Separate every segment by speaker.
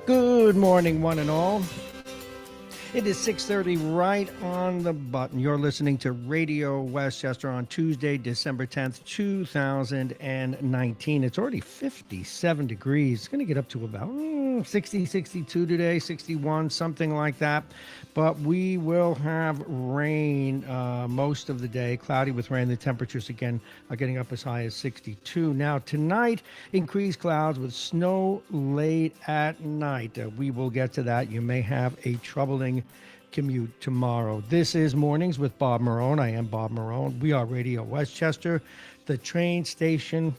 Speaker 1: Good morning, one and all. It is 6:30 right on the button. You're listening to Radio Westchester on Tuesday, December 10th, 2019. It's already 57 degrees. It's going to get up to about 60, 62 today, 61, something like that. But we will have rain most of the day, cloudy with rain. The temperatures, again, are getting up as high as 62. Now, tonight, increased clouds with snow late at night. We will get to that. You may have a troubling commute tomorrow. This is Mornings with Bob Marrone. I am Bob Marrone. We are Radio Westchester, the train station,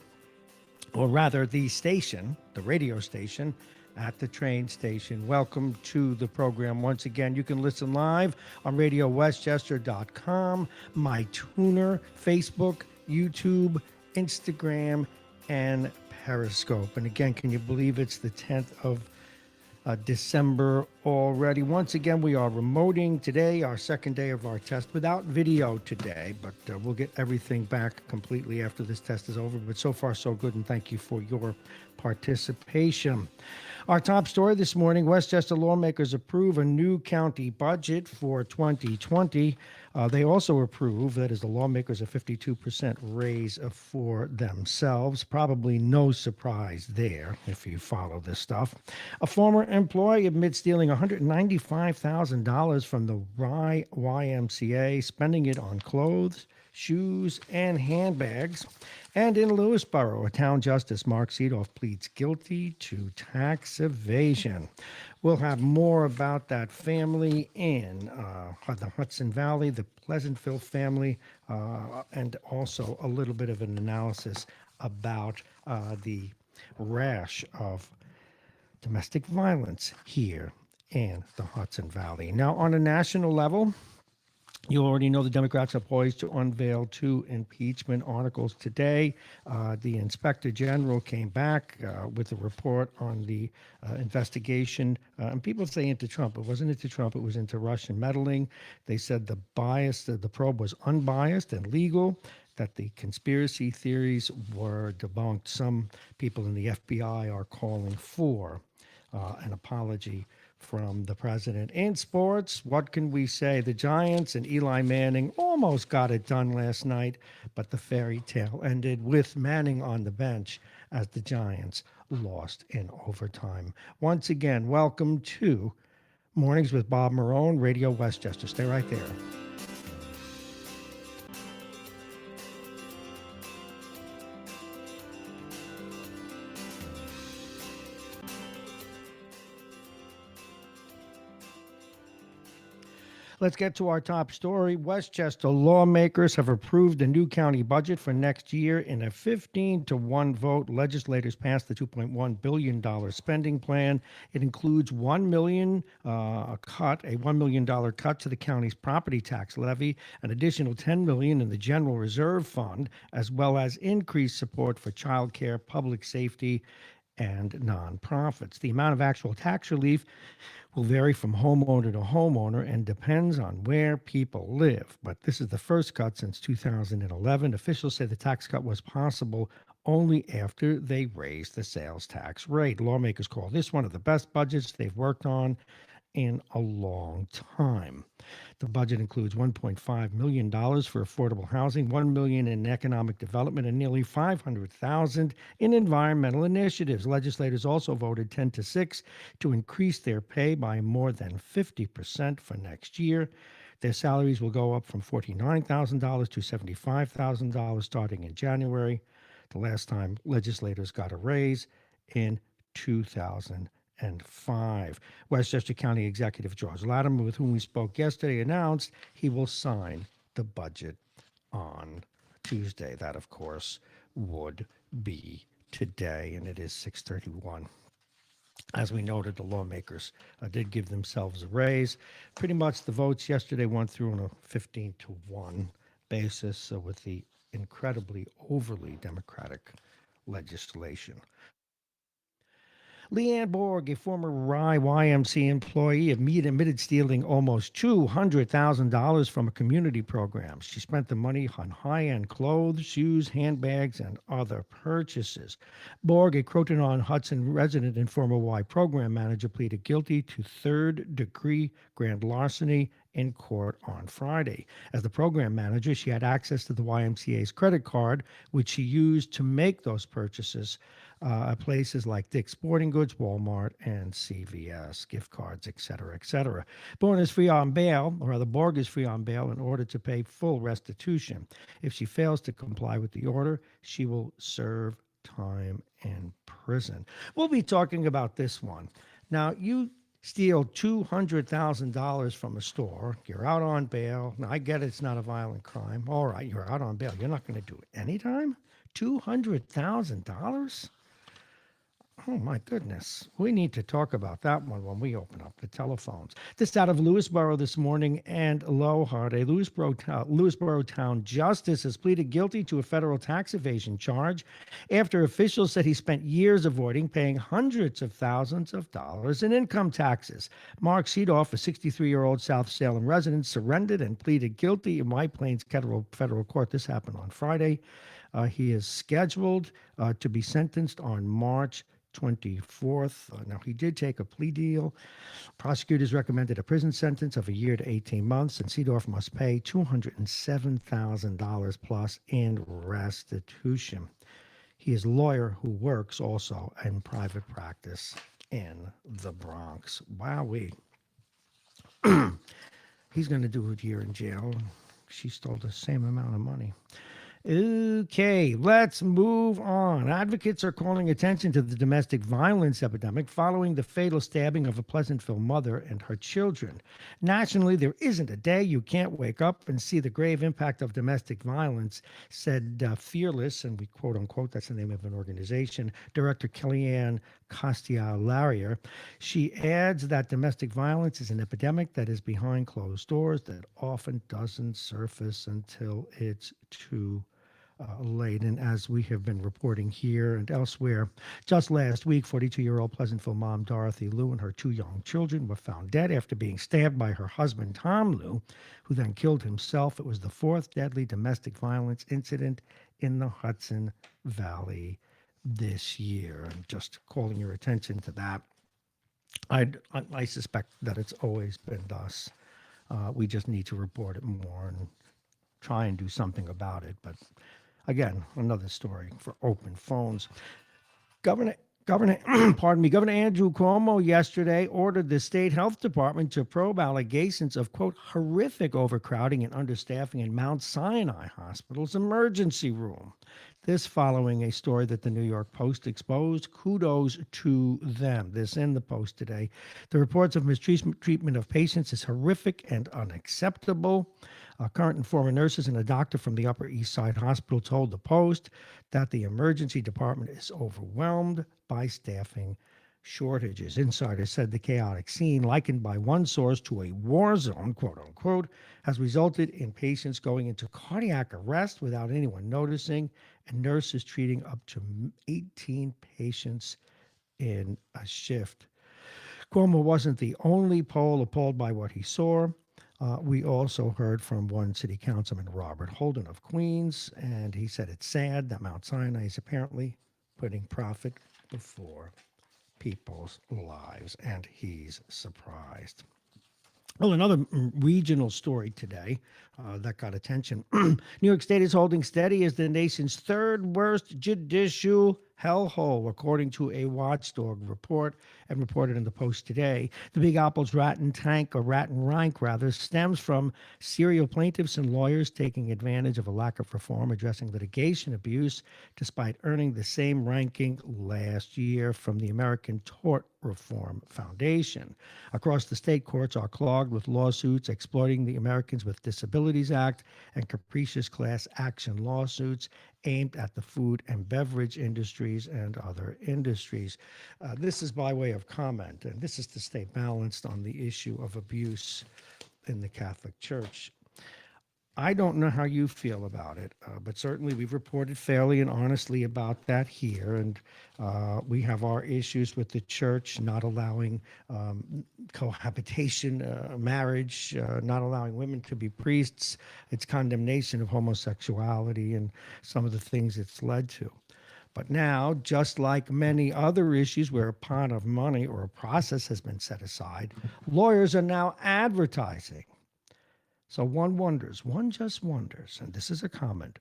Speaker 1: or rather the station, the radio station at the train station. Welcome to the program. Once again, you can listen live on radiowestchester.com, MyTuner, Facebook, YouTube, Instagram, and Periscope. And again, can you believe it's the 10th of December already? Once again, we are remoting today, our second day of our test, without video today, but we'll get everything back completely after this test is over. But so far, so good, and thank you for your participation. Our top story this morning: Westchester lawmakers approve a new county budget for 2020. They also approve, that is, the lawmakers, a 52% raise for themselves. Probably no surprise there if you follow this stuff. A former employee admits stealing $195,000 from the Rye YMCA, spending it on clothes, shoes, and handbags. And in Lewisboro, a town justice, Mark Seedoff, pleads guilty to tax evasion. We'll have more about that family in the Hudson Valley, the Pleasantville family, and also a little bit of an analysis about the rash of domestic violence here in the Hudson Valley. Now, on a national level, you already know the Democrats are poised to unveil 2 impeachment articles today. The Inspector General came back with a report on the investigation. And people say into Trump. It wasn't into Trump. It was into Russian meddling. They said the probe was unbiased and legal, that the conspiracy theories were debunked. Some people in the FBI are calling for an apology from the president. In sports, what can we say? The Giants and Eli Manning almost got it done last night, but the fairy tale ended with Manning on the bench as the Giants lost in overtime. Once again, welcome to Mornings with Bob Marrone, Radio Westchester. Stay right there. Let's get to our top story. Westchester lawmakers have approved a new county budget for next year in a 15-1 vote. Legislators passed the $2.1 billion spending plan. It includes $1 million cut to the county's property tax levy, an additional $10 million in the general reserve fund, as well as increased support for child care, public safety, and nonprofits. The amount of actual tax relief will vary from homeowner to homeowner and depends on where people live. But this is the first cut since 2011. Officials say the tax cut was possible only after they raised the sales tax rate. Lawmakers call this one of the best budgets they've worked on in a long time. The budget includes $1.5 million for affordable housing, $1 million in economic development, and nearly $500,000 in environmental initiatives. Legislators also voted 10-6 to increase their pay by more than 50% for next year. Their salaries will go up from $49,000 to $75,000 starting in January. The last time legislators got a raise in 2005. Westchester County Executive George Latimer, with whom we spoke yesterday, announced he will sign the budget on Tuesday. That, of course, would be today, and it is 6:31. As we noted, the lawmakers did give themselves a raise. Pretty much the votes yesterday went through on a 15-1 basis with the incredibly overly Democratic legislation. Leanne Borg, a former Rye YMC employee, admitted stealing almost $200,000 from a community program. She spent the money on high-end clothes, shoes, handbags, and other purchases. Borg, a Croton-on-Hudson resident and former Y program manager, pleaded guilty to third-degree grand larceny in court on Friday. As the program manager, she had access to the YMCA's credit card, which she used to make those purchases at places like Dick's Sporting Goods, Walmart, and CVS, gift cards, etc., etc. Borg is free on bail, or rather, Borg is free on bail in order to pay full restitution. If she fails to comply with the order, she will serve time in prison. We'll be talking about this one. Now, you steal $200,000 from a store, you're out on bail. Now, I get it's not a violent crime. All right, you're out on bail. You're not going to do it anytime? $200,000? Oh my goodness. We need to talk about that one when we open up the telephones. This out of Lewisboro this morning, and Lohart, a Lewisboro town justice has pleaded guilty to a federal tax evasion charge after officials said he spent years avoiding paying hundreds of thousands of dollars in income taxes. Mark Seedoff, a 63-year-old South Salem resident, surrendered and pleaded guilty in White Plains Federal Court. This happened on Friday. He is scheduled to be sentenced on March 24th. Now, he did take a plea deal. Prosecutors recommended a prison sentence of a year to 18 months, and Seedorf must pay $207,000 plus in restitution. He is a lawyer who works also in private practice in the Bronx. Wowee. He's going to do a year in jail. She stole the same amount of money. Okay, let's move on. Advocates are calling attention to the domestic violence epidemic following the fatal stabbing of a Pleasantville mother and her children. Nationally, there isn't a day you can't wake up and see the grave impact of domestic violence, said Fearless, and we quote unquote, that's the name of an organization, Director Kellyanne Costia-Larrier. She adds that domestic violence is an epidemic that is behind closed doors that often doesn't surface until it's too late. And as we have been reporting here and elsewhere, just last week, 42-year-old Pleasantville mom Dorothy Liu and her two young children were found dead after being stabbed by her husband, Tom Liu, who then killed himself. It was the fourth deadly domestic violence incident in the Hudson Valley this year. And just calling your attention to that, I suspect that it's always been thus. We just need to report it more and try and do something about it. But again, another story for open phones. Governor, Governor Andrew Cuomo yesterday ordered the state health department to probe allegations of, quote, horrific overcrowding and understaffing in Mount Sinai Hospital's emergency room. This following a story that the New York Post exposed. Kudos to them. This in the Post today. The reports of mistreatment of patients is horrific and unacceptable. Current and former nurses and a doctor from the Upper East Side Hospital told the Post that the emergency department is overwhelmed by staffing shortages. Insiders said the chaotic scene, likened by one source to a war zone, quote unquote, has resulted in patients going into cardiac arrest without anyone noticing, and nurses treating up to 18 patients in a shift. Cuomo wasn't the only poll appalled by what he saw. We also heard from one city councilman, Robert Holden of Queens, and he said it's sad that Mount Sinai is apparently putting profit before people's lives, and he's surprised. Well, another regional story today that got attention. New York State is holding steady as the nation's third worst judicial hellhole, according to a watchdog report and reported in the Post today. The Big Apple's rotten rank, stems from serial plaintiffs and lawyers taking advantage of a lack of reform addressing litigation abuse, despite earning the same ranking last year from the American Tort Reform Foundation. Across the state, courts are clogged with lawsuits exploiting the Americans with Disabilities Act and capricious class action lawsuits aimed at the food and beverage industries and other industries. This is by way of comment, and this is to stay balanced on the issue of abuse in the Catholic Church. I don't know how you feel about it, but certainly we've reported fairly and honestly about that here. And we have our issues with the church not allowing cohabitation, marriage, not allowing women to be priests, its condemnation of homosexuality, and some of the things it's led to. But now, just like many other issues where a pot of money or a process has been set aside, lawyers are now advertising. So one just wonders, and this is a comment,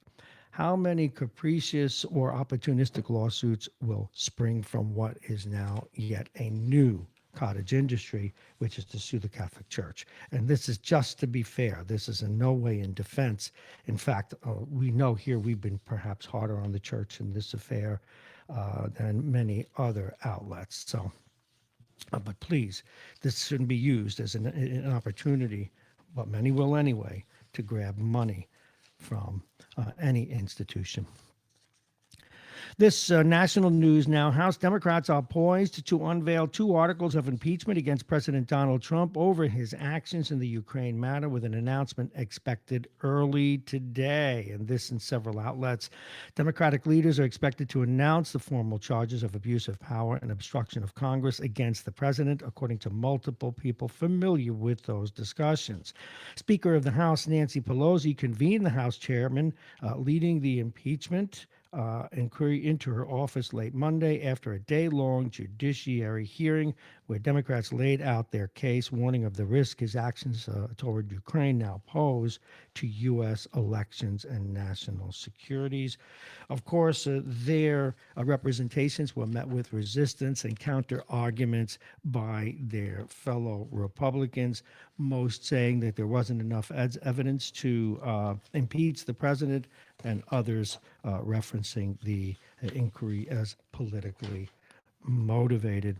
Speaker 1: how many capricious or opportunistic lawsuits will spring from what is now yet a new cottage industry, which is to sue the Catholic Church. And this is just to be fair. This is in no way in defense. In fact, we know here we've been perhaps harder on the church in this affair than many other outlets. So, but please, this shouldn't be used as an opportunity, but many will anyway, to grab money from any institution. This national news now. House Democrats are poised to unveil two articles of impeachment against President Donald Trump over his actions in the Ukraine matter, with an announcement expected early today. And this in several outlets. Democratic leaders are expected to announce the formal charges of abuse of power and obstruction of Congress against the president, according to multiple people familiar with those discussions. Speaker of the House Nancy Pelosi convened the House chairman leading the impeachment inquiry into her office late Monday after a day-long judiciary hearing where Democrats laid out their case, warning of the risk his actions toward Ukraine now pose to U.S. elections and national securities. Of course, their representations were met with resistance and counter-arguments by their fellow Republicans, most saying that there wasn't enough evidence to impeach the president, and others referencing the inquiry as politically motivated.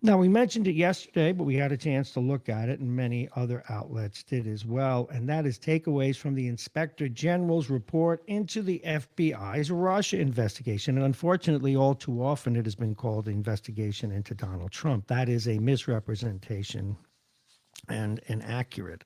Speaker 1: Now, we mentioned it yesterday, but we had a chance to look at it, and many other outlets did as well, and that is takeaways from the Inspector General's report into the FBI's Russia investigation. And unfortunately, all too often, it has been called the investigation into Donald Trump. That is a misrepresentation and inaccurate.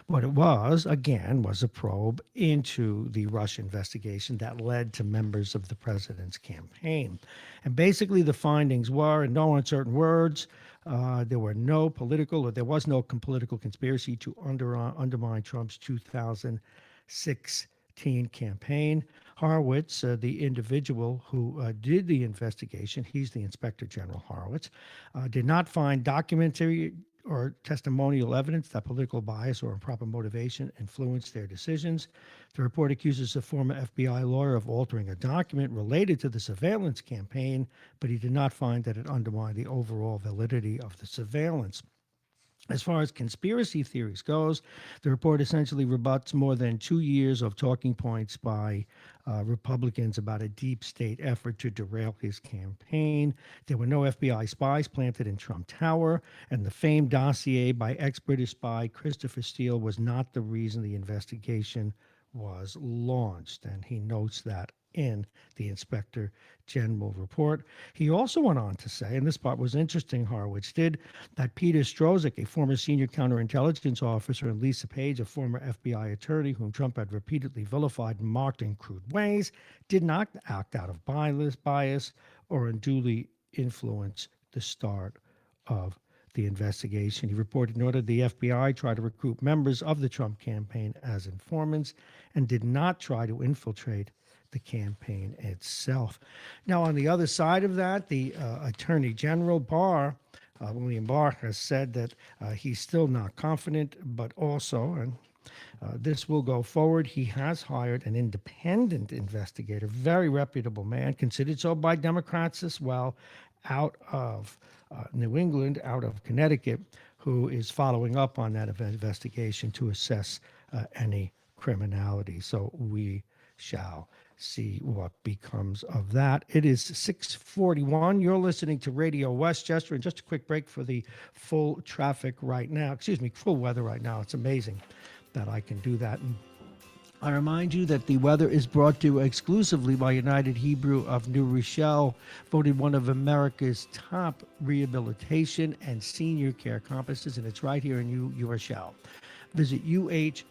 Speaker 1: What it was, again, was a probe into the Russia investigation that led to members of the president's campaign. And basically, the findings were, in no uncertain words, there was no political conspiracy to undermine Trump's 2016 campaign. Horowitz, the individual who did the investigation, he's the Inspector General Horowitz, did not find documentary or testimonial evidence that political bias or improper motivation influenced their decisions. The report accuses a former FBI lawyer of altering a document related to the surveillance campaign, but he did not find that it undermined the overall validity of the surveillance. As far as conspiracy theories goes, the report essentially rebuts more than 2 years of talking points by Republicans about a deep state effort to derail his campaign. There were no FBI spies planted in Trump Tower, and the famed dossier by ex-British spy Christopher Steele was not the reason the investigation was launched. And he notes that in the Inspector General report. He also went on to say, and this part was interesting, Horowitz did, that Peter Strzok, a former senior counterintelligence officer, and Lisa Page, a former FBI attorney whom Trump had repeatedly vilified and mocked in crude ways, did not act out of bias or unduly influence the start of the investigation. He reported nor did the FBI try to recruit members of the Trump campaign as informants and did not try to infiltrate the campaign itself. Now, on the other side of that, the Attorney General William Barr, has said that he's still not confident, but also, and this will go forward, he has hired an independent investigator, very reputable man, considered so by Democrats as well, out of New England, out of Connecticut, who is following up on that investigation to assess any criminality. So we shall see what becomes of that. It is 6:41. You're listening to Radio Westchester. And just a quick break for the full traffic right now. Full weather right now. It's amazing that I can do that. And I remind you that the weather is brought to you exclusively by United Hebrew of New Rochelle, voted one of America's top rehabilitation and senior care campuses, and it's right here in New Rochelle. Visit uhgc.com.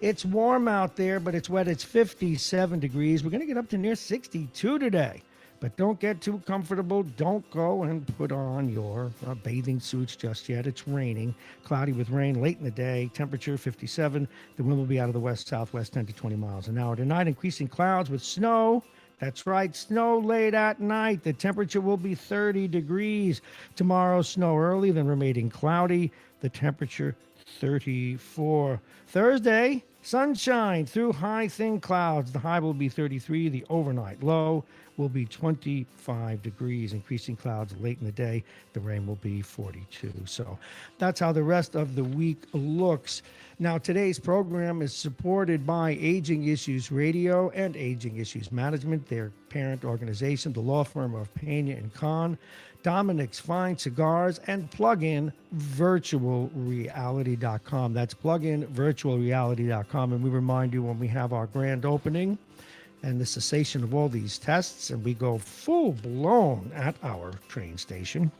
Speaker 1: It's warm out there, but it's wet. It's 57 degrees. We're going to get up to near 62 today. But don't get too comfortable. Don't go and put on your bathing suits just yet. It's raining, cloudy with rain late in the day. Temperature 57. The wind will be out of the west-southwest 10 to 20 miles an hour. Tonight, increasing clouds with snow. That's right, snow late at night. The temperature will be 30 degrees. Tomorrow, snow early, then remaining cloudy. The temperature 34. Thursday, sunshine through high thin clouds. The high will be 33. The overnight low will be 25 degrees. Increasing clouds late in the day. The rain will be 42. So that's how the rest of the week looks. Now, today's program is supported by Aging Issues Radio and Aging Issues Management, their parent organization, the law firm of Pena and Kahn, Dominic's Fine Cigars, and Plug-in virtualreality.com. That's plug-in virtualreality.com. And we remind you when we have our grand opening and the cessation of all these tests, and we go full-blown at our train station,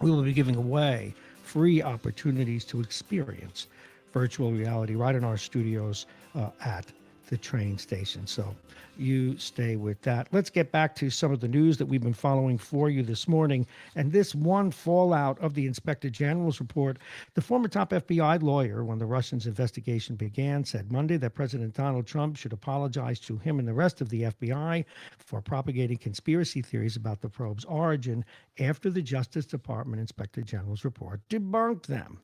Speaker 1: we will be giving away free opportunities to experience virtual reality right in our studios at the train station. So you stay with that. Let's get back to some of the news that we've been following for you this morning. And this one fallout of the Inspector General's report. The former top FBI lawyer, when the Russians' investigation began, said Monday that President Donald Trump should apologize to him and the rest of the FBI for propagating conspiracy theories about the probe's origin after the Justice Department Inspector General's report debunked them.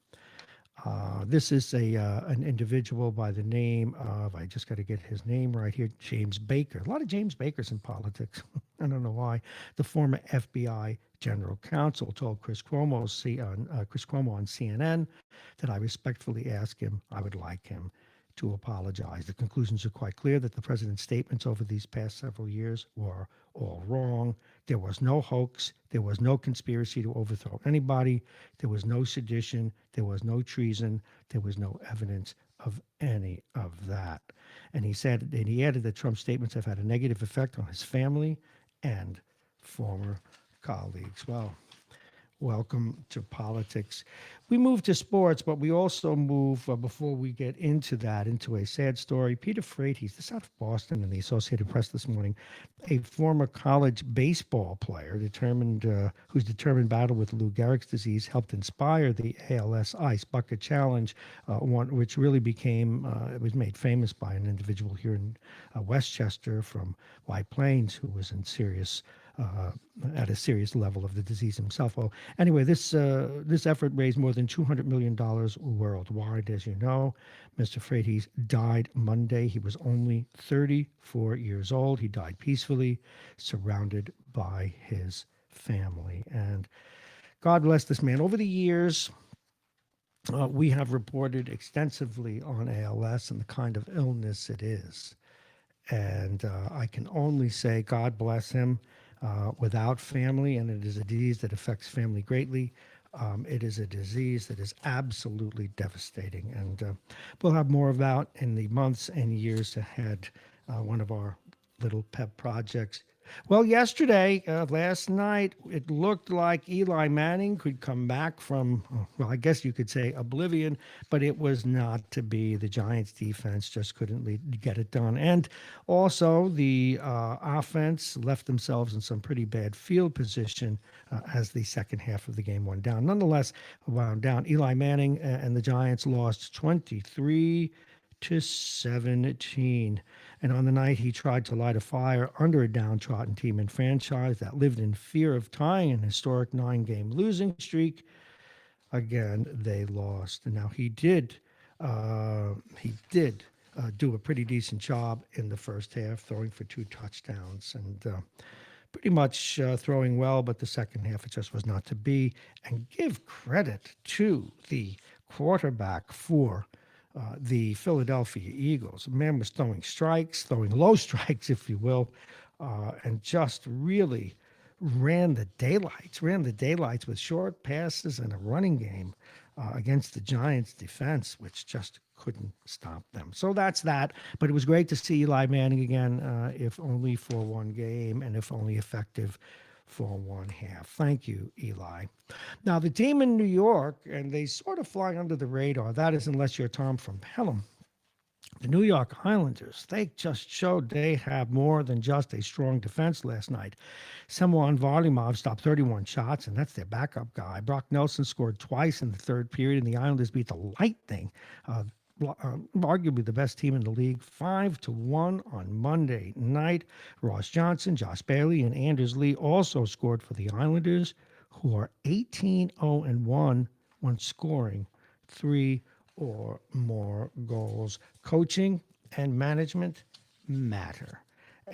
Speaker 1: This is an individual by the name of, I just got to get his name right here, James Baker. A lot of James Bakers in politics. I don't know why. The former FBI general counsel told Chris Cuomo on CNN that I respectfully ask him, I would like him to apologize. The conclusions are quite clear that the president's statements over these past several years were all wrong. There was no hoax. There was no conspiracy to overthrow anybody. There was no sedition. There was no treason. There was no evidence of any of that. And he said, and he added that Trump's statements have had a negative effect on his family and former colleagues. Well, welcome to politics. We move to sports, but we also move, before we get into that, into a sad story. Peter Freites, this out of Boston in the Associated Press this morning, a former college baseball player whose determined battle with Lou Gehrig's disease helped inspire the ALS Ice Bucket Challenge, which really it was made famous by an individual here in Westchester from White Plains who was in at a serious level of the disease himself. Well, anyway, this effort raised more than $200 million worldwide. As you know, Mr. Freites died Monday. He was only 34 years old. He died peacefully, surrounded by his family. And God bless this man. Over the years, we have reported extensively on ALS and the kind of illness it is. And I can only say God bless him. Without family, and it is a disease that affects family greatly. It is a disease that is absolutely devastating, and we'll have more of that in the months and years ahead. One of our little pet projects. Well, last night, it looked like Eli Manning could come back from, well, I guess you could say oblivion, but it was not to be. The Giants defense just couldn't get it done. And also the offense left themselves in some pretty bad field position as the second half of the game wound down. Nonetheless, wound down. Eli Manning and the Giants lost 23-17. And on the night, he tried to light a fire under a downtrodden team and franchise that lived in fear of tying an historic 9-game losing streak. Again, they lost. And now he did do a pretty decent job in the first half, throwing for 2 touchdowns and pretty much throwing well. But the second half, it just was not to be. And give credit to the quarterback for the Philadelphia Eagles. The man was throwing low strikes, if you will, and just really ran the daylights with short passes and a running game against the Giants' defense, which just couldn't stop them. So that's that. But it was great to see Eli Manning again, if only for one game and if only effective for 1/2. Thank you, Eli. Now, the team in New York, and they sort of fly under the radar. That is, unless you're Tom from Pelham. The New York Islanders, they just showed they have more than just a strong defense last night. Semyon Varlamov stopped 31 shots, and that's their backup guy. Brock Nelson scored twice in the third period, and the Islanders beat the Lightning, arguably the best team in the league, 5-1 on Monday night. Ross Johnson, Josh Bailey, and Anders Lee also scored for the Islanders, who are 18-0-1 when scoring three or more goals. Coaching and management matter,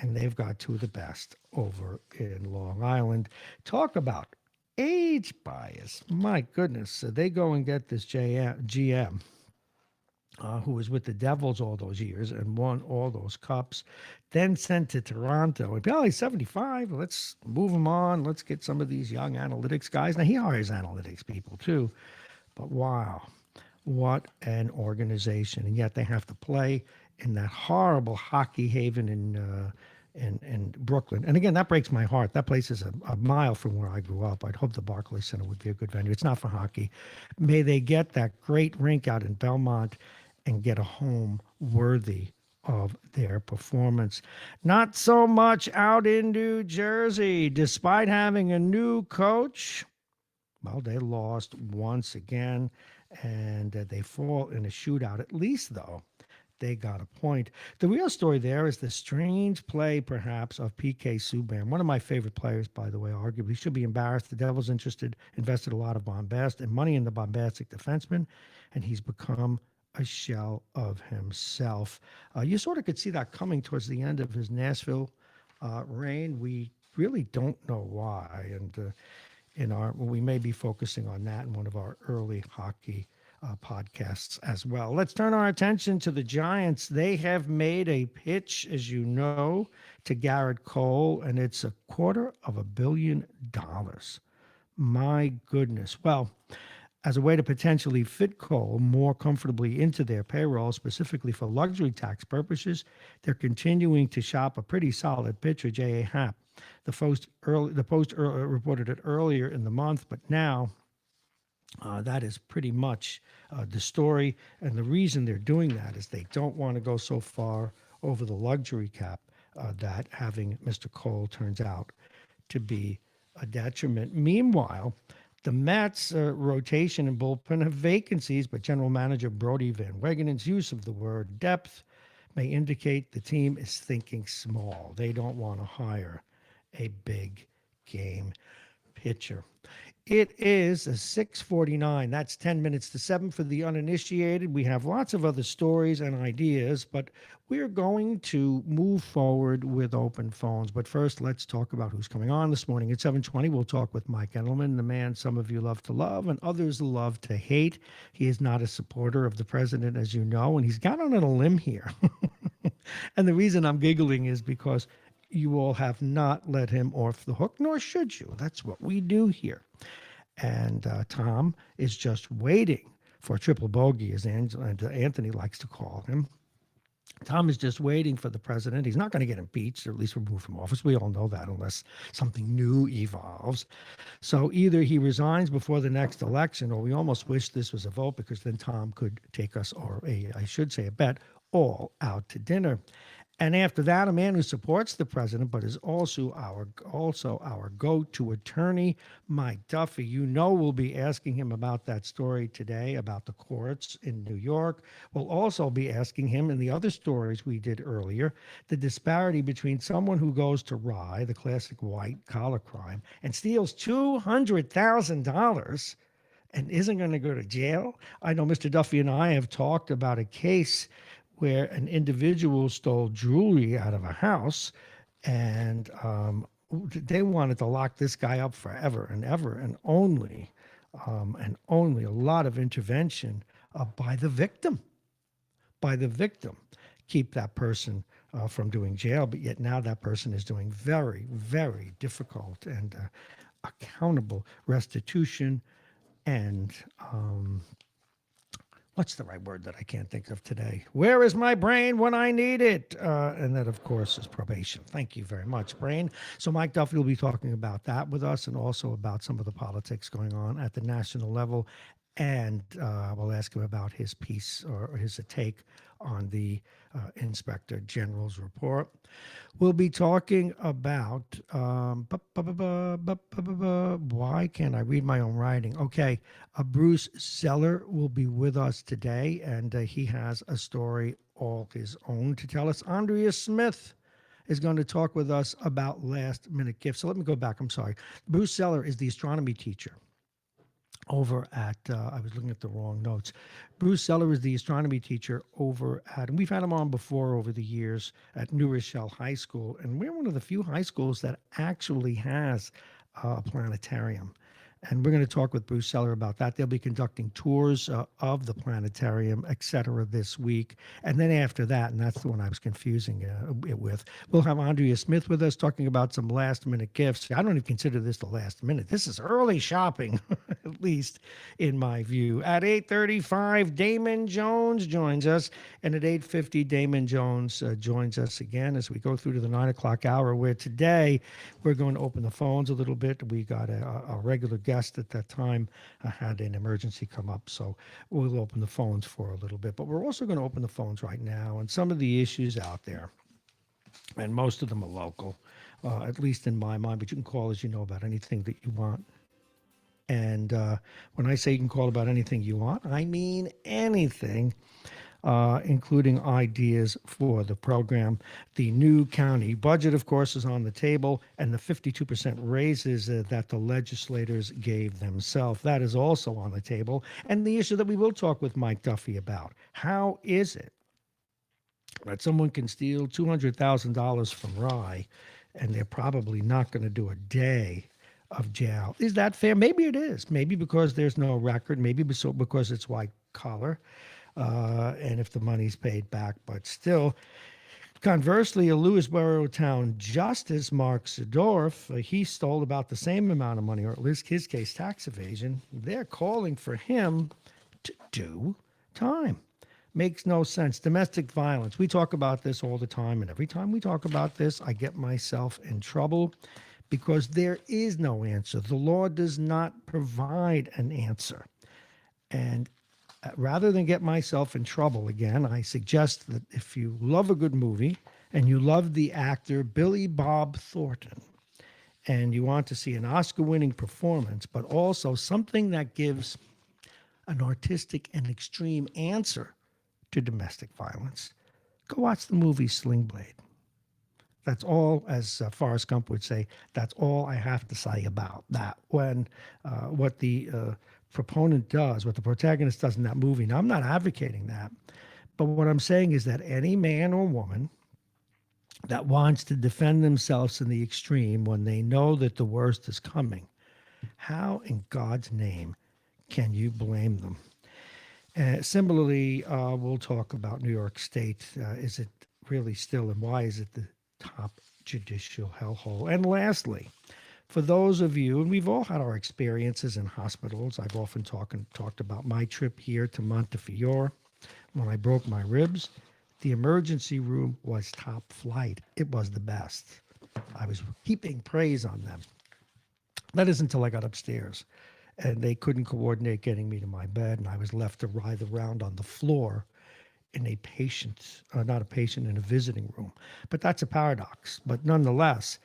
Speaker 1: and they've got two of the best over in Long Island. Talk about age bias. My goodness. So they go and get this GM who was with the Devils all those years and won all those cups, then sent to Toronto. And he's 75. Let's move him on. Let's get some of these young analytics guys. Now, he hires analytics people too, but wow, what an organization. And yet they have to play in that horrible hockey haven in Brooklyn. And again, that breaks my heart. That place is a mile from where I grew up. I'd hope the Barclays Center would be a good venue. It's not for hockey. May they get that great rink out in Belmont and get a home worthy of their performance. Not so much out in New Jersey. Despite having a new coach, well, they lost once again, and they fall in a shootout. At least, though, they got a point. The real story there is the strange play, perhaps, of PK Subban. One of my favorite players, by the way, arguably. Should be embarrassed. The Devils invested a lot of bombast and money in the bombastic defenseman, and he's become a shell of himself. You sort of could see that coming towards the end of his Nashville reign. We really don't know why, and we may be focusing on that in one of our early hockey podcasts as well. Let's turn our attention to the Giants. They have made a pitch, as you know, to Garrett Cole, and it's $250 million. My goodness. Well, as a way to potentially fit Cole more comfortably into their payroll, specifically for luxury tax purposes, they're continuing to shop a pretty solid pitcher, J.A. Happ. The Post reported it earlier in the month, but now that is pretty much the story. And the reason they're doing that is they don't want to go so far over the luxury cap that having Mr. Cole turns out to be a detriment. Meanwhile, the Mets' rotation and bullpen have vacancies, but general manager Brody Van Wegenen's use of the word depth may indicate the team is thinking small. They don't want to hire a big game pitcher. It is a 6:49. That's 10 minutes to 7 for the uninitiated. We have lots of other stories and ideas, but we're going to move forward with open phones. But first, let's talk about who's coming on this morning. At 7:20, we'll talk with Mike Edelman, the man some of you love to love and others love to hate. He is not a supporter of the president, as you know, and he's got on a limb here. And the reason I'm giggling is because you all have not let him off the hook, nor should you. That's what we do here. And Tom is just waiting for a triple bogey, as Anthony likes to call him. Tom is just waiting for the president. He's not going to get impeached, or at least removed from office. We all know that, unless something new evolves. So either he resigns before the next election, or we almost wish this was a vote, because then Tom could take us, or I should say a bet, all out to dinner. And after that, a man who supports the president, but is also our go-to attorney, Mike Duffy. You know we'll be asking him about that story today, about the courts in New York. We'll also be asking him, in the other stories we did earlier, the disparity between someone who goes to Rye, the classic white-collar crime, and steals $200,000 and isn't going to go to jail. I know Mr. Duffy and I have talked about a case where an individual stole jewelry out of a house, and they wanted to lock this guy up forever and ever, and only a lot of intervention by the victim, keep that person from doing jail. But yet now that person is doing very, very difficult and accountable restitution and what's the right word that I can't think of today? Where is my brain when I need it? And that, of course, is probation. Thank you very much, brain. So Mike Duffy will be talking about that with us and also about some of the politics going on at the national level. And we'll ask him about his piece or his take on the Inspector General's report. We'll be talking about why can't I read my own writing? Okay, Bruce Zeller will be with us today, and he has a story all his own to tell us. Andrea Smith is going to talk with us about last minute gifts. So let me go back. I'm sorry. Bruce Zeller is the astronomy teacher over at, I was looking at the wrong notes. Bruce Zeller is the astronomy teacher over at, and we've had him on before over the years at New Rochelle High School. And we're one of the few high schools that actually has a planetarium. And we're going to talk with Bruce Zeller about that. They'll be conducting tours of the planetarium, et cetera, this week. And then after that, and that's the one I was confusing it with, we'll have Andrea Smith with us talking about some last minute gifts. I don't even consider this the last minute. This is early shopping, at least in my view. At 8:35, Damon Jones joins us. And at 8:50, Damon Jones joins us again as we go through to the 9 o'clock hour, where today we're going to open the phones a little bit. We got a regular guest at that time had an emergency come up, so we'll open the phones for a little bit. But we're also going to open the phones right now, and some of the issues out there, and most of them are local, at least in my mind, but you can call, as you know, about anything that you want. And when I say you can call about anything you want, I mean anything, including ideas for the program. The new county budget, of course, is on the table, and the 52% raises that the legislators gave themselves. That is also on the table. And the issue that we will talk with Mike Duffy about. How is it that someone can steal $200,000 from Rye, and they're probably not going to do a day of jail? Is that fair? Maybe it is. Maybe because there's no record. Maybe because it's white collar. And if the money's paid back, but still. Conversely, a Lewisboro town justice, Mark Zadorf, he stole about the same amount of money, or at least his case, tax evasion. They're calling for him to do time. Makes no sense. Domestic violence. We talk about this all the time, and every time we talk about this, I get myself in trouble because there is no answer. The law does not provide an answer. And rather than get myself in trouble again, I suggest that if you love a good movie and you love the actor Billy Bob Thornton, and you want to see an Oscar-winning performance, but also something that gives an artistic and extreme answer to domestic violence, go watch the movie Sling Blade. That's all, as Forrest Gump would say, that's all I have to say about that. When what the proponent does, what the protagonist does in that movie. Now, I'm not advocating that, but what I'm saying is that any man or woman that wants to defend themselves in the extreme when they know that the worst is coming, how in God's name can you blame them? Similarly, we'll talk about New York State. Is it really still, and why is it the top judicial hellhole? And lastly, for those of you, and we've all had our experiences in hospitals. I've often talked about my trip here to Montefiore when I broke my ribs. The emergency room was top flight. It was the best. I was heaping praise on them. That is until I got upstairs, and they couldn't coordinate getting me to my bed, and I was left to writhe around on the floor in a patient, not a patient, in a visiting room. But that's a paradox. But nonetheless,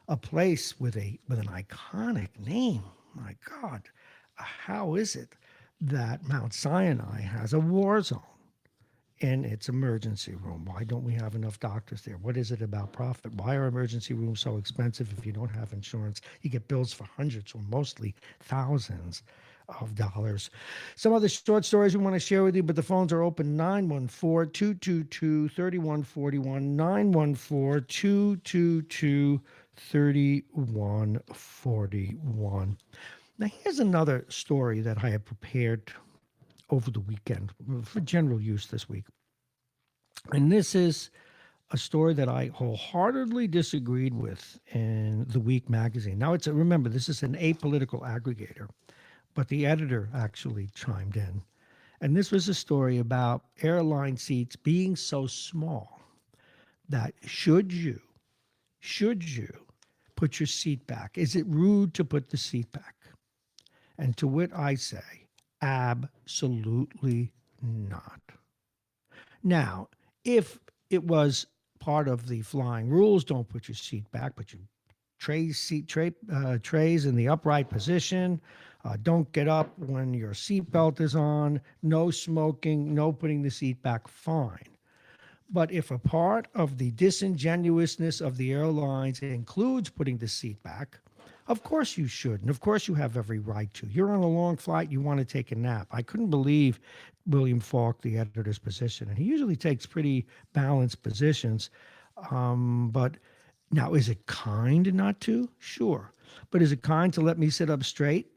Speaker 1: a place with an iconic name. My God, how is it that Mount Sinai has a war zone in its emergency room? Why don't we have enough doctors there? What is it about profit? Why are emergency rooms so expensive if you don't have insurance? You get bills for hundreds or mostly thousands of dollars. Some other short stories we want to share with you, but the phones are open. 914-222-3141, 914-222-3141. Now, here's another story that I have prepared over the weekend for general use this week. And this is a story that I wholeheartedly disagreed with in The Week magazine. Now, remember, this is an apolitical aggregator, but the editor actually chimed in. And this was a story about airline seats being so small that should you put your seat back? Is it rude to put the seat back? And to wit, I say, absolutely not. Now, if it was part of the flying rules, don't put your seat back, put your trays in the upright position. Don't get up when your seatbelt is on. No smoking. No putting the seat back. Fine. But if a part of the disingenuousness of the airlines includes putting the seat back, of course you should. And of course you have every right to. You're on a long flight, you want to take a nap. I couldn't believe William Falk, the editor's position. And he usually takes pretty balanced positions. But now, is it kind not to? Sure. But is it kind to let me sit up straight?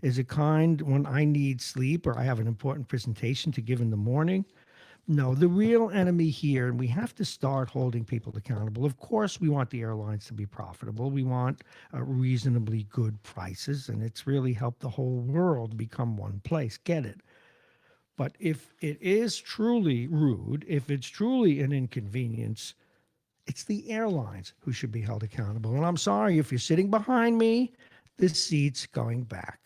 Speaker 1: Is it kind when I need sleep or I have an important presentation to give in the morning? No, the real enemy here, and we have to start holding people accountable. Of course, we want the airlines to be profitable. We want reasonably good prices, and it's really helped the whole world become one place. Get it? But if it is truly rude, if it's truly an inconvenience, it's the airlines who should be held accountable. And I'm sorry, if you're sitting behind me, this seat's going back.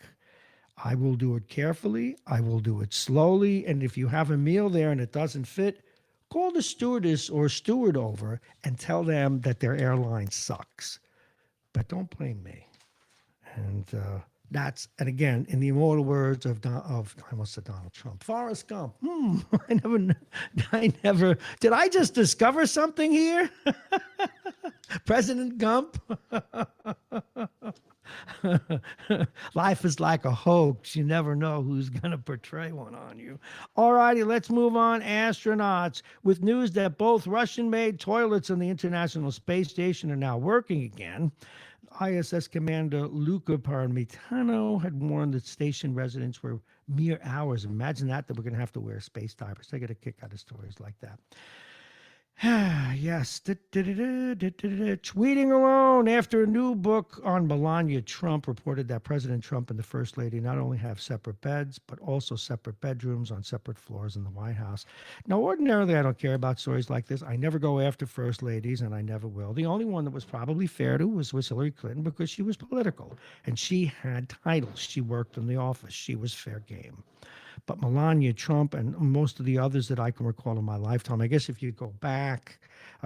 Speaker 1: I will do it carefully. I will do it slowly. And if you have a meal there and it doesn't fit, call the stewardess or steward over and tell them that their airline sucks. But don't blame me. And and again, in the immortal words of I almost said Donald Trump, Forrest Gump. I never, did I just discover something here? President Gump? Life is like a hoax. You never know who's going to portray one on you. All righty, let's move on. Astronauts, with news that both Russian-made toilets on the International Space Station are now working again. ISS Commander Luca Parmitano had warned that station residents were mere hours. Imagine that we're going to have to wear space diapers. They get a kick out of stories like that. Yes. Tweeting alone after a new book on Melania Trump reported that President Trump and the First Lady not only have separate beds, but also separate bedrooms on separate floors in the White House. Now, ordinarily, I don't care about stories like this. I never go after First Ladies, and I never will. The only one that was probably fair to was Hillary Clinton because she was political, and she had titles. She worked in the office. She was fair game. But Melania Trump and most of the others that I can recall in my lifetime, I guess if you go back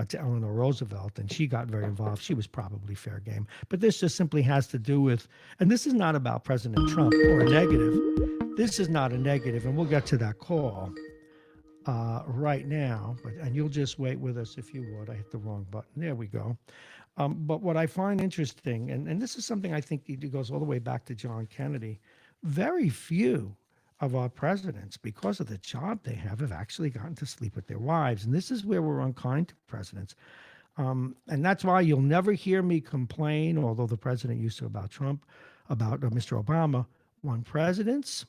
Speaker 1: to Eleanor Roosevelt and she got very involved, she was probably fair game. But this just simply has to do with, and this is not about President Trump or a negative. This is not a negative, and we'll get to that call right now. And you'll just wait with us if you would. I hit the wrong button. There we go. But what I find interesting, and this is something I think it goes all the way back to John Kennedy, very few of our presidents, because of the job they have actually gotten to sleep with their wives. And this is where we're unkind to presidents. And that's why you'll never hear me complain, although the president used to about Trump, about Mr. Obama. When presidents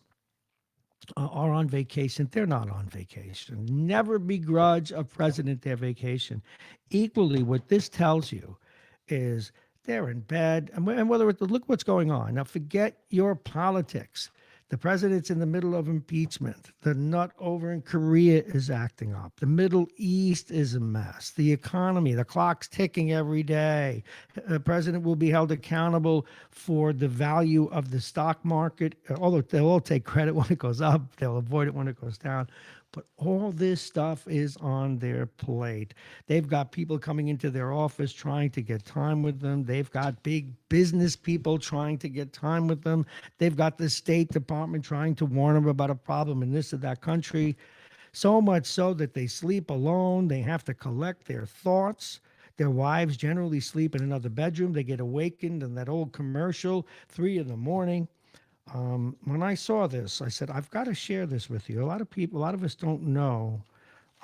Speaker 1: are on vacation, they're not on vacation. Never begrudge a president their vacation. Equally, what this tells you is they're in bed, and whether it's, look what's going on. Now, forget your politics. The president's in the middle of impeachment. The nut over in Korea is acting up. The Middle East is a mess. The economy, the clock's ticking every day. The president will be held accountable for the value of the stock market, although they'll all take credit when it goes up. They'll avoid it when it goes down. But all this stuff is on their plate. They've got people coming into their office trying to get time with them. They've got big business people trying to get time with them. They've got the State Department trying to warn them about a problem in this or that country. So much so that they sleep alone. They have to collect their thoughts. Their wives generally sleep in another bedroom. They get awakened in that old commercial, 3 a.m. When I saw this, I said, I've got to share this with you. A lot of us don't know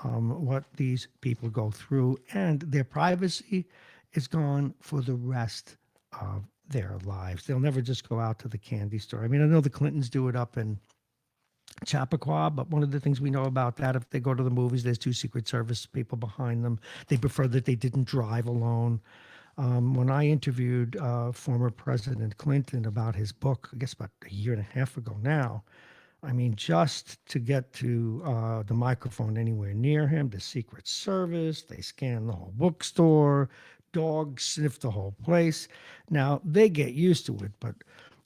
Speaker 1: what these people go through, and their privacy is gone for the rest of their lives. They'll never just go out to the candy store. I mean, I know the Clintons do it up in Chappaqua, but one of the things we know about that, if they go to the movies, there's 2 Secret Service people behind them. They prefer that they didn't drive alone. When I interviewed former President Clinton about his book, I guess about a year and a half ago now, I mean, just to get to the microphone anywhere near him, the Secret Service, they scan the whole bookstore, dogs sniff the whole place. Now, they get used to it, but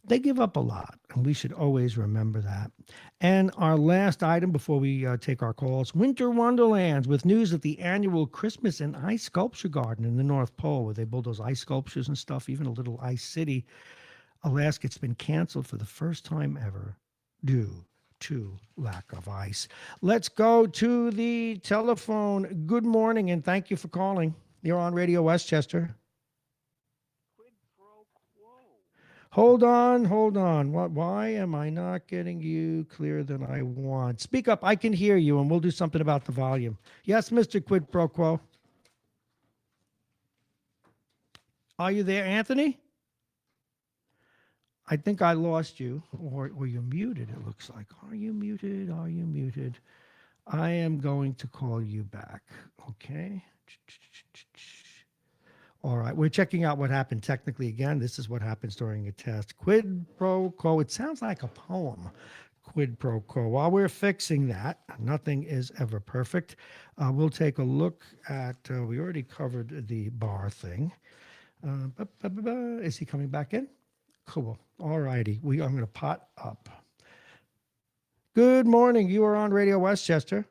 Speaker 1: they give up a lot, and we should always remember that. And our last item before we take our calls, Winter Wonderlands, with news of the annual Christmas and Ice Sculpture Garden in the North Pole, where they build those ice sculptures and stuff, even a little ice city. Alaska, it's been canceled for the first time ever due to lack of ice. Let's go to the telephone. Good morning, and thank you for calling. You're on Radio Westchester. Hold on. Why am I not getting you clearer than I want? Speak up. I can hear you, and we'll do something about the volume. Yes, Mr. Quid Pro Quo. Are you there, Anthony? I think I lost you, or you're muted, it looks like. Are you muted? I am going to call you back, okay? All right, we're checking out what happened technically again. This is what happens during a test. Quid pro quo. It sounds like a poem. Quid pro quo. While we're fixing that, nothing is ever perfect. We'll take a look at, we already covered the bar thing. Is he coming back in? Cool. All righty. I'm going to pot up. Good morning. You are on Radio Westchester.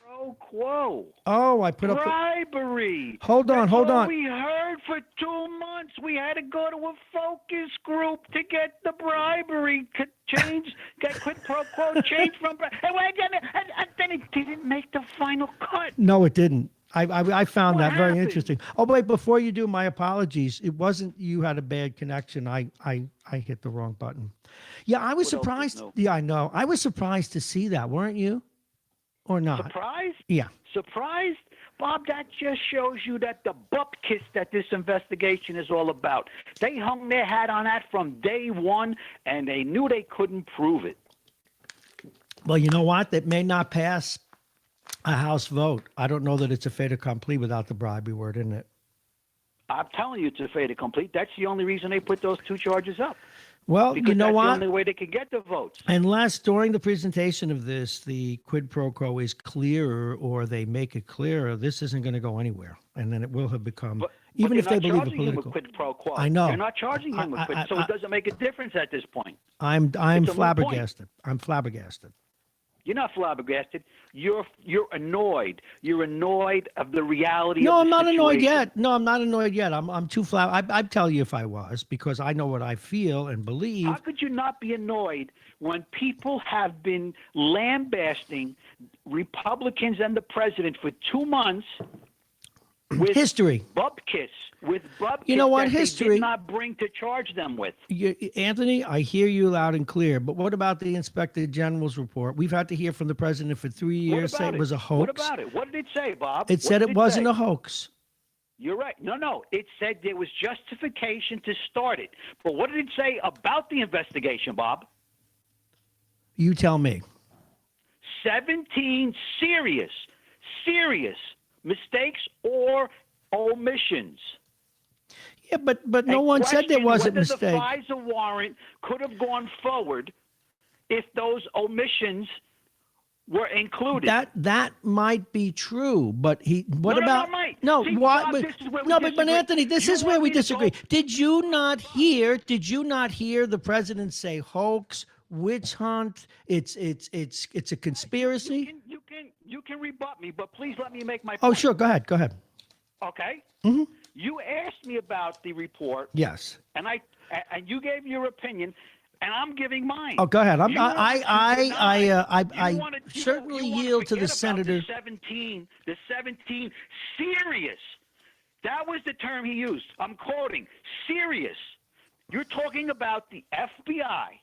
Speaker 2: Pro quo.
Speaker 1: Oh, I put up
Speaker 2: bribery.
Speaker 1: Hold on.
Speaker 2: We heard for 2 months. We had to go to a focus group to get the bribery get quid pro quo change from. And then it didn't make the final cut.
Speaker 1: No, it didn't. I found
Speaker 2: What
Speaker 1: that very
Speaker 2: happened?
Speaker 1: interesting. Oh, wait, before you do, my apologies. It wasn't you had a bad connection. I hit the wrong button. Yeah, I was
Speaker 2: What else
Speaker 1: surprised.
Speaker 2: is no?
Speaker 1: Yeah, I know. I was surprised to see that, weren't you? Or not?
Speaker 2: Surprised?
Speaker 1: Yeah.
Speaker 2: Surprised? Bob, that just shows you that the bupkis that this investigation is all about. They hung their hat on that from day one, and they knew they couldn't prove it.
Speaker 1: Well, you know what? That may not pass a House vote. I don't know that it's a fait accompli without the bribery word in it.
Speaker 2: I'm telling you, it's a fait accompli. That's the only reason they put those 2 charges up.
Speaker 1: Well,
Speaker 2: Because
Speaker 1: you know
Speaker 2: that's
Speaker 1: what?
Speaker 2: the only way they could get the votes.
Speaker 1: Unless during the presentation of this, the quid pro quo is clearer or they make it clearer, this isn't going to go anywhere. And then it will have become, even if they believe a political.
Speaker 2: Him with quid pro quo.
Speaker 1: I know.
Speaker 2: You're not charging him with quid, so it doesn't make a difference at this point.
Speaker 1: I'm
Speaker 2: It's a moot
Speaker 1: flabbergasted. I'm flabbergasted.
Speaker 2: You're not flabbergasted. You're annoyed. You're annoyed of the reality
Speaker 1: No,
Speaker 2: of
Speaker 1: I'm
Speaker 2: the
Speaker 1: not annoyed
Speaker 2: situation.
Speaker 1: yet. No, I'm not annoyed yet. I'm too I'd tell you if I was, because I know what I feel and believe.
Speaker 2: How could you not be annoyed when people have been lambasting Republicans and the president for 2 months with
Speaker 1: History.
Speaker 2: bupkis,
Speaker 1: You know what?
Speaker 2: that
Speaker 1: History.
Speaker 2: they did not bring to charge them with?
Speaker 1: Anthony, I hear you loud and clear, but what about the Inspector General's report? We've had to hear from the president for 3 years
Speaker 2: What
Speaker 1: say
Speaker 2: about
Speaker 1: it was a hoax.
Speaker 2: What about it? What did it say, Bob?
Speaker 1: It said
Speaker 2: What
Speaker 1: it
Speaker 2: did
Speaker 1: wasn't
Speaker 2: say?
Speaker 1: a hoax.
Speaker 2: You're right. No. It said there was justification to start it. But what did it say about the investigation, Bob?
Speaker 1: You tell me.
Speaker 2: 17 serious mistakes or omissions.
Speaker 1: Yeah, but no one said there wasn't
Speaker 2: whether
Speaker 1: mistake.
Speaker 2: The FISA warrant could have gone forward if those omissions were included.
Speaker 1: That might be true, but what
Speaker 2: No,
Speaker 1: about
Speaker 2: might.
Speaker 1: no?
Speaker 2: See,
Speaker 1: Why?
Speaker 2: Bob,
Speaker 1: But,
Speaker 2: this is where we
Speaker 1: no, but
Speaker 2: disagree.
Speaker 1: Anthony, this
Speaker 2: You
Speaker 1: is where
Speaker 2: want
Speaker 1: we
Speaker 2: me to
Speaker 1: disagree.
Speaker 2: go-
Speaker 1: Did you not hear? The president say hoax, witch hunt? It's a conspiracy.
Speaker 2: You can rebut me, but please let me make my point.
Speaker 1: Oh, sure. Go ahead.
Speaker 2: Okay.
Speaker 1: Mhm.
Speaker 2: You asked me about the report,
Speaker 1: Yes.
Speaker 2: and you gave your opinion, and I'm giving mine.
Speaker 1: Oh, go ahead.
Speaker 2: You wanna
Speaker 1: certainly
Speaker 2: you wanna
Speaker 1: yield to the
Speaker 2: forget about
Speaker 1: senator.
Speaker 2: The 17 serious. That was the term he used. I'm quoting serious. You're talking about the FBI.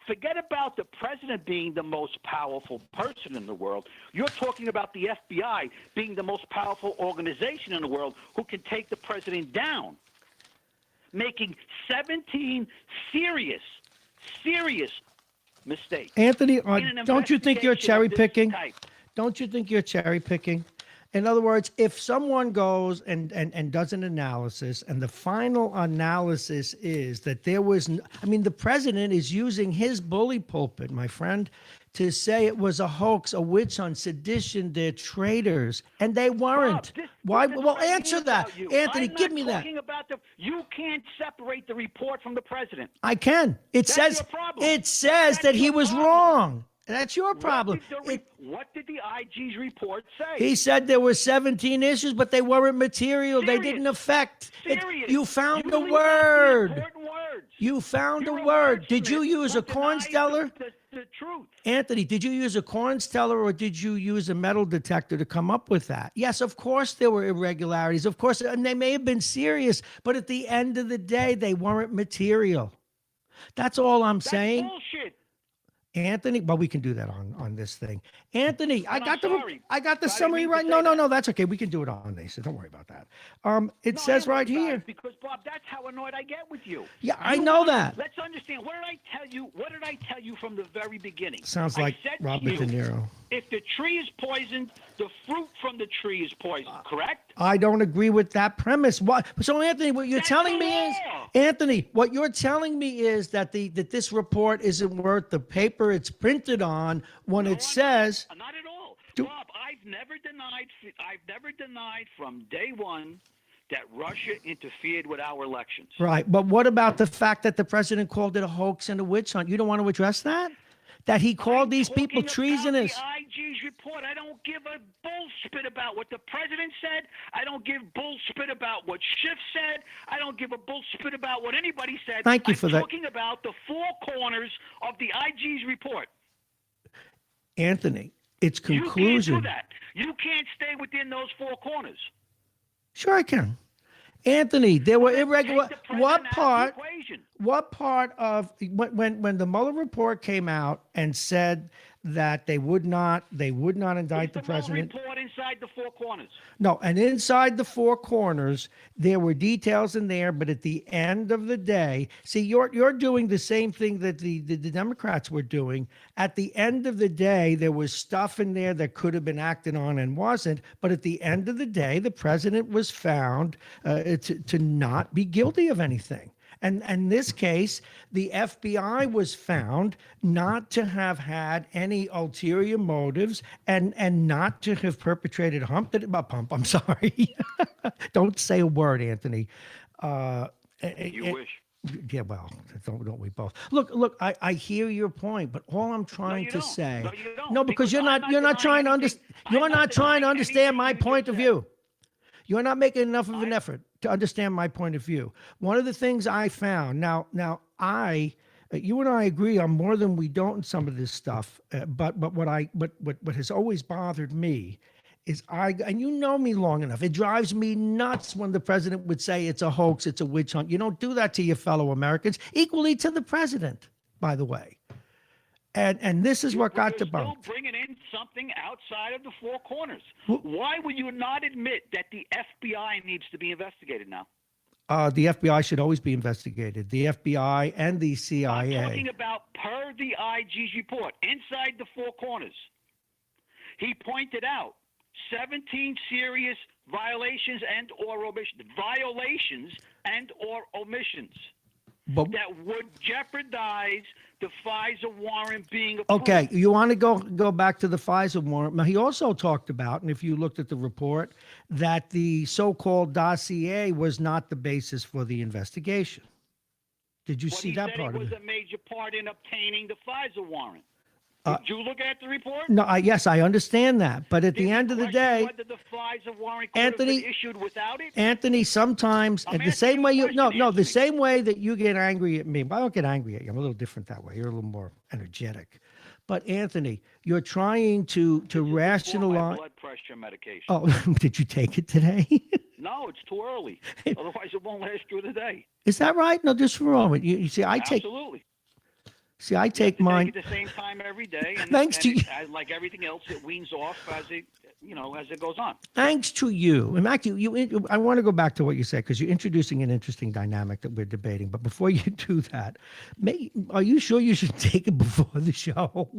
Speaker 2: Forget about the president being the most powerful person in the world. You're talking about the FBI being the most powerful organization in the world who can take the president down, making 17 serious mistakes.
Speaker 1: Anthony,
Speaker 2: in an
Speaker 1: don't you think you're
Speaker 2: investigation
Speaker 1: cherry
Speaker 2: of this
Speaker 1: picking?
Speaker 2: type.
Speaker 1: Don't you think you're cherry picking? In other words, if someone goes and does an analysis, and the final analysis is that there was, I mean, the president is using his bully pulpit, my friend, to say it was a hoax, a witch hunt, sedition, they're traitors, and they weren't.
Speaker 2: Bob,
Speaker 1: Why?
Speaker 2: this
Speaker 1: Well,
Speaker 2: doesn't
Speaker 1: answer
Speaker 2: mean
Speaker 1: that,
Speaker 2: about you.
Speaker 1: Anthony.
Speaker 2: I'm
Speaker 1: Give
Speaker 2: not
Speaker 1: me that.
Speaker 2: talking about you can't separate the report from the president.
Speaker 1: I can. It
Speaker 2: That's
Speaker 1: says.
Speaker 2: your problem.
Speaker 1: It says
Speaker 2: That's
Speaker 1: that he
Speaker 2: your
Speaker 1: was
Speaker 2: problem.
Speaker 1: wrong. That's your problem.
Speaker 2: What did the IG's report say?
Speaker 1: He said there were 17 issues, but they weren't material. They
Speaker 2: Serious.
Speaker 1: didn't affect.
Speaker 2: Serious.
Speaker 1: You found
Speaker 2: You
Speaker 1: a
Speaker 2: leave out the
Speaker 1: word.
Speaker 2: important words.
Speaker 1: You found
Speaker 2: You're
Speaker 1: a word. Did you
Speaker 2: wordsmith
Speaker 1: use
Speaker 2: who
Speaker 1: a corn
Speaker 2: denies
Speaker 1: stellar?
Speaker 2: The truth.
Speaker 1: Anthony, did you use a corn stellar or did you use a metal detector to come up with that? Yes, of course there were irregularities. Of course, and they may have been serious, but at the end of the day, they weren't material. That's all I'm
Speaker 2: That's
Speaker 1: saying.
Speaker 2: bullshit.
Speaker 1: Anthony, well, we can do that on this thing. Anthony, I got the
Speaker 2: sorry,
Speaker 1: summary
Speaker 2: mean to
Speaker 1: right.
Speaker 2: say
Speaker 1: No,
Speaker 2: that.
Speaker 1: that's okay. We can do it on this. So don't worry about that. It
Speaker 2: No,
Speaker 1: says
Speaker 2: I
Speaker 1: right
Speaker 2: empathize
Speaker 1: here.
Speaker 2: because Bob, that's how annoyed I get with you.
Speaker 1: Yeah, I know that.
Speaker 2: Let's understand. What did I tell you from the very beginning?
Speaker 1: Sounds
Speaker 2: I
Speaker 1: like
Speaker 2: said to
Speaker 1: Robert
Speaker 2: you,
Speaker 1: De Niro.
Speaker 2: If the tree is poisoned, the fruit from the tree is poisoned. Correct?
Speaker 1: I don't agree with that premise. What? So, Anthony, what you're
Speaker 2: That's
Speaker 1: telling
Speaker 2: the
Speaker 1: me is,
Speaker 2: law.
Speaker 1: Anthony, what you're telling me is that that this report isn't worth the paper it's printed on when
Speaker 2: No,
Speaker 1: it says.
Speaker 2: not at all.
Speaker 1: Do-
Speaker 2: Bob, I've never denied from day one that Russia interfered with our elections.
Speaker 1: Right, but what about the fact that the president called it a hoax and a witch hunt? You don't want to address that? That he called these people
Speaker 2: Talking
Speaker 1: treasonous.
Speaker 2: about the IG's report. I don't give a bullshit about what the president said. I don't give bullshit about what Schiff said. I don't give a bullshit about what anybody said.
Speaker 1: Thank you for that.
Speaker 2: I'm talking about the four corners of the IG's report.
Speaker 1: Anthony, its
Speaker 2: You
Speaker 1: conclusion.
Speaker 2: can't do that. You can't stay within those four corners.
Speaker 1: Sure, I can. Anthony, there were
Speaker 2: Take
Speaker 1: irregular.
Speaker 2: the president
Speaker 1: What
Speaker 2: out of the
Speaker 1: part?
Speaker 2: equation.
Speaker 1: What part of when the Mueller report came out and said that they would not indict the
Speaker 2: It's the Mueller
Speaker 1: president?
Speaker 2: report inside the four corners.
Speaker 1: No, and inside the four corners, there were details in there, but at the end of the day, see, you're doing the same thing that the Democrats were doing. At the end of the day, there was stuff in there that could have been acted on and wasn't, but at the end of the day, the president was found to not be guilty of anything. And in this case, the FBI was found not to have had any ulterior motives and not to have perpetrated a pump. I'm sorry. Don't say a word, Anthony.
Speaker 2: You wish.
Speaker 1: Yeah, well, don't we both? Look. I hear your point, but all I'm trying
Speaker 2: you
Speaker 1: to
Speaker 2: don't.
Speaker 1: say,
Speaker 2: No, you don't.
Speaker 1: no, because
Speaker 2: Because
Speaker 1: you're not trying to
Speaker 2: anything.
Speaker 1: you're
Speaker 2: I'm
Speaker 1: not
Speaker 2: not
Speaker 1: trying to
Speaker 2: denying
Speaker 1: understand my
Speaker 2: anything you
Speaker 1: point
Speaker 2: just
Speaker 1: of
Speaker 2: said.
Speaker 1: view. You're not making enough of an effort to understand my point of view. One of the things I found now, you and I agree on more than we don't in some of this stuff. But what has always bothered me is and you know me long enough. It drives me nuts when the president would say it's a hoax, it's a witch hunt. You don't do that to your fellow Americans, equally to the president, by the way. And this is what got
Speaker 2: You're
Speaker 1: debunked.
Speaker 2: still bringing in something outside of the four corners. Why would you not admit that the FBI needs to be investigated now?
Speaker 1: The FBI should always be investigated. The FBI and the CIA.
Speaker 2: I'm talking about per the IG's report, inside the four corners. He pointed out 17 serious violations and or omissions
Speaker 1: But
Speaker 2: that would jeopardize the FISA warrant being approved.
Speaker 1: okay, you want to go back to the FISA warrant. Now, he also talked about, and if you looked at the report, that the so-called dossier was not the basis for the investigation. Did you see that part
Speaker 2: But
Speaker 1: of
Speaker 2: he said
Speaker 1: it?
Speaker 2: it was a major part in obtaining the FISA warrant. Did you look at the report?
Speaker 1: No, yes, I understand that, but at
Speaker 2: Did
Speaker 1: the
Speaker 2: you
Speaker 1: end of the
Speaker 2: question
Speaker 1: day,
Speaker 2: whether the FISA warrant could
Speaker 1: Anthony-
Speaker 2: have been issued without it?
Speaker 1: Anthony, sometimes
Speaker 2: I'm
Speaker 1: the same
Speaker 2: asking
Speaker 1: way
Speaker 2: you a
Speaker 1: the
Speaker 2: question, Anthony.
Speaker 1: same way that you get angry at me. I don't get angry at you. I'm a little different that way. You're a little more energetic. But Anthony, you're trying to
Speaker 2: Before my
Speaker 1: rationalize.
Speaker 2: blood pressure medication.
Speaker 1: Oh, did you take it today?
Speaker 2: No, it's too early. Otherwise, it won't last through the day.
Speaker 1: Is that right? No, just for a moment. You see, I take.
Speaker 2: Absolutely.
Speaker 1: See, I
Speaker 2: You
Speaker 1: take
Speaker 2: have to
Speaker 1: mine.
Speaker 2: take it the same time every day, and,
Speaker 1: Thanks to you.
Speaker 2: like everything else, it weans off as it, as it goes on.
Speaker 1: Thanks to you. And Mac, I want to go back to what you said because you're introducing an interesting dynamic that we're debating. But before you do that, are you sure you should take it before the show?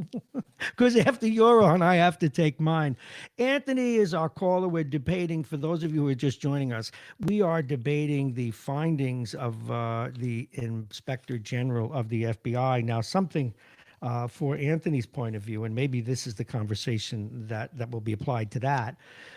Speaker 1: Because after you're on, I have to take mine. Anthony is our caller. We're debating, for those of you who are just joining us, we are debating the findings of the Inspector General of the FBI. Now, something for Anthony's point of view, and maybe this is the conversation that will be applied to that.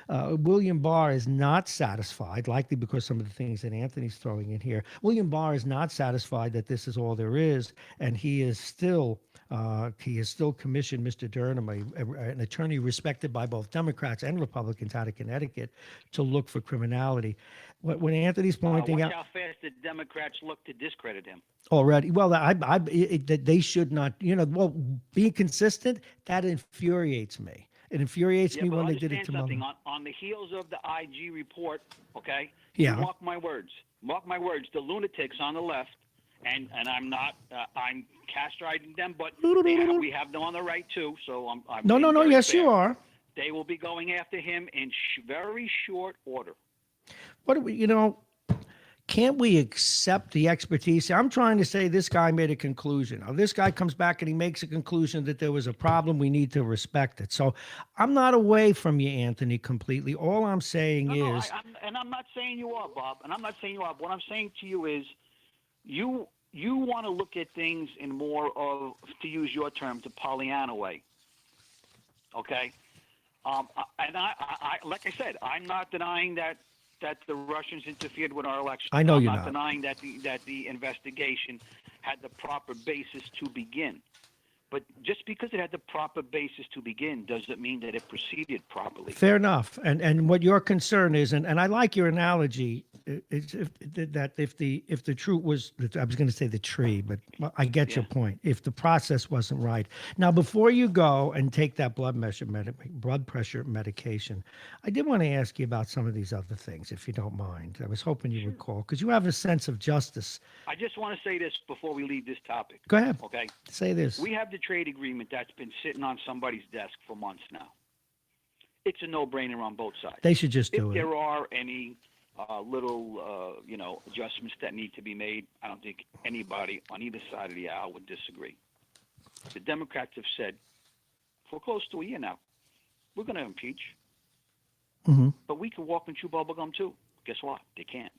Speaker 1: William Barr is not satisfied, likely because some of the things that Anthony's throwing in here. William Barr is not satisfied that this is all there is, and he has still commissioned Mr. Durham, an attorney respected by both Democrats and Republicans out of Connecticut, to look for criminality. When Anthony's pointing
Speaker 2: Watch
Speaker 1: out
Speaker 2: how fast the Democrats look to discredit him.
Speaker 1: already, well, they should not, well, being consistent, that infuriates me. It infuriates me when they did it to
Speaker 2: something.
Speaker 1: Mullen.
Speaker 2: On the heels of the IG report, okay?
Speaker 1: Yeah.
Speaker 2: Mark my words. Mark my words. The lunatics on the left, and I'm not, I'm castrating them, but we have them on the right too. So I'm
Speaker 1: No.
Speaker 2: being very
Speaker 1: Yes,
Speaker 2: fair.
Speaker 1: you are.
Speaker 2: They will be going after him in very short order.
Speaker 1: What do we, can't we accept the expertise? I'm trying to say this guy made a conclusion. Now, this guy comes back and he makes a conclusion that there was a problem. We need to respect it. So I'm not away from you, Anthony, completely. All I'm saying is...
Speaker 2: I'm not saying you are, Bob, and I'm not saying you are. What I'm saying to you is you want to look at things in more of, to use your term, the Pollyanna way. Okay? And I like I said, I'm not denying that the Russians interfered with our election.
Speaker 1: I know you're
Speaker 2: I'm
Speaker 1: not
Speaker 2: denying that the investigation had the proper basis to begin. But just because it had the proper basis to begin doesn't mean that it proceeded properly.
Speaker 1: Fair enough. And what your concern is, and I like your analogy, is if the truth was, I was going to say the tree, but I get your point. If the process wasn't right. Now, before you go and take that blood pressure medication, I did want to ask you about some of these other things, if you don't mind. I was hoping you would call, because you have a sense of justice.
Speaker 2: I just want to say this before we leave this topic.
Speaker 1: Go ahead.
Speaker 2: Okay.
Speaker 1: Say this.
Speaker 2: We have the trade agreement that's been sitting on somebody's desk for months now. It's a no-brainer on both sides.
Speaker 1: They should just do
Speaker 2: If
Speaker 1: it.
Speaker 2: there are any little, adjustments that need to be made, I don't think anybody on either side of the aisle would disagree. The Democrats have said for close to a year now, we're going to impeach, but we can walk and chew bubblegum too. Guess what? They can't.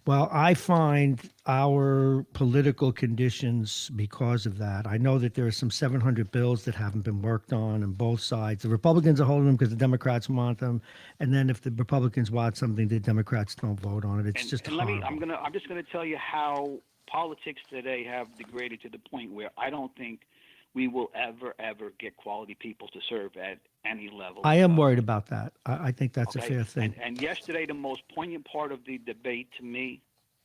Speaker 1: Well, I find our political conditions because of that. I know that there are some 700 bills that haven't been worked on both sides. The Republicans are holding them because the Democrats want them, and then if the Republicans want something, the Democrats don't vote on it. It's just horrible.
Speaker 2: I'm just going to tell you how politics today have degraded to the point where I don't think we will ever get quality people to serve at any level.
Speaker 1: I am worried about that. I think that's a fair thing.
Speaker 2: And yesterday, the most poignant part of the debate to me,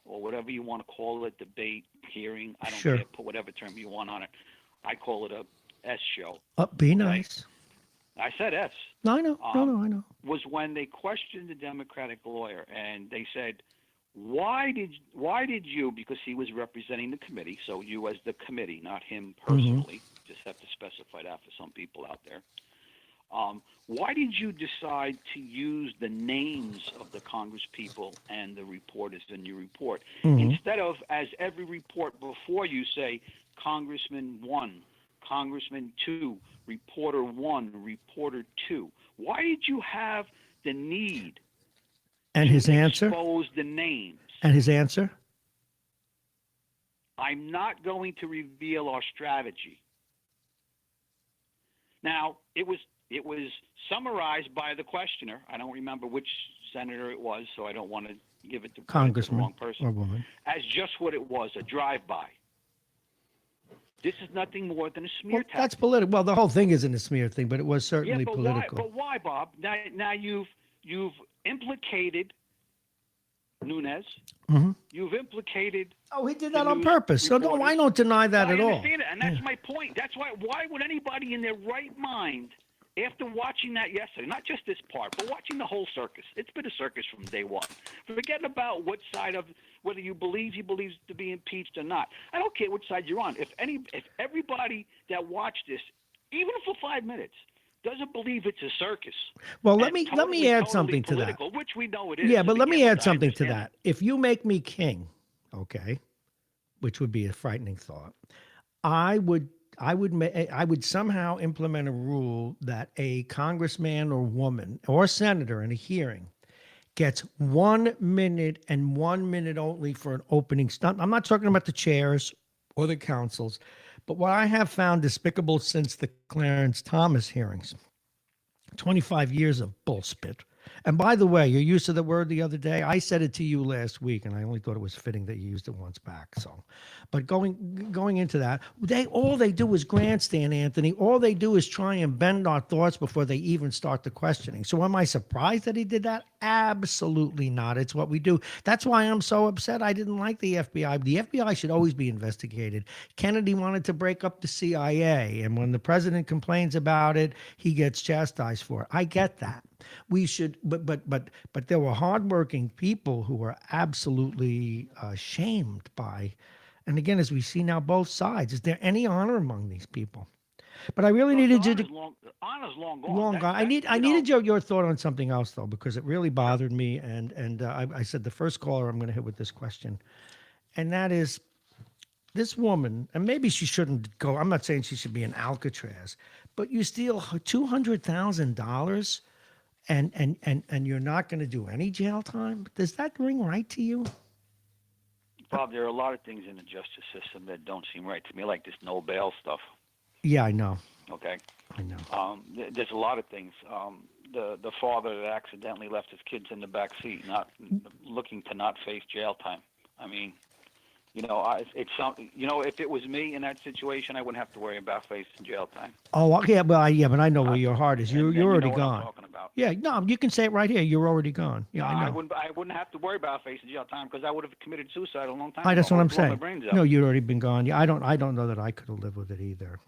Speaker 2: or whatever you want to call it, debate, hearing, I don't care, put whatever term you want on it. I call it a S show.
Speaker 1: Be nice.
Speaker 2: I said S.
Speaker 1: No, I know. I know.
Speaker 2: Was when they questioned the Democratic lawyer, and they said, why did you, because he was representing the committee, so you as the committee, not him personally, just have to specify that for some people out there. Why did you decide to use the names of the Congress people and the reporters in your report instead of, as every report before you say, Congressman 1, Congressman 2, Reporter 1, Reporter 2? Why did you have the need
Speaker 1: and his answer?
Speaker 2: Expose the names.
Speaker 1: And his answer?
Speaker 2: I'm not going to reveal our strategy. Now, it was summarized by the questioner. I don't remember which senator it was, so I don't want to give it to
Speaker 1: Congressman
Speaker 2: the wrong person.
Speaker 1: Or woman.
Speaker 2: As just what it was, a drive-by. This is nothing more than a smear tactic.
Speaker 1: That's political. Well, the whole thing isn't a smear thing, but it was certainly political.
Speaker 2: But why, Bob? Now you've implicated Nunes. You've implicated.
Speaker 1: Oh, he did that on purpose. So no, I don't deny that at all.
Speaker 2: I understand it, and that's my point. That's why. Why would anybody in their right mind after watching that yesterday, not just this part, but watching the whole circus. It's been a circus from day one. Forgetting about what side of whether he believes to be impeached or not. I don't care which side you're on. If everybody that watched this, even for 5 minutes, doesn't believe it's a circus.
Speaker 1: Well, let me add something to that.
Speaker 2: Which we know it is.
Speaker 1: Yeah, but let me add something to that. If you make me king, okay, which would be a frightening thought, I would somehow implement a rule that a congressman or woman or senator in a hearing gets 1 minute and 1 minute only for an opening stunt. I'm not talking about the chairs or the councils, but what I have found despicable since the Clarence Thomas hearings, 25 years of bullspit. And by the way, your use of the word the other day, I said it to you last week, and I only thought it was fitting that you used it once back. So, but going into that, all they do is grandstand, Anthony. All they do is try and bend our thoughts before they even start the questioning. So am I surprised that he did that? Absolutely not. It's what we do. That's why I'm so upset. I didn't like the FBI. The FBI should always be investigated. Kennedy wanted to break up the CIA, and when the president complains about it, he gets chastised for it. I get that. We should, but there were hardworking people who were absolutely shamed by, and again, as we see now, both sides. Is there any honor among these people? But I really needed you to.
Speaker 2: Honor's long gone.
Speaker 1: Long gone. I needed your thought on something else though, because it really bothered me, and I said the first caller I'm going to hit with this question, and that is this woman, and maybe she shouldn't go. I'm not saying she should be in Alcatraz, but you steal $200,000. And you're not going to do any jail time? Does that ring right to you?
Speaker 2: Bob, there are a lot of things in the justice system that don't seem right to me, like this no bail stuff.
Speaker 1: Yeah, I know.
Speaker 2: Okay.
Speaker 1: I know.
Speaker 2: There's a lot of things. The father that accidentally left his kids in the back seat, not looking to not face jail time. I mean, it's something. If it was me in that situation, I wouldn't have to worry about facing jail time.
Speaker 1: Oh, yeah, but I know where your heart is. You're already
Speaker 2: what
Speaker 1: gone.
Speaker 2: I'm talking about.
Speaker 1: Yeah, no, you can say it right here. You're already gone. Yeah, I know.
Speaker 2: I wouldn't have to worry about facing jail time because I would have committed suicide a long time
Speaker 1: ago. That's what I'm saying.
Speaker 2: My brains out.
Speaker 1: No, you'd already been gone. Yeah, I don't know that I could have lived with it either.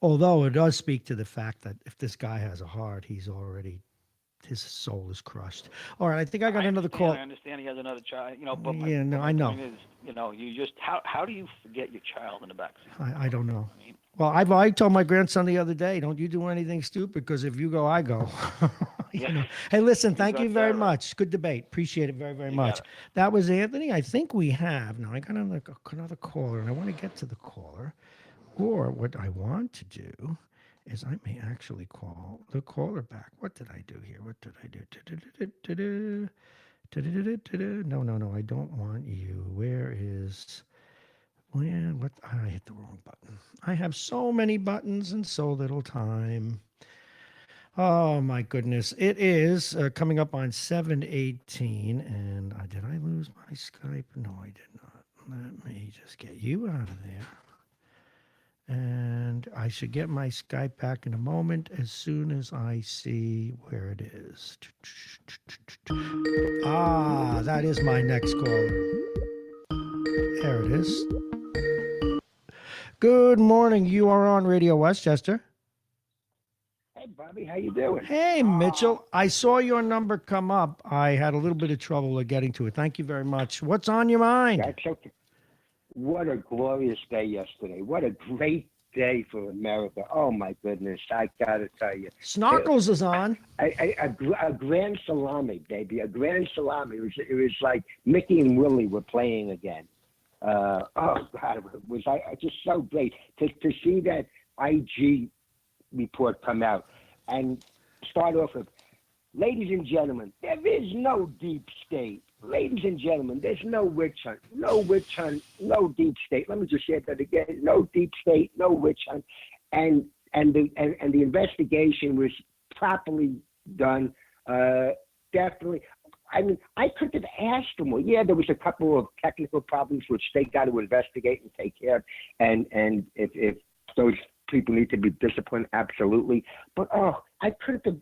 Speaker 1: Although it does speak to the fact that if this guy has a heart, his soul is crushed. All right, I think I got another call.
Speaker 2: I understand he has another child, but
Speaker 1: I know.
Speaker 2: Point is, you just how do you forget your child in the backseat?
Speaker 1: I don't know. Well, I told my grandson the other day, don't you do anything stupid, because if you go, I go. Hey, listen, thank you very much. Good debate. Appreciate it very, very much. That was Anthony. I think we have. Now, I got another caller, and I want to get to the caller. Or what I want to do is I may actually call the caller back. What did I do here? What did I do? No, I don't want you. Where is... What? I hit the wrong button. I have so many buttons and so little time. Oh, my goodness. It is coming up on 7:18. And did I lose my Skype? No, I did not. Let me just get you out of there. And I should get my Skype back in a moment as soon as I see where it is. That is my next caller. There it is. Good morning. You are on Radio Westchester.
Speaker 3: Hey, Bobby, how you doing?
Speaker 1: Hey, Mitchell. I saw your number come up. I had a little bit of trouble getting to it. Thank you very much. What's on your mind?
Speaker 3: That's okay. What a glorious day yesterday. What a great day for America. Oh, my goodness. I got to tell you.
Speaker 1: Snorkels is on.
Speaker 3: A grand salami, baby. A grand salami. It was like Mickey and Willie were playing again. Oh, God. It was just so great to see that IG report come out and start off with, ladies and gentlemen, there is no deep state. Ladies and gentlemen, there's no witch hunt, no deep state. Let me just say that again: no deep state, no witch hunt, and the investigation was properly done. Definitely. I mean, I could have asked them. Well, yeah, there was a couple of technical problems which they got to investigate and take care of, and if those people need to be disciplined, absolutely. But I could have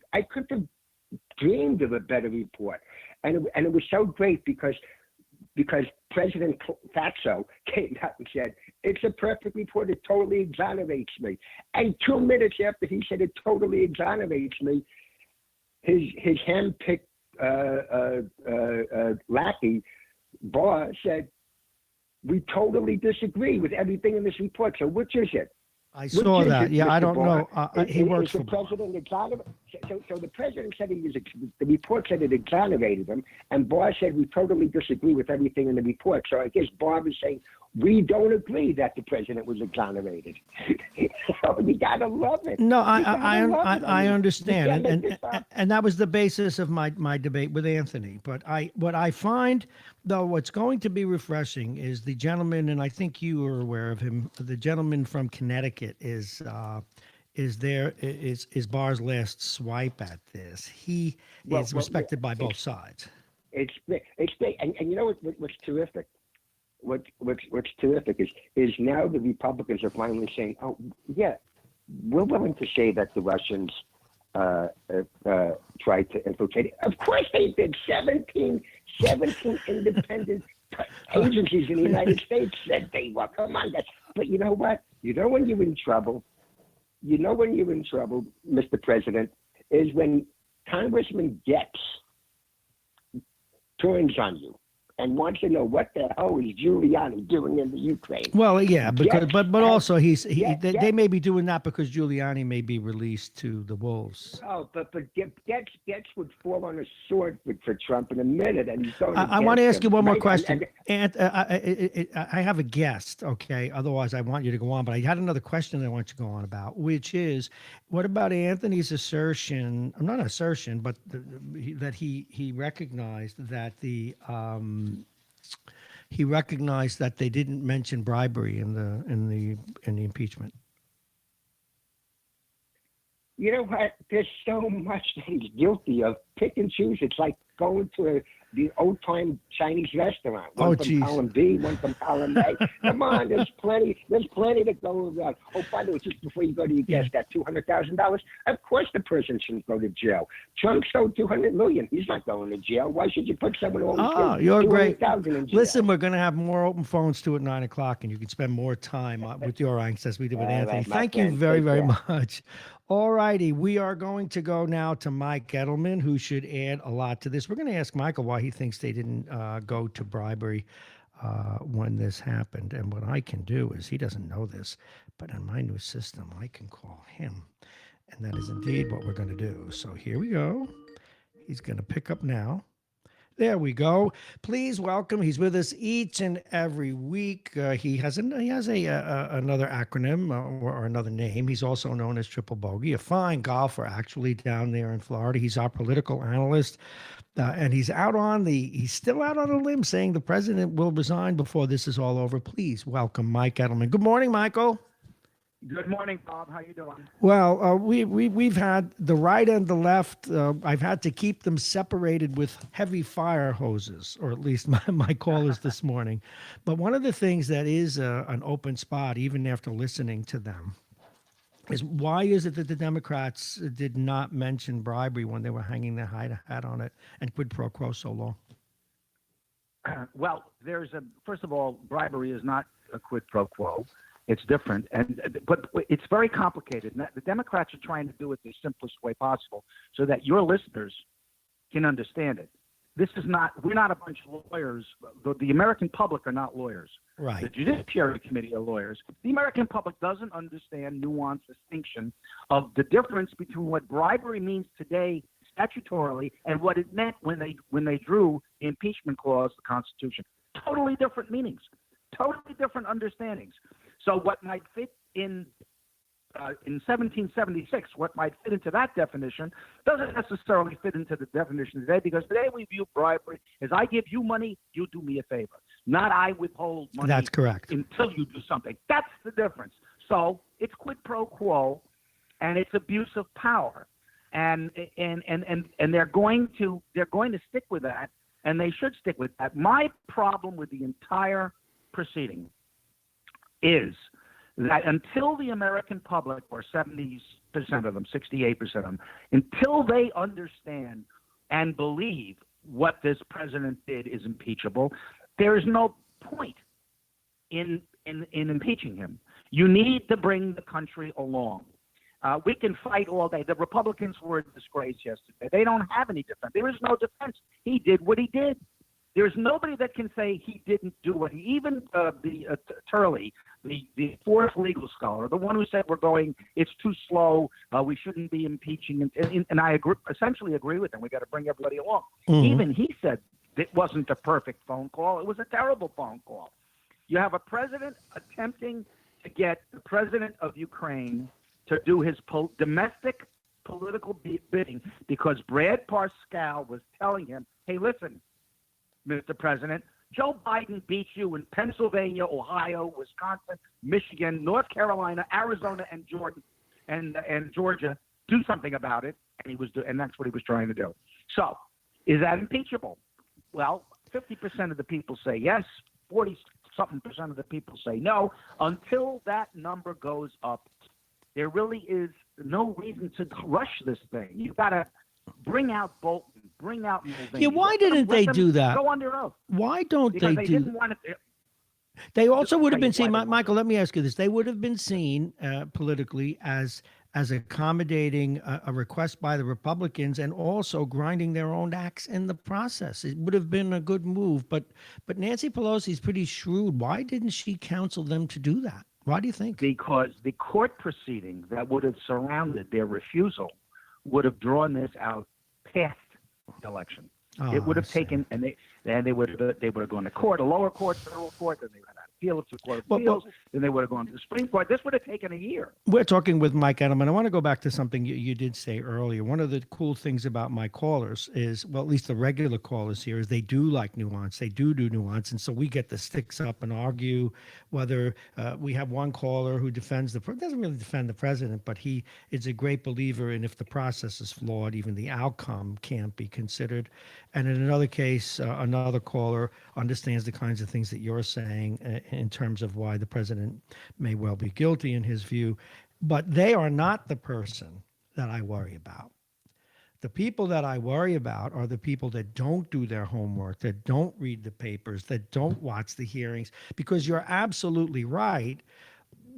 Speaker 3: dreamed of a better report. And it was so great because because President Fatso came out and said, it's a perfect report. It totally exonerates me. And 2 minutes after he said it totally exonerates me, his hand-picked lackey, Barr, said, we totally disagree with everything in this report. So which is it?
Speaker 1: I saw that. Yeah, I don't know. He works for
Speaker 3: the president exonerated. So the president said the report said it exonerated him, and Barr said we totally disagree with everything in the report. So I guess Barr was saying we don't agree that the president was exonerated. So you gotta love it.
Speaker 1: No, I understand, and that was the basis of my debate with Anthony. But what I find, though, what's going to be refreshing is the gentleman, and I think you are aware of him. The gentleman from Connecticut is Barr's last swipe at this. He is respected by both sides.
Speaker 3: It's big, and you know what's terrific. What's terrific is now the Republicans are finally saying, oh yeah, we're willing to say that the Russians tried to infiltrate it. Of course they did. 17 independent agencies in the United States said they were. Come on, guys. But you know what? You know when you're in trouble. You know when you're in trouble, Mr. President, is when Congressman Getz turns on you and wants to know what the hell is Giuliani doing in the Ukraine.
Speaker 1: Well, yeah, because but also they may be doing that because Giuliani may be released to the wolves.
Speaker 3: Oh, but Getz would fall on a sword for Trump in a minute, and he's going.
Speaker 1: I want to ask you one more question, and I have a guest. Okay, otherwise I want you to go on, but I had another question that I want you to go on about, which is, what about Anthony's assertion? Not assertion, but that he recognized that he recognized that they didn't mention bribery in the impeachment.
Speaker 3: You know what? There's so much that he's guilty of. Pick and choose. It's like going to the old-time Chinese restaurant. One from column B, one from column A. Come on, there's plenty to go around. Oh, by the way, just before you go to your guest, that $200,000, of course the person shouldn't go to jail. Trump stole $200 million. He's not going to jail. Why should you put someone who owns
Speaker 1: you're great.
Speaker 3: In jail?
Speaker 1: Listen, we're going to have more open phones too at 9 o'clock, and you can spend more time with your angst as we did with Anthony. Thank you very, very much. All righty, we are going to go now to Mike Gettleman, who should add a lot to this. We're going to ask Michael why he thinks they didn't go to bribery when this happened. And what I can do is, he doesn't know this, but in my new system, I can call him. And that is indeed what we're going to do. So here we go. He's going to pick up now. There we go. Please welcome. He's with us each and every week. He has another acronym or another name. He's also known as Triple Bogey, a fine golfer actually down there in Florida. He's our political analyst, and he's still out on a limb saying the president will resign before this is all over. Please welcome Mike Edelman. Good morning, Michael.
Speaker 4: Good morning, Bob. How you doing?
Speaker 1: Well, we've had the right and the left. I've had to keep them separated with heavy fire hoses, or at least my callers this morning. But one of the things that is an open spot, even after listening to them, is why is it that the Democrats did not mention bribery when they were hanging their hat on it and quid pro quo so long?
Speaker 4: Well, first of all, bribery is not a quid pro quo. It's different, but it's very complicated. The Democrats are trying to do it the simplest way possible so that your listeners can understand it. We're not a bunch of lawyers. The American public are not lawyers.
Speaker 1: Right.
Speaker 4: The Judiciary Committee are lawyers. The American public doesn't understand nuanced distinction of the difference between what bribery means today statutorily and what it meant when they drew the impeachment clause, the Constitution. Totally different meanings, totally different understandings. So what might fit in 1776, what might fit into that definition, doesn't necessarily fit into the definition today, because today we view bribery as I give you money, you do me a favor. Not I withhold money.
Speaker 1: That's correct.
Speaker 4: Until you do something. That's the difference. So it's quid pro quo, and it's abuse of power, and they're going to stick with that, and they should stick with that. My problem with the entire proceeding is that until the American public, or 70% of them, 68% of them, until they understand and believe what this president did is impeachable, there is no point in impeaching him. You need to bring the country along. We can fight all day. The Republicans were a disgrace yesterday. They don't have any defense. There is no defense. He did what he did. There's nobody that can say he didn't do what he. Even Turley, the fourth legal scholar, the one who said it's too slow. We shouldn't be impeaching, and I essentially agree with him. We got to bring everybody along. Mm-hmm. Even he said it wasn't a perfect phone call. It was a terrible phone call. You have a president attempting to get the president of Ukraine to do his domestic political bidding because Brad Parscale was telling him, hey, listen, Mr. President, Joe Biden beat you in Pennsylvania, Ohio, Wisconsin, Michigan, North Carolina, Arizona, and Georgia. Do something about it, and that's what he was trying to do. So, is that impeachable? Well, 50% of the people say yes, 40-something% of the people say no. Until that number goes up, there really is no reason to rush this thing. You've got to bring out Bolton, bring out Mulvaney.
Speaker 1: Yeah, why didn't they do that?
Speaker 4: Go on their oath.
Speaker 1: Why don't
Speaker 4: because
Speaker 1: they
Speaker 4: do?
Speaker 1: Didn't want it. They also would have been seen, Michael. Let me ask you this: they would have been seen politically as accommodating a request by the Republicans and also grinding their own axe in the process. It would have been a good move, but Nancy Pelosi's pretty shrewd. Why didn't she counsel them to do that? Why do you think?
Speaker 4: Because the court proceeding that would have surrounded their refusal would have drawn this out past the election. It would have taken, and they would have gone to court, a lower court, federal court, then they would have appeal it to the Court of Appeals, then they would have gone to the Supreme Court. This would have taken a year.
Speaker 1: We're talking with Mike Edelman. I want to go back to something you did say earlier. One of the cool things about my callers is, well, at least the regular callers here, is they do like nuance. They do nuance. And so we get to sticks up and argue whether we have one caller who doesn't really defend the president, but he is a great believer in if the process is flawed, even the outcome can't be considered. And in another case, another caller understands the kinds of things that you're saying in terms of why the president may well be guilty in his view. But they are not the person that I worry about. The people that I worry about are the people that don't do their homework, that don't read the papers, that don't watch the hearings, because you're absolutely right.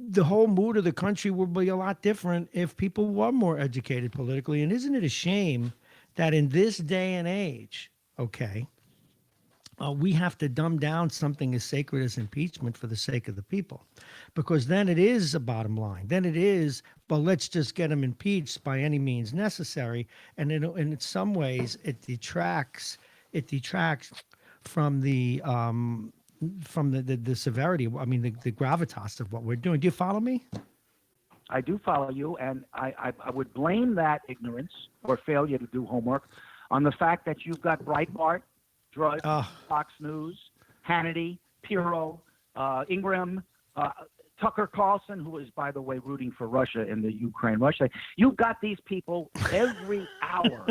Speaker 1: The whole mood of the country would be a lot different if people were more educated politically. And isn't it a shame that in this day and age, we have to dumb down something as sacred as impeachment for the sake of the people, because then it is a bottom line. Then it is, well, let's just get them impeached by any means necessary. And in some ways, it detracts from the severity. I mean, the gravitas of what we're doing. Do you follow me?
Speaker 4: I do follow you, and I would blame that ignorance or failure to do homework on the fact that you've got Breitbart, Drudge, Fox News, Hannity, Pirro, Ingram, Tucker Carlson, who is, by the way, rooting for Russia in the Ukraine-Russia. You've got these people every hour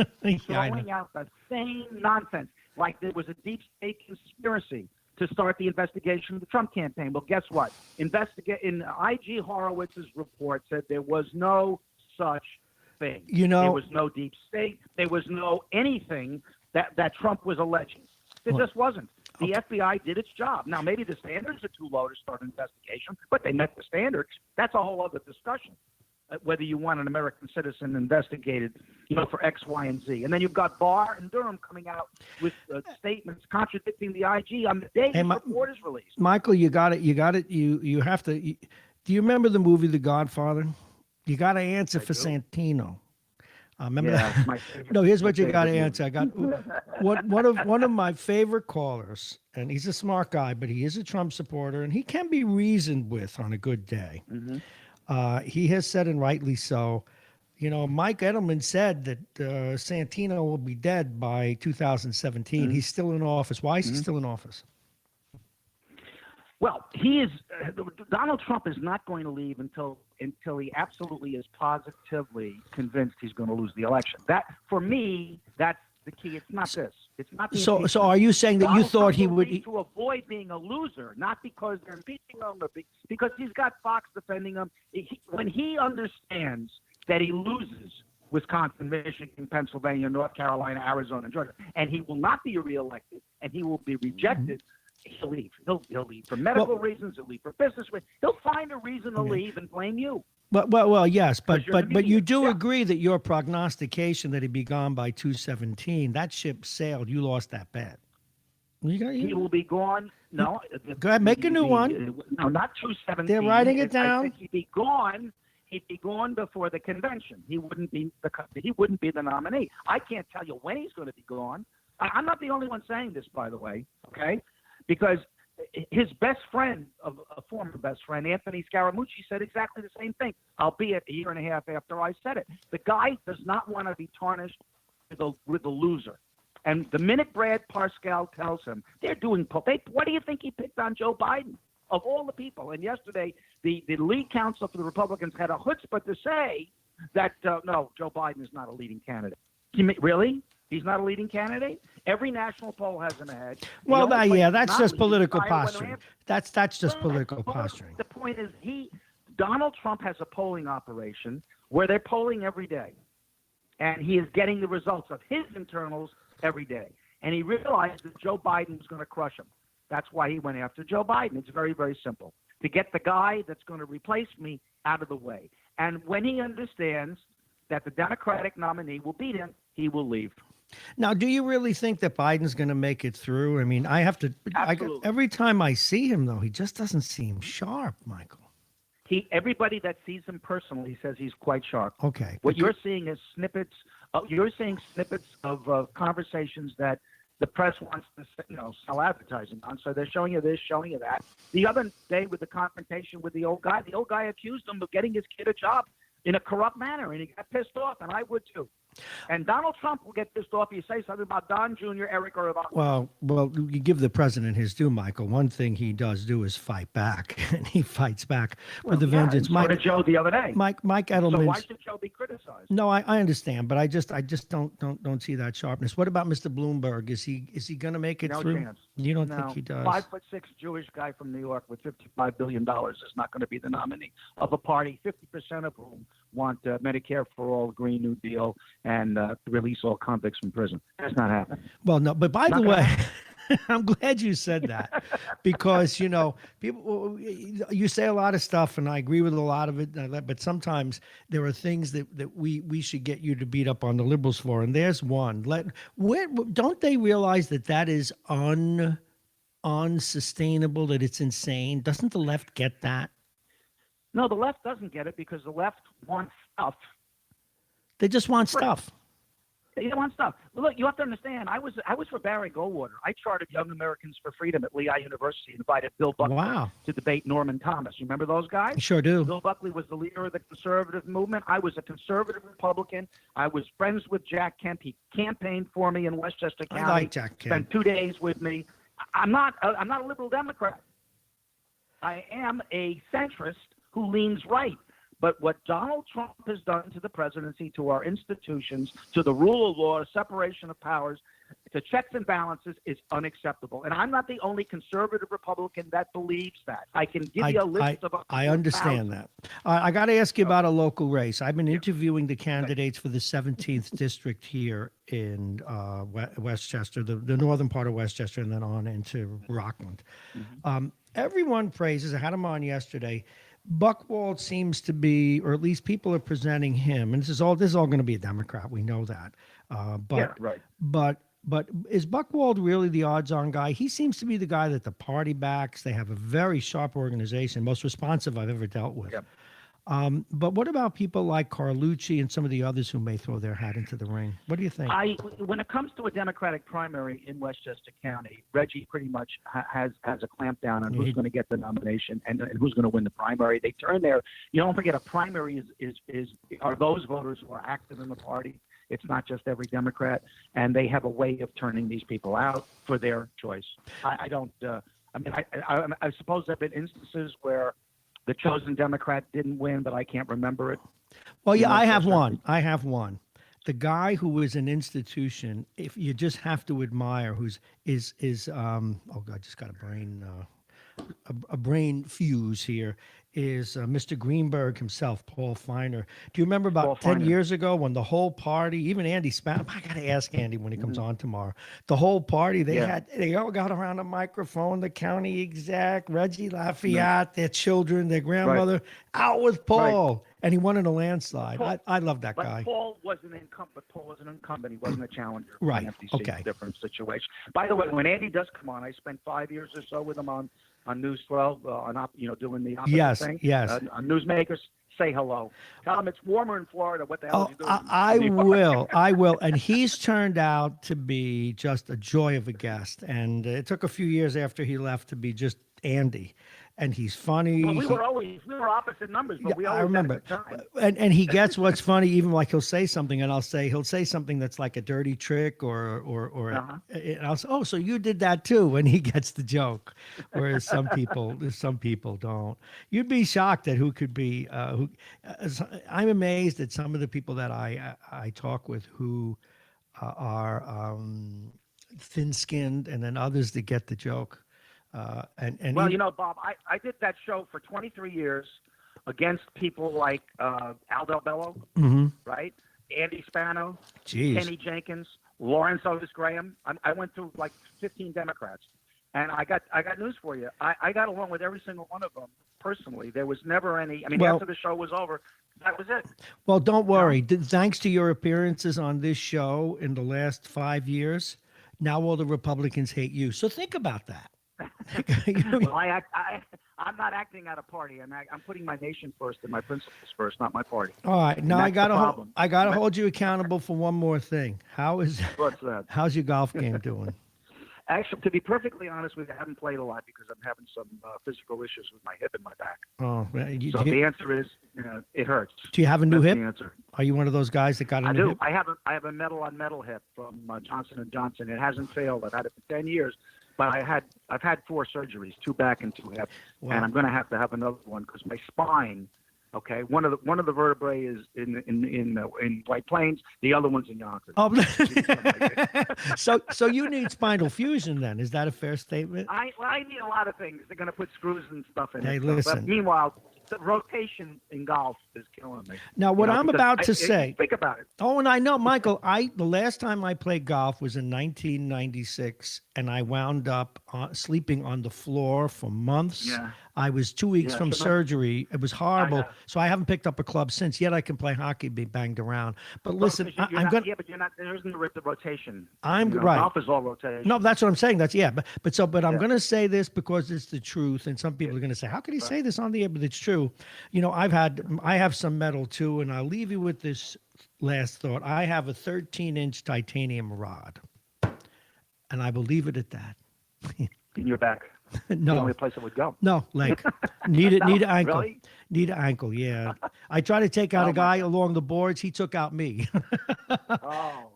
Speaker 4: throwing out the same nonsense, like there was a deep state conspiracy to start the investigation of the Trump campaign. Well, guess what? IG Horowitz's report said there was no such thing. There was no deep state. There was no anything that Trump was alleging. There just wasn't. The FBI did its job. Now, maybe the standards are too low to start an investigation, but they met the standards. That's a whole other discussion, whether you want an American citizen investigated, for X, Y, and Z. And then you've got Barr and Durham coming out with statements contradicting the IG on the day the report is released.
Speaker 1: Michael, you got it. You have to. Do you remember the movie The Godfather? You got to answer for Santino. Remember that? No, here's what you got to answer. I got one of my favorite callers, and he's a smart guy, but he is a Trump supporter, and he can be reasoned with on a good day. Mm-hmm. He has said, and rightly so, Mike Edelman said that Santino will be dead by 2017. Mm-hmm. He's still in office. Why is he still in office?
Speaker 4: Well, Donald Trump is not going to leave until he absolutely is positively convinced he's going to lose the election. That, for me, that's the key. It's not this. It's not the
Speaker 1: So are you saying that Donald you thought
Speaker 4: Trump
Speaker 1: he would
Speaker 4: to avoid being a loser, not because they're impeaching him, because he's got Fox defending him. When he understands that he loses Wisconsin, Michigan, Pennsylvania, North Carolina, Arizona, and Georgia, and he will not be reelected, and he will be rejected he'll leave. He'll leave for medical reasons. He'll leave for business reasons. He'll find a reason to leave and blame you.
Speaker 1: Well, yes, but
Speaker 4: you're the
Speaker 1: but you
Speaker 4: media.
Speaker 1: do
Speaker 4: Yeah.
Speaker 1: agree that your prognostication that he'd be gone by 217, that ship sailed. You lost that bet.
Speaker 4: He will be gone. No.
Speaker 1: Go ahead, make a new one.
Speaker 4: No, not 217.
Speaker 1: They're writing it
Speaker 4: I
Speaker 1: down.
Speaker 4: think he'd be gone. He'd be gone before the convention. He wouldn't be the nominee. I can't tell you when he's going to be gone. I'm not the only one saying this, by the way. Okay, because his best friend, a former best friend, Anthony Scaramucci, said exactly the same thing, albeit a year and a half after I said it. The guy does not want to be tarnished with the loser. And the minute Brad Parscale tells him they're doing, what do you think he picked on Joe Biden of all the people? And yesterday, the lead counsel for the Republicans had a chutzpah to say that no, Joe Biden is not a leading candidate. Really? He's not a leading candidate? Every national poll has him ahead.
Speaker 1: Well, that's just political posturing. That's just political posturing.
Speaker 4: The point is, Donald Trump has a polling operation where they're polling every day, and he is getting the results of his internals every day. And he realized that Joe Biden was going to crush him. That's why he went after Joe Biden. It's very, very simple. To get the guy that's going to replace me out of the way. And when he understands that the Democratic nominee will beat him, he will leave.
Speaker 1: Now, do you really think that Biden's going to make it through? I mean, I have to. Every time I see him, though, he just doesn't seem sharp, Michael.
Speaker 4: Everybody that sees him personally says he's quite sharp.
Speaker 1: Okay.
Speaker 4: What you're seeing is snippets. You're seeing snippets of conversations that the press wants to, sell advertising on. So they're showing you this, showing you that. The other day with the confrontation with the old guy accused him of getting his kid a job in a corrupt manner, and he got pissed off, and I would too. And Donald Trump will get pissed off if you say something about Don Jr., Eric, or about.
Speaker 1: Well, you give the president his due, Michael. One thing he does do is fight back, and he fights back with a vengeance.
Speaker 4: So did Joe the other day.
Speaker 1: Mike Edelman.
Speaker 4: So why should Joe be criticized?
Speaker 1: No, I understand, but I just don't see that sharpness. What about Mr. Bloomberg? Is he going to make it through?
Speaker 4: No chance.
Speaker 1: You don't think he does?
Speaker 4: 5'6" Jewish guy from New York with $55 billion is not going to be the nominee of a party, 50% of whom want Medicare for all, Green New Deal, and release all convicts from prison. That's not happening.
Speaker 1: Well, no, but by the way, I'm glad you said that because, people, you say a lot of stuff and I agree with a lot of it, but sometimes there are things that we should get you to beat up on the liberals for. And there's one. Don't they realize that is unsustainable, that it's insane? Doesn't the left get that?
Speaker 4: No, the left doesn't get it because the left wants stuff.
Speaker 1: They just want stuff.
Speaker 4: They want stuff. Look, you have to understand. I was for Barry Goldwater. I chartered Young Americans for Freedom at Lehigh University. Invited Bill Buckley to debate Norman Thomas. You remember those guys?
Speaker 1: I sure do.
Speaker 4: Bill Buckley was the leader of the conservative movement. I was a conservative Republican. I was friends with Jack Kemp. He campaigned for me in Westchester County.
Speaker 1: I like Jack Kemp.
Speaker 4: Spent 2 days with me. I'm not a liberal Democrat. I am a centrist who leans right. But what Donald Trump has done to the presidency, to our institutions, to the rule of law, separation of powers, to checks and balances is unacceptable. And I'm not the only conservative Republican that believes that. I can give you a list of.
Speaker 1: I understand that. I got to ask you about a local race. I've been interviewing the candidates for the 17th district here in Westchester, the northern part of Westchester, and then on into Rockland. Mm-hmm. Everyone praises. I had him on yesterday. Buchwald seems to be, or at least people are presenting him, and this is all going to be a Democrat. We know that. But is Buchwald really the odds-on guy? He seems to be the guy that the party backs. They have a very sharp organization, most responsive I've ever dealt with. Yep. But what about people like Carlucci and some of the others who may throw their hat into the ring? What do you think?
Speaker 4: When it comes to a Democratic primary in Westchester County, Reggie pretty much has a clampdown on who's going to get the nomination and who's going to win the primary. They turn their, don't forget, a primary are those voters who are active in the party. It's not just every Democrat, and they have a way of turning these people out for their choice. I suppose there have been instances where the chosen Democrat didn't win, but I can't remember it.
Speaker 1: Well, yeah, I have one. The guy who is an institution, if you just have to admire, oh God, just got a brain fuse here, is Mr. Greenberg himself, Paul Feiner. Do you remember about
Speaker 4: Paul
Speaker 1: 10
Speaker 4: Feiner.
Speaker 1: years ago when the whole party, even Andy Span, I got to ask Andy when he comes on tomorrow, the whole party, they all got around a microphone, the county exec, Reggie Lafayette, their children, their grandmother, out with Paul. And he won in a landslide.
Speaker 4: Paul,
Speaker 1: I love that
Speaker 4: but
Speaker 1: guy.
Speaker 4: Paul was an incumbent. He wasn't a challenger.
Speaker 1: Right.
Speaker 4: FTC,
Speaker 1: Okay.
Speaker 4: Different situation. By the way, when Andy does come on, I spent 5 years or so with him on News 12, doing the opposite thing.
Speaker 1: Yes.
Speaker 4: On Newsmakers, say hello. Tell him it's warmer in Florida. What the hell is he doing?
Speaker 1: I will. And he's turned out to be just a joy of a guest. And it took a few years after he left to be just Andy. And he's funny.
Speaker 4: Well, we were opposite numbers, but we always
Speaker 1: I remember.
Speaker 4: had a good time.
Speaker 1: And he gets what's funny, even like he'll say something and he'll say something that's like a dirty trick and I'll say, oh, so you did that too. And he gets the joke. Whereas some people don't. You'd be shocked at who could be, I'm amazed at some of the people that I talk with who are thin-skinned, and then others that get the joke.
Speaker 4: Bob, I did that show for 23 years against people like Aldo Bello, right? Andy Spano, Kenny Jenkins, Lawrence Otis Graham. I went through like 15 Democrats, and I got news for you. I got along with every single one of them personally. There was never any. I mean, after the show was over, that was it.
Speaker 1: Well, don't worry. Thanks to your appearances on this show in the last 5 years, now all the Republicans hate you. So think about that.
Speaker 4: Well, I'm not acting at a party. I'm putting my nation first and my principles first, not my party.
Speaker 1: All right, now I gotta hold you accountable for one more thing.
Speaker 4: What's that?
Speaker 1: How's your golf game doing?
Speaker 4: Actually, to be perfectly honest with you, I haven't played a lot because I'm having some physical issues with my hip and my back.
Speaker 1: Oh,
Speaker 4: so the answer is, it hurts.
Speaker 1: Do you have a new hip?
Speaker 4: The answer.
Speaker 1: Are you one of those guys that got a new hip?
Speaker 4: I do. I have a metal on metal hip from Johnson & Johnson. It hasn't failed. I've had it for 10 years. But I've had 4 surgeries, 2 back and 2 hip, and I'm going to have another one because my spine. Okay, one of the vertebrae is in White Plains, the other one's in Yonkers.
Speaker 1: Oh, so you need spinal fusion then? Is that a fair statement?
Speaker 4: I need a lot of things. They're going to put screws and stuff in.
Speaker 1: Hey,
Speaker 4: it.
Speaker 1: listen.
Speaker 4: But meanwhile, the rotation in golf is killing me.
Speaker 1: Now, what I'm about to say.
Speaker 4: Think about it.
Speaker 1: Oh, and I know, Michael. The last time I played golf was in 1996, and I wound up sleeping on the floor for months.
Speaker 4: Yeah.
Speaker 1: I was 2 weeks from surgery. It was horrible. So I haven't picked up a club since. Yet I can play hockey, be banged around. But listen, I'm going.
Speaker 4: Yeah, but you're not. There isn't the rotation.
Speaker 1: I'm right.
Speaker 4: Golf is all rotation.
Speaker 1: No, that's what I'm saying. But I'm going to say this because it's the truth, and some people are going to say, "How could he say this on the air?" But it's true. I have some metal too, and I'll leave you with this last thought. I have a 13-inch titanium rod, and I will leave it at that.
Speaker 4: In your back.
Speaker 1: No.
Speaker 4: The only place it would go.
Speaker 1: No, leg. Need an ankle.
Speaker 4: Really?
Speaker 1: Need an ankle, yeah. I tried to take out a guy along the boards. He took out me.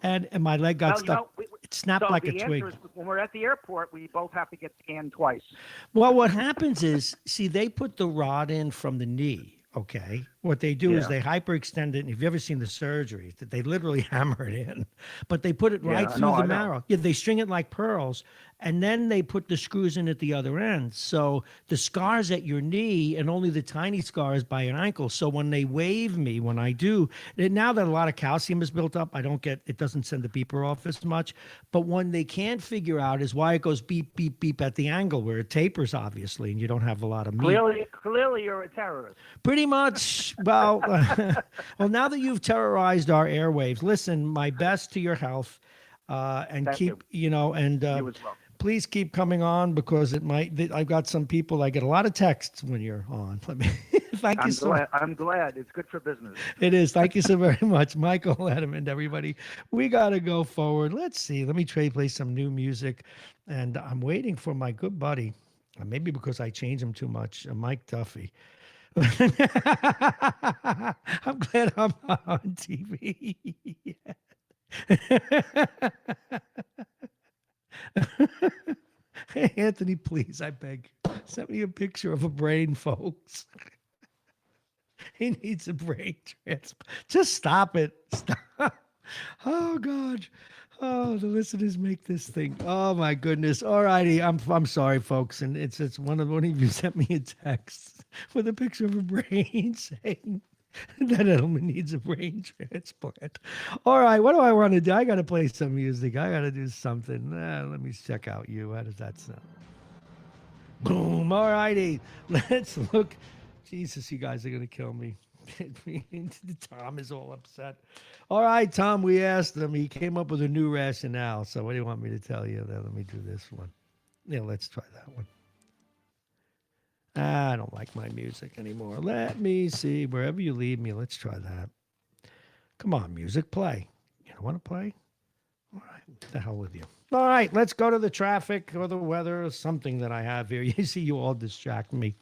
Speaker 1: And my leg got stuck. It snapped like a twig.
Speaker 4: Is, when we're at the airport, we both have to get scanned twice.
Speaker 1: Well, what happens is, they put the rod in from the knee, okay? What they do is they hyperextend it. And if you've ever seen the surgery, that they literally hammer it in. But they put it right through the marrow. Yeah, they string it like pearls. And then they put the screws in at the other end. So the scars at your knee and only the tiny scars by your ankle. So when they wave me, when I do, now that a lot of calcium is built up, it doesn't send the beeper off as much. But when they can't figure out is why it goes beep, beep, beep at the angle where it tapers, obviously, and you don't have a lot of meat.
Speaker 4: Clearly you're a terrorist.
Speaker 1: Pretty much. Well, well, now that you've terrorized our airwaves, listen, my best to your health, and
Speaker 4: Thank
Speaker 1: keep,
Speaker 4: you.
Speaker 1: And
Speaker 4: You as well.
Speaker 1: Please keep coming on because I've got some people, I get a lot of texts when you're on. Thank you so much.
Speaker 4: I'm glad. It's good for business.
Speaker 1: It is. Thank you so very much, Michael Letterman, everybody. We got to go forward. Let's see. Let me play some new music. And I'm waiting for my good buddy, maybe because I changed him too much, Mike Duffy. I'm glad I'm on TV. Hey, Anthony, please, I beg, send me a picture of a brain, folks. He needs a brain transplant. Just stop it. Stop. Oh, God. Oh, the listeners make this thing. Oh my goodness. All righty. I'm sorry, folks. And it's one of you sent me a text with a picture of a brain saying that Edelman needs a brain transplant. All right, what do I want to do? I got to play some music. I got to do something. Let me check out you. How does that sound? Boom. All righty. Let's look. Jesus, you guys are going to kill me. Tom is all upset. All right, Tom, we asked him. He came up with a new rationale. So what do you want me to tell you? Let me do this one. Yeah, let's try that one. I don't like my music anymore. Let me see. Wherever you lead me, let's try that. Come on, music, play. You don't want to play? All right, what the hell with you. All right, let's go to the traffic or the weather or something that I have here. You see, you all distract me.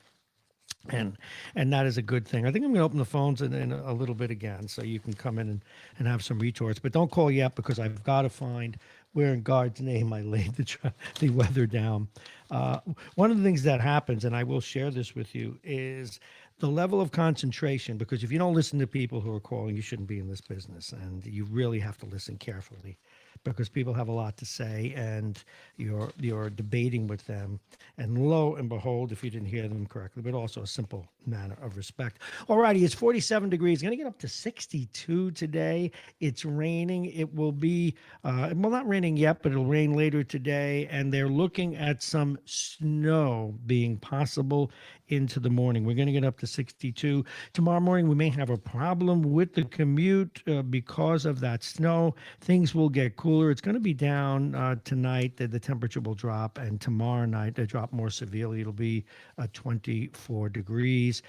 Speaker 1: And that is a good thing. I think I'm going to open the phones in a little bit again so you can come in and have some retorts. But don't call yet because I've got to find where in God's name I laid the weather down. One of the things that happens, and I will share this with you, is the level of concentration. Because if you don't listen to people who are calling, you shouldn't be in this business. And you really have to listen carefully because people have a lot to say and you're debating with them. And lo and behold, if you didn't hear them correctly, but also a simple manner of respect. All righty, it's 47 degrees. Going to get up to 62 today. It's raining. It will be, well, not raining yet, but it'll rain later today. And they're looking at some snow being possible into the morning. We're going to get up to 62. Tomorrow morning, we may have a problem with the commute because of that snow. Things will get cooler. It's going to be down tonight. The temperature will drop, and tomorrow night, they drop more severely. It'll be 24 degrees.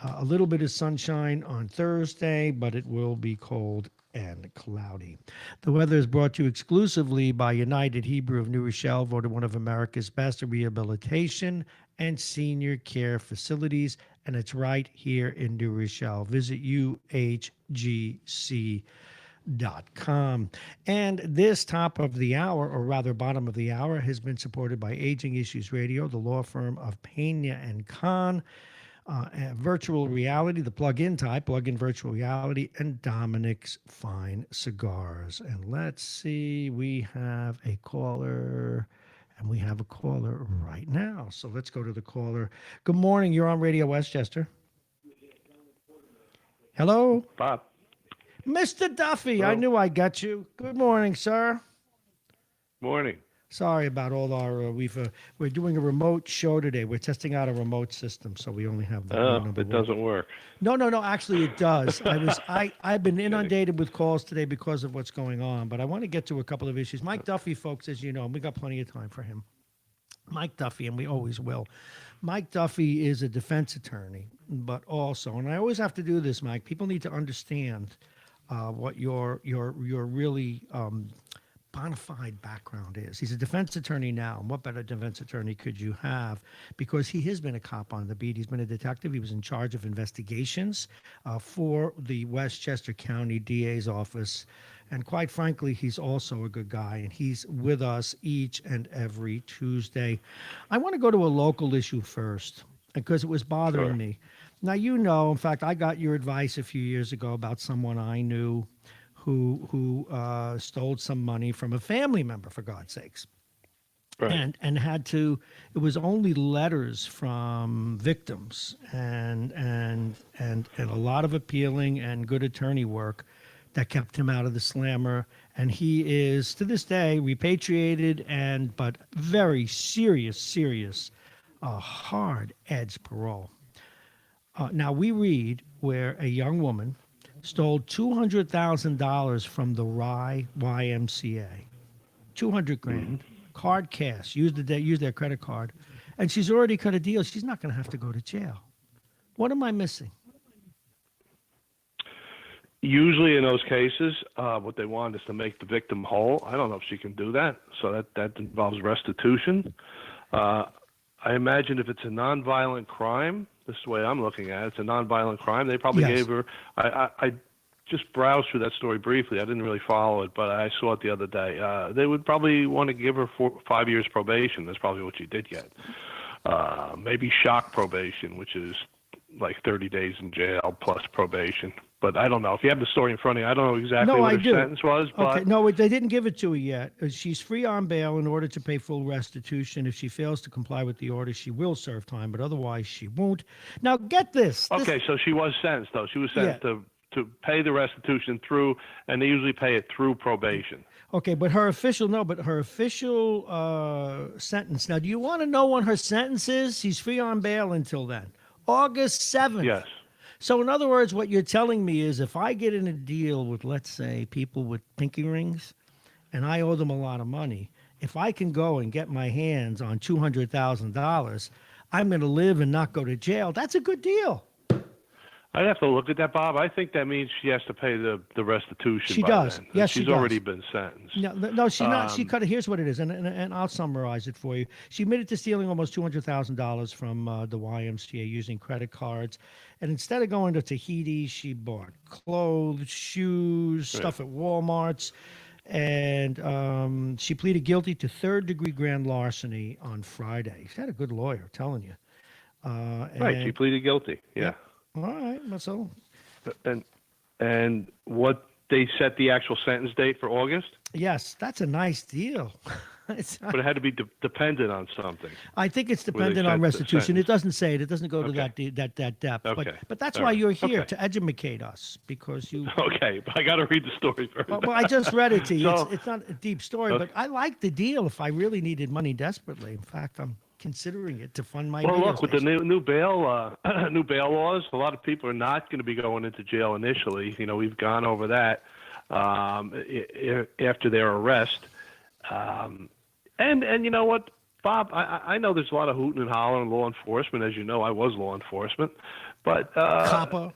Speaker 1: A little bit of sunshine on Thursday, but it will be cold and cloudy. The weather is brought to you exclusively by United Hebrew of New Rochelle, voted one of America's best rehabilitation and senior care facilities, and it's right here in New Rochelle. Visit uhgc.com. And this top of the hour, or rather bottom of the hour, has been supported by Aging Issues Radio, the law firm of Pena and Khan, virtual reality, the plug-in type, plug-in virtual reality, and Dominic's Fine Cigars. And let's see, we have a caller. And we have a caller right now. So let's go to the caller. Good morning. You're on Radio Westchester. Hello?
Speaker 5: Bob.
Speaker 1: Mr. Duffy,
Speaker 5: Hello.
Speaker 1: I knew I got you. Good morning, sir.
Speaker 5: Morning.
Speaker 1: Sorry about all our, we're doing a remote show today. We're testing out a remote system, so we only have the
Speaker 5: Oh,
Speaker 1: number
Speaker 5: it
Speaker 1: one.
Speaker 5: doesn't work.
Speaker 1: No, actually it does. I've been inundated with calls today because of what's going on, but I want to get to a couple of issues. Mike Duffy, folks, as you know, and we got plenty of time for him. Mike Duffy, and we always will. Mike Duffy is a defense attorney, but also, and I always have to do this, Mike, people need to understand what your really bona fide background is. He's a defense attorney now, and what better defense attorney could you have? Because he has been a cop on the beat. He's been a detective. He was in charge of investigations for the Westchester County DA's office. And quite frankly, he's also a good guy, and he's with us each and every Tuesday. I want to go to a local issue first because it was bothering me. Now, you know, in fact, I got your advice a few years ago about someone I knew who stole some money from a family member, for God's sakes.
Speaker 5: Right.
Speaker 1: And had to, it was only letters from victims and a lot of appealing and good attorney work that kept him out of the slammer. And he is, to this day, repatriated but very serious, hard edge parole. Now we read where a young woman stole $200,000 from the Rye YMCA, $200,000, card cash, used their credit card, and she's already cut a deal. She's not going to have to go to jail. What am I missing?
Speaker 5: Usually in those cases, what they want is to make the victim whole. I don't know if she can do that, so that involves restitution. I imagine if it's a nonviolent crime, this is the way I'm looking at it, it's a nonviolent crime, they probably gave her, I just browsed through that story briefly. I didn't really follow it, but I saw it the other day. They would probably want to give her 5 years probation. That's probably what she did get. Maybe shock probation, which is like 30 days in jail plus probation. But I don't know. If you have the story in front of you, I don't know exactly
Speaker 1: No,
Speaker 5: what
Speaker 1: I
Speaker 5: her
Speaker 1: do.
Speaker 5: sentence was. But
Speaker 1: Okay, no, they didn't give it to her yet. She's free on bail in order to pay full restitution. If she fails to comply with the order, she will serve time, but otherwise she won't. Now, get this.
Speaker 5: okay, so she was sentenced, though. She was sentenced to pay the restitution through, and they usually pay it through probation.
Speaker 1: Okay, but her official sentence. Now, do you want to know when her sentence is? She's free on bail until then. August 7th.
Speaker 5: Yes.
Speaker 1: So, in other words, what you're telling me is if I get in a deal with, let's say, people with pinky rings and I owe them a lot of money, if I can go and get my hands on $200,000, I'm going to live and not go to jail. That's a good deal.
Speaker 5: I'd have to look at that, Bob. I think that means she has to pay the restitution.
Speaker 1: She
Speaker 5: by
Speaker 1: does.
Speaker 5: Then.
Speaker 1: Yes,
Speaker 5: she's
Speaker 1: she does.
Speaker 5: already been sentenced.
Speaker 1: No, she's not. She cut it. Here's what it is, and I'll summarize it for you. She admitted to stealing almost $200,000 from the YMCA using credit cards, and instead of going to Tahiti, she bought clothes, shoes, stuff at Walmart's, and she pleaded guilty to third-degree grand larceny on Friday. She had a good lawyer, I'm telling you.
Speaker 5: Right, she pleaded guilty. Yeah.
Speaker 1: All right, so.
Speaker 5: And what they set the actual sentence date for August?
Speaker 1: Yes, that's a nice deal.
Speaker 5: But it had to be dependent on something.
Speaker 1: I think it's dependent on restitution. It doesn't say it. It doesn't go to that depth.
Speaker 5: Okay.
Speaker 1: But that's
Speaker 5: All
Speaker 1: why
Speaker 5: right.
Speaker 1: you're here,
Speaker 5: Okay.
Speaker 1: to educate us, because you.
Speaker 5: Okay, but I got to read the story first.
Speaker 1: Well, I just read it to you.
Speaker 5: So-
Speaker 1: It's not a deep story, but I like the deal if I really needed money desperately. In fact, I'm considering it to fund my.
Speaker 5: Well,
Speaker 1: radio
Speaker 5: look, with the
Speaker 1: station.
Speaker 5: new bail new bail laws, a lot of people are not going to be going into jail initially. You know, we've gone over that after their arrest. And you know what, Bob? I know there's a lot of hooting and hollering in law enforcement. As you know, I was law enforcement, but
Speaker 1: Copper.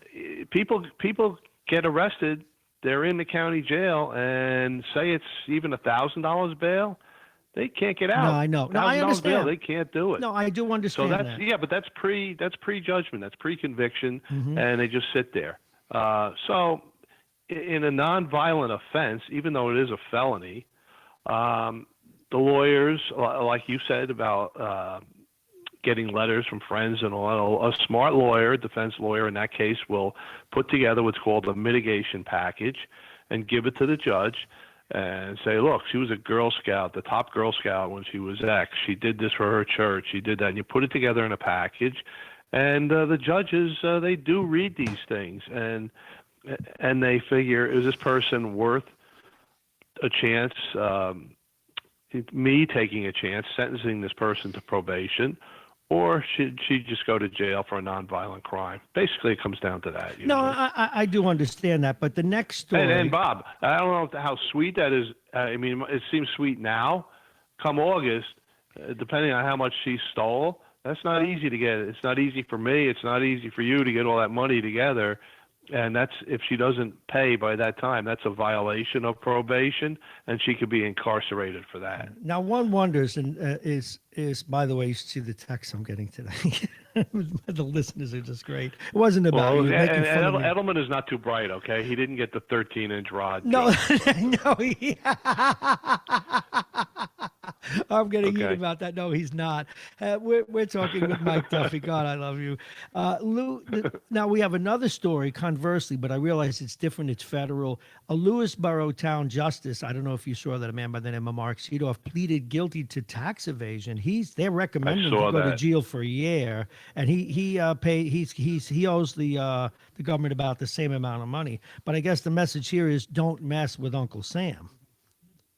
Speaker 5: people get arrested. They're in the county jail, and say it's even $1,000 bail. They can't get out.
Speaker 1: No, I know. No, I
Speaker 5: $1,000
Speaker 1: understand.
Speaker 5: bail, they can't do it.
Speaker 1: No, I do
Speaker 5: So
Speaker 1: understand
Speaker 5: that's
Speaker 1: that.
Speaker 5: but that's pre-judgment, that's pre-conviction,
Speaker 1: Mm-hmm.
Speaker 5: and they just sit there. So in a non-violent offense, even though it is a felony, the lawyers, like you said about getting letters from friends and all, a smart lawyer, defense lawyer in that case, will put together what's called a mitigation package and give it to the judge and say, look, she was a Girl Scout, the top Girl Scout when she was X. She did this for her church. She did that. And you put it together in a package. And the judges, they do read these things. And they figure, is this person worth a chance, me taking a chance, sentencing this person to probation, or should she just go to jail for a nonviolent crime? Basically, it comes down to that.
Speaker 1: No, I do understand that, but the next story.
Speaker 5: And Bob, I don't know how sweet that is. I mean, it seems sweet now. Come August, depending on how much she stole, that's not easy to get. It's not easy for me. It's not easy for you to get all that money together. And that's, if she doesn't pay by that time, that's a violation of probation, and she could be incarcerated for that.
Speaker 1: Now, one wonders, and is by the way, you should see the text I'm getting today. The listeners are just great. It wasn't about you.
Speaker 5: And
Speaker 1: Making fun of me.
Speaker 5: Edelman is not too bright, okay? He didn't get the 13-inch rod.
Speaker 1: No, no. I'm getting heat about that. No, he's not. We're talking with Mike Duffy. God, I love you. Lou, now we have another story, conversely, but I realize it's different. It's federal. A Lewisboro town justice, I don't know if you saw that, a man by the name of Mark Seedorf pleaded guilty to tax evasion. They're recommending him to go to jail for a year, and he owes the government about the same amount of money. But I guess the message here is don't mess with Uncle Sam.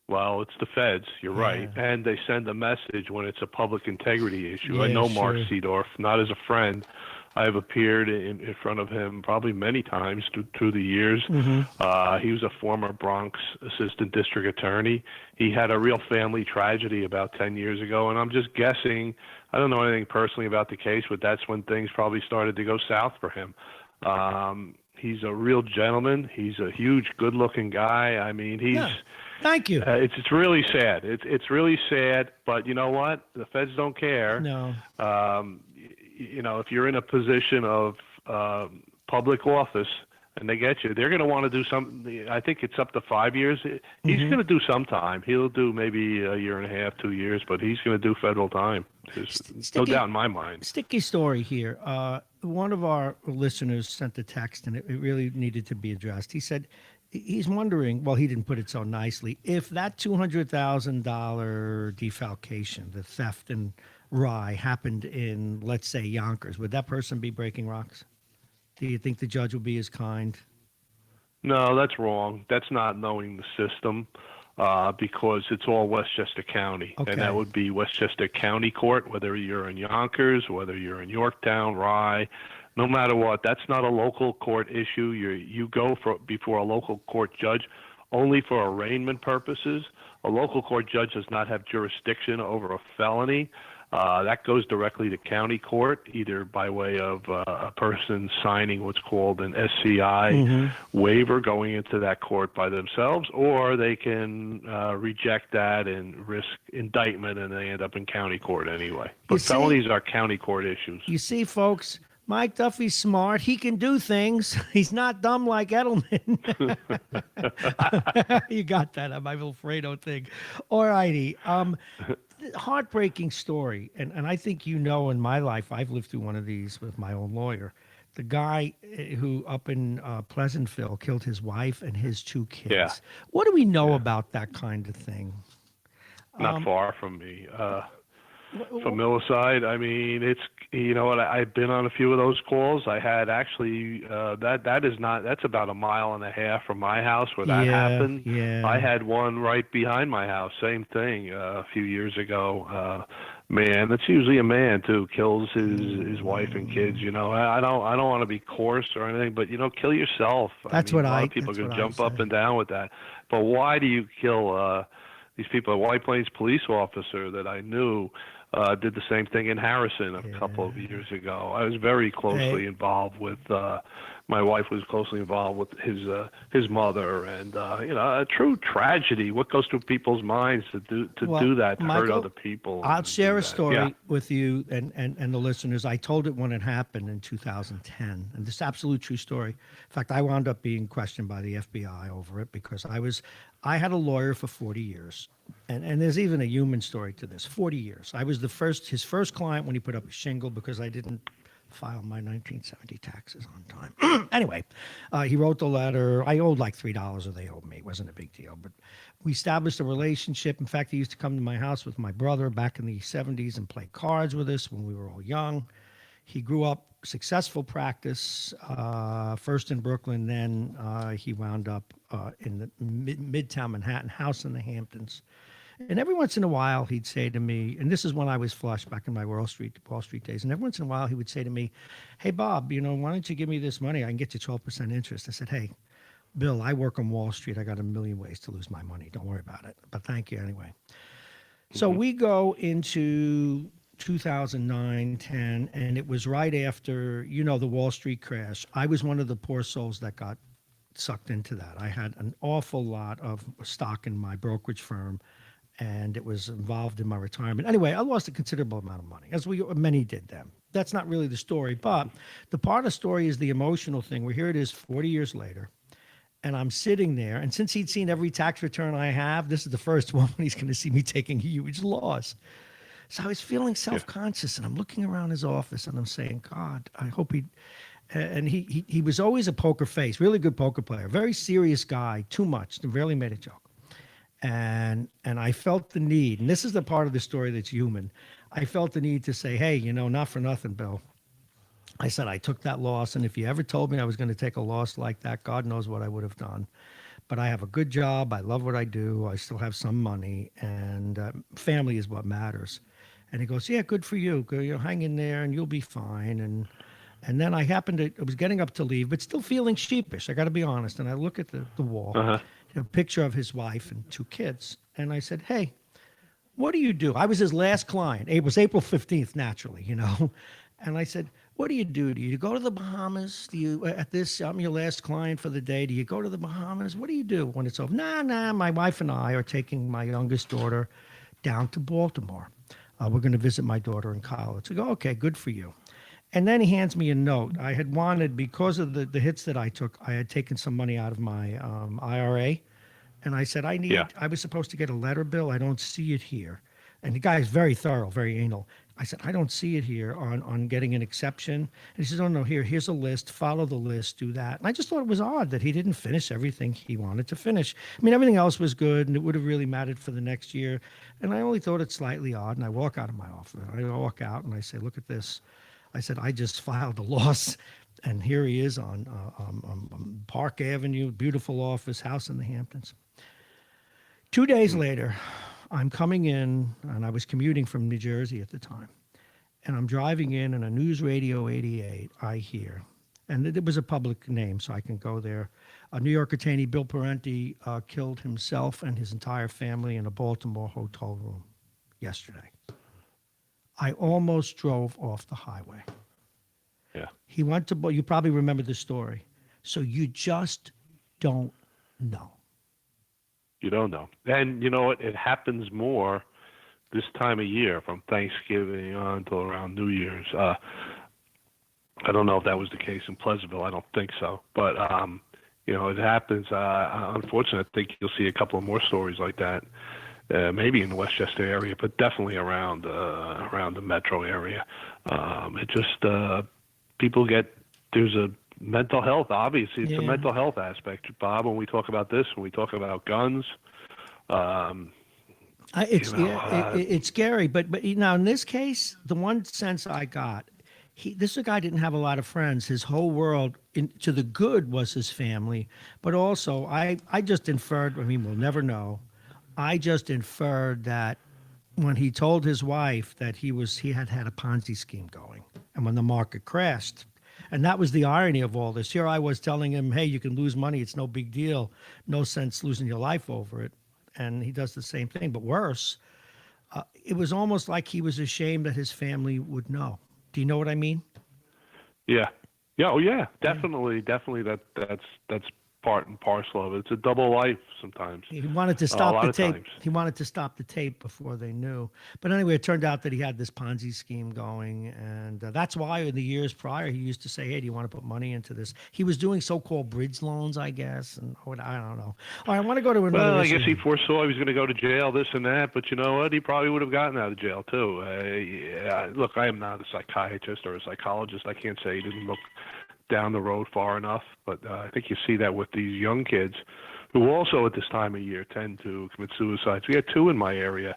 Speaker 5: Well, it's the feds. You're right. And they send a message when it's a public integrity issue.
Speaker 1: Yeah,
Speaker 5: I know Mark
Speaker 1: sure.
Speaker 5: Seedorf, not as a friend. I have appeared in front of him probably many times through the years.
Speaker 1: Mm-hmm.
Speaker 5: He was a former Bronx assistant district attorney. He had a real family tragedy about 10 years ago, and I'm just guessing. I don't know anything personally about the case, but that's when things probably started to go south for him. He's a real gentleman. He's a huge, good-looking guy. I mean, he's...
Speaker 1: Yeah. Thank you.
Speaker 5: It's really sad. It's really sad, but you know what? The feds don't care.
Speaker 1: No.
Speaker 5: You know, if you're in a position of public office, and they get you. They're going to want to do something. I think it's up to 5 years. He's going to do some time. He'll do maybe a year and a half, 2 years, but he's going to do federal time. There's no doubt in my mind.
Speaker 1: Sticky story here. One of our listeners sent a text, and it really needed to be addressed. He said he's wondering, well, he didn't put it so nicely, if that $200,000 defalcation, the theft in Rye, happened in, let's say, Yonkers, would that person be breaking rocks? Do you think the judge will be as kind?
Speaker 5: No, that's wrong. That's not knowing the system, because it's all Westchester County.
Speaker 1: Okay.
Speaker 5: And that would be Westchester County Court, whether you're in Yonkers, whether you're in Yorktown, Rye, no matter what. That's not a local court issue. You go before a local court judge only for arraignment purposes. A local court judge does not have jurisdiction over a felony. That goes directly to county court, either by way of a person signing what's called an SCI waiver going into that court by themselves, or they can reject that and risk indictment, and they end up in county court anyway. But felonies are county court issues.
Speaker 1: You see, folks, Mike Duffy's smart. He can do things. He's not dumb like Edelman. You got that, my Wilfredo thing. All righty. Heartbreaking story, and I think in my life, I've lived through one of these with my own lawyer. The guy who up in Pleasantville killed his wife and his 2 kids.
Speaker 5: Yeah.
Speaker 1: What do we know about that kind of thing?
Speaker 5: Not far from me. Familicide, I mean, it's, I've been on a few of those calls. I had actually, that's about a mile and a half from my house where that happened.
Speaker 1: Yeah.
Speaker 5: I had one right behind my house, same thing, a few years ago. Man, that's usually a man too, kills his wife and kids. I don't want to be coarse or anything, but kill yourself. A lot of people can jump up and down with that. But why do you kill these people? A White Plains police officer that I knew did the same thing in Harrison a couple of years ago. I was very closely involved with. My wife was closely involved with his mother, and a true tragedy. What goes through people's minds to do that, to
Speaker 1: Michael,
Speaker 5: hurt other people?
Speaker 1: I'll share a story with you and the listeners. I told it when it happened in 2010, and this absolute true story. In fact, I wound up being questioned by the FBI over it because I had a lawyer for 40 years. And there's even a human story to this. 40 years. I was his first client when he put up a shingle because I didn't file my 1970 taxes on time. Anyway, he wrote the letter. I owed like $3 or they owed me. It wasn't a big deal. But we established a relationship. In fact, he used to come to my house with my brother back in the 70s and play cards with us when we were all young. He grew up successful practice, first in Brooklyn, then he wound up in the Midtown Manhattan house in the Hamptons. And every once in a while he'd say to me, and this is when I was flush back in my Wall Street days, and every once in a while he would say to me, "Hey, Bob, why don't you give me this money? I can get you 12% interest." I said, "Hey, Bill, I work on Wall Street. I got a million ways to lose my money. Don't worry about it. But thank you anyway." So we go into 2009, 10, and it was right after, the Wall Street crash. I was one of the poor souls that got sucked into that. I had an awful lot of stock in my brokerage firm, and it was involved in my retirement. Anyway, I lost a considerable amount of money, as many did then. That's not really the story, but the part of the story is the emotional thing, where here it is 40 years later, and I'm sitting there, and since he'd seen every tax return I have, this is the first one when he's going to see me taking a huge loss. So I was feeling self-conscious, and I'm looking around his office, and I'm saying, God, I hope and he was always a poker face, really good poker player, very serious guy, too much, rarely made a joke. And I felt the need, and this is the part of the story that's human. I felt the need to say, "Hey, not for nothing, Bill." I said, "I took that loss, and if you ever told me I was going to take a loss like that, God knows what I would have done. But I have a good job. I love what I do. I still have some money, and family is what matters." And he goes, "Yeah, good for you. Hang in there, and you'll be fine." And then I was getting up to leave, but still feeling sheepish. I got to be honest. And I look at the wall, a picture of his wife and 2 kids. And I said, "Hey, what do you do?" I was his last client. It was April 15th, naturally, And I said, "What do you do? Do you go to the Bahamas? Do you, I'm your last client for the day. Do you go to the Bahamas? What do you do when it's over?" Nah, my wife and I are taking my youngest daughter down to Baltimore. We're going to visit my daughter in college." I go, "Okay, good for you." And then he hands me a note. I had wanted, because of the hits that I took, I had taken some money out of my IRA. And I said, I was supposed to get a letter bill. I don't see it here. And the guy is very thorough, very anal. I said, I don't see it here on getting an exception. And he says, oh, no, here's a list. Follow the list, do that. And I just thought it was odd that he didn't finish everything he wanted to finish. I mean, everything else was good, and it would have really mattered for the next year. And I only thought it slightly odd. And I walk out of my office. I walk out, and I say, look at this. I said, I just filed a loss. And here he is on Park Avenue, beautiful office, house in the Hamptons. 2 days later, I'm coming in, and I was commuting from New Jersey at the time, and I'm driving in, and a News Radio 88 I hear, and it was a public name, so I can go there. A New York attorney, Bill Parenti, killed himself and his entire family in a Baltimore hotel room yesterday. I almost drove off the highway.
Speaker 5: Yeah.
Speaker 1: He went to, you probably remember the story. So you just don't know.
Speaker 5: You don't know. And you know what? It happens more this time of year, from Thanksgiving on until around New Year's. I don't know if that was the case in Pleasantville. I don't think so. But, you know, it happens. Unfortunately, I think you'll see a couple of more stories like that, maybe in the Westchester area, but definitely around the metro area. It just, people get, there's a mental health, obviously. It's a mental health aspect, Bob, when we talk about this, when we talk about guns.
Speaker 1: It's scary, but now in this case, the one sense I got, this guy didn't have a lot of friends. His whole world, to the good, was his family. But also, I just inferred, I mean, we'll never know. I just inferred that when he told his wife that he had a Ponzi scheme going, and when the market crashed, and that was the irony of all this. Here I was telling him, hey, you can lose money. It's no big deal. No sense losing your life over it. And he does the same thing, but worse. It was almost like he was ashamed that his family would know. Do you know what I mean?
Speaker 5: Yeah. Yeah. Oh, yeah. Definitely. That's part and parcel of it. It's a double life sometimes.
Speaker 1: He wanted to stop the tape. He wanted to stop the tape before they knew. But anyway, it turned out that he had this Ponzi scheme going, and that's why in the years prior he used to say, "Hey, do you want to put money into this?" He was doing so-called bridge loans, I guess, and I don't know. All right, I want to go to another.
Speaker 5: Well, I
Speaker 1: issue.
Speaker 5: guess he foresaw he was going to go to jail, this and that. But you know what? He probably would have gotten out of jail too. Look, I am not a psychiatrist or a psychologist. I can't say he didn't look down the road far enough, but I think you see that with these young kids who also at this time of year tend to commit suicides. We had two in my area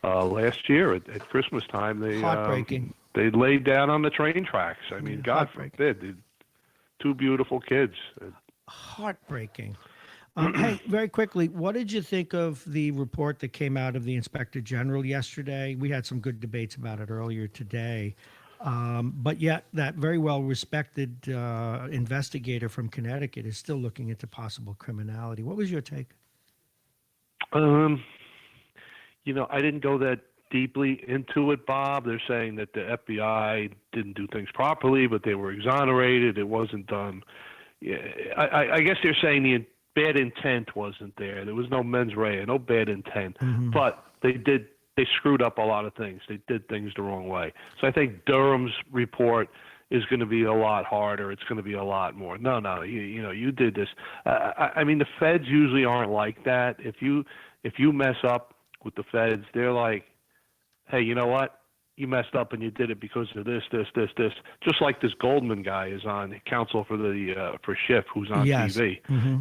Speaker 5: last year at Christmas time. They laid down on the train tracks. I mean, God forbid, two beautiful kids.
Speaker 1: Heartbreaking. Hey, very quickly, what did you think of the report that came out of the Inspector General yesterday? We had some good debates about it earlier today. But yet that very well-respected investigator from Connecticut is still looking into possible criminality. What was your take?
Speaker 5: You know, I didn't go that deeply into it, Bob. They're saying that the FBI didn't do things properly, but they were exonerated. It wasn't done. Yeah, I guess they're saying the bad intent wasn't there. There was no mens rea, no bad intent. Mm-hmm. But they screwed up a lot of things. They did things the wrong way. So I think Durham's report is going to be a lot harder. It's going to be a lot more. No, you did this. I mean, the feds usually aren't like that. If you mess up with the feds, they're like, hey, you know what? You messed up and you did it because of this. Just like this Goldman guy is on counsel for for Schiff, who's on TV. Mm-hmm.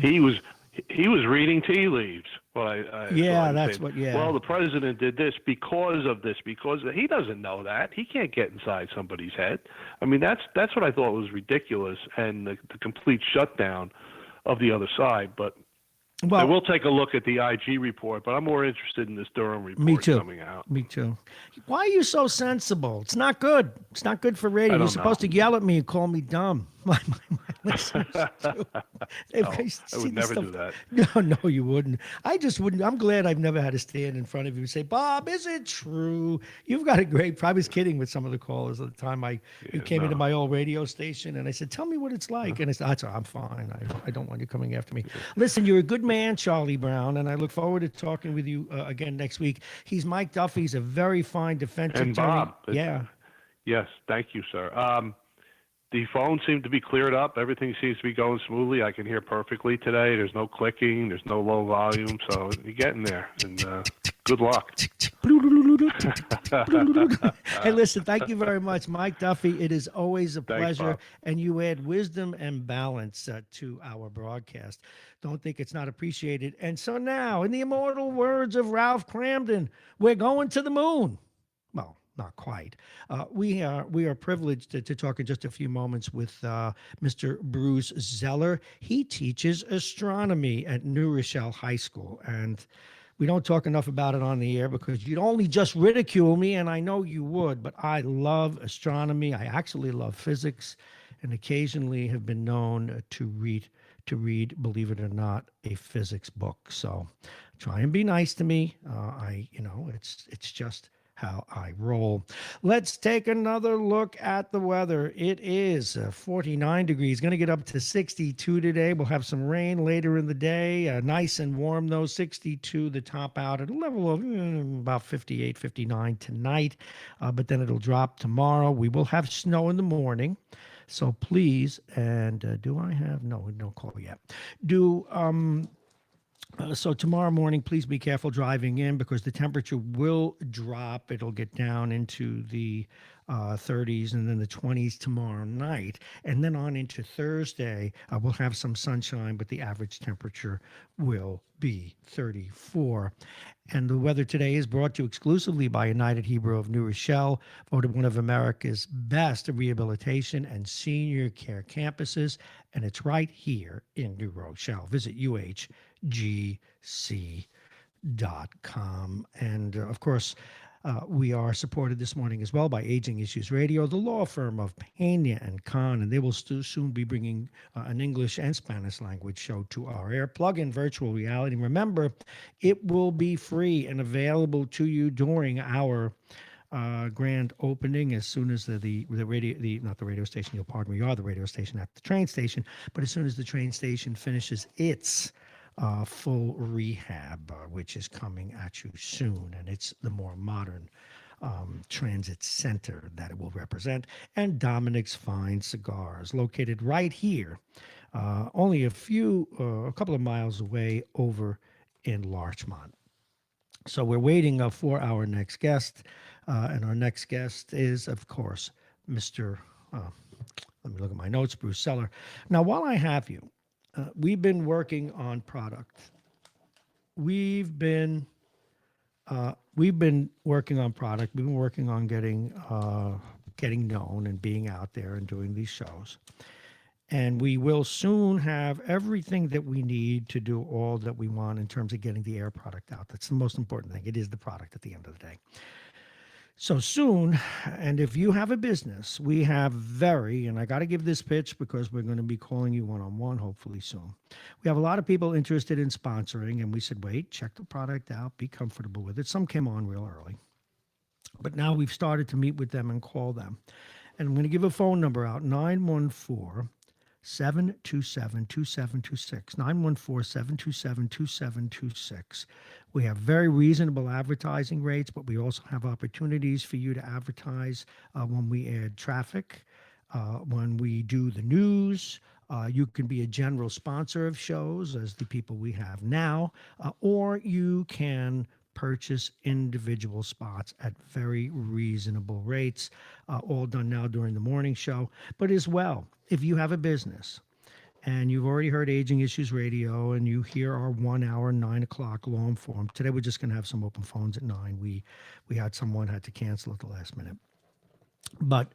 Speaker 5: He was reading tea leaves. Well, Well, the president did this because of this, because he doesn't know that. He can't get inside somebody's head. I mean, that's what I thought was ridiculous, and the complete shutdown of the other side. But I will take a look at the IG report, but I'm more interested in this Durham report coming out. Me too.
Speaker 1: Why are you so sensible? It's not good. It's not good for radio. You're supposed to yell at me and call me dumb. My listeners too.
Speaker 5: I would never do that.
Speaker 1: No, you wouldn't. I just wouldn't. I'm glad I've never had to stand in front of you and say, Bob, is it true? You've got a great. I was kidding with some of the callers at the time you came into my old radio station, and I said, tell me what it's like. And I said, I'm fine. I don't want you coming after me. Listen, you're a good man, Charlie Brown, and I look forward to talking with you again next week. He's Mike Duffy. He's a very fine defense attorney.
Speaker 5: And Bob. Yes, thank you, sir. The phone seemed to be cleared up. Everything seems to be going smoothly. I can hear perfectly today. There's no clicking. There's no low volume. So you're getting there. And good luck.
Speaker 1: Hey, listen, thank you very much, Mike Duffy. It is always a
Speaker 5: Thanks,
Speaker 1: pleasure.
Speaker 5: Bob.
Speaker 1: And you add wisdom and balance to our broadcast. Don't think it's not appreciated. And so now, in the immortal words of Ralph Cramden, we're going to the moon. Well, not quite. We are privileged to talk in just a few moments with Mr. Bruce Zeller. He teaches astronomy at New Rochelle High School, and we don't talk enough about it on the air because you'd only just ridicule me, and I know you would, but I love astronomy. I actually love physics, and occasionally have been known to read, believe it or not, a physics book. So try and be nice to me. It's just how I roll. Let's take another look at the weather. It is 49 degrees, going to get up to 62 today. We'll have some rain later in the day. Nice and warm, though, 62 the top out at a level of about 58, 59 tonight. But then it'll drop tomorrow. We will have snow in the morning. So please, and do I have, no call yet. So tomorrow morning, please be careful driving in because the temperature will drop. It'll get down into the 30s and then the 20s tomorrow night. And then on into Thursday, we'll have some sunshine, but the average temperature will be 34. And the weather today is brought to you exclusively by United Hebrew of New Rochelle, voted one of America's best rehabilitation and senior care campuses. And it's right here in New Rochelle. Visit uhgc.com. And of course, we are supported this morning as well by Aging Issues Radio, the law firm of Pena and Khan, and they will soon be bringing an English and Spanish language show to our air. Plug in virtual reality. Remember, it will be free and available to you during our grand opening as soon as not the radio station, you'll pardon me, you are the radio station at the train station, but as soon as the train station finishes its full rehab, which is coming at you soon, and it's the more modern transit center that it will represent, and Dominic's Fine Cigars, located right here, only a couple of miles away over in Larchmont. So we're waiting for our next guest, and our next guest is, of course, Mr. Let me look at my notes, Bruce Zeller. Now, while I have you, we've been working on product. We've been working on product. We've been working on getting known and being out there and doing these shows. And we will soon have everything that we need to do all that we want in terms of getting the air product out. That's the most important thing. It is the product at the end of the day. So soon, and if you have a business, we have and I got to give this pitch because we're going to be calling you one-on-one hopefully soon. We have a lot of people interested in sponsoring, and we said, wait, check the product out, be comfortable with it. Some came on real early. But now we've started to meet with them and call them. And I'm going to give a phone number out, 914-727-2726, 914-727-2726. We have very reasonable advertising rates, but we also have opportunities for you to advertise when we add traffic, when we do the news. You can be a general sponsor of shows, as the people we have now, or you can purchase individual spots at very reasonable rates, all done now during the morning show. But as well, if you have a business and you've already heard Aging Issues Radio and you hear our 1 hour, 9 o'clock long form, today we're just going to have some open phones at 9. We had someone had to cancel at the last minute. But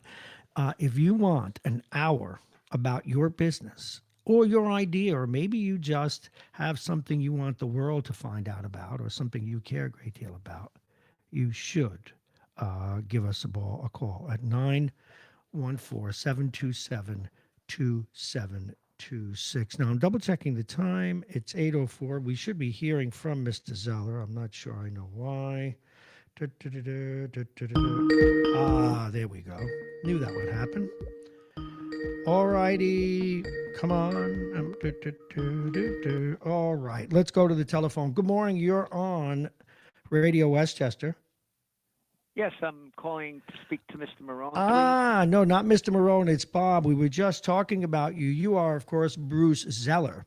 Speaker 1: if you want an hour about your business or your idea, or maybe you just have something you want the world to find out about or something you care a great deal about, you should give us a call at 914-727-2726. Now, I'm double-checking the time. It's 8:04. We should be hearing from Mr. Zeller. I'm not sure I know why. There we go. Knew that would happen. All righty. Come on. All right. Let's go to the telephone. Good morning. You're on Radio Westchester.
Speaker 6: Yes, I'm calling to speak to Mr. Marrone, please.
Speaker 1: Ah, no, not Mr. Marrone. It's Bob. We were just talking about you. You are, of course, Bruce Zeller,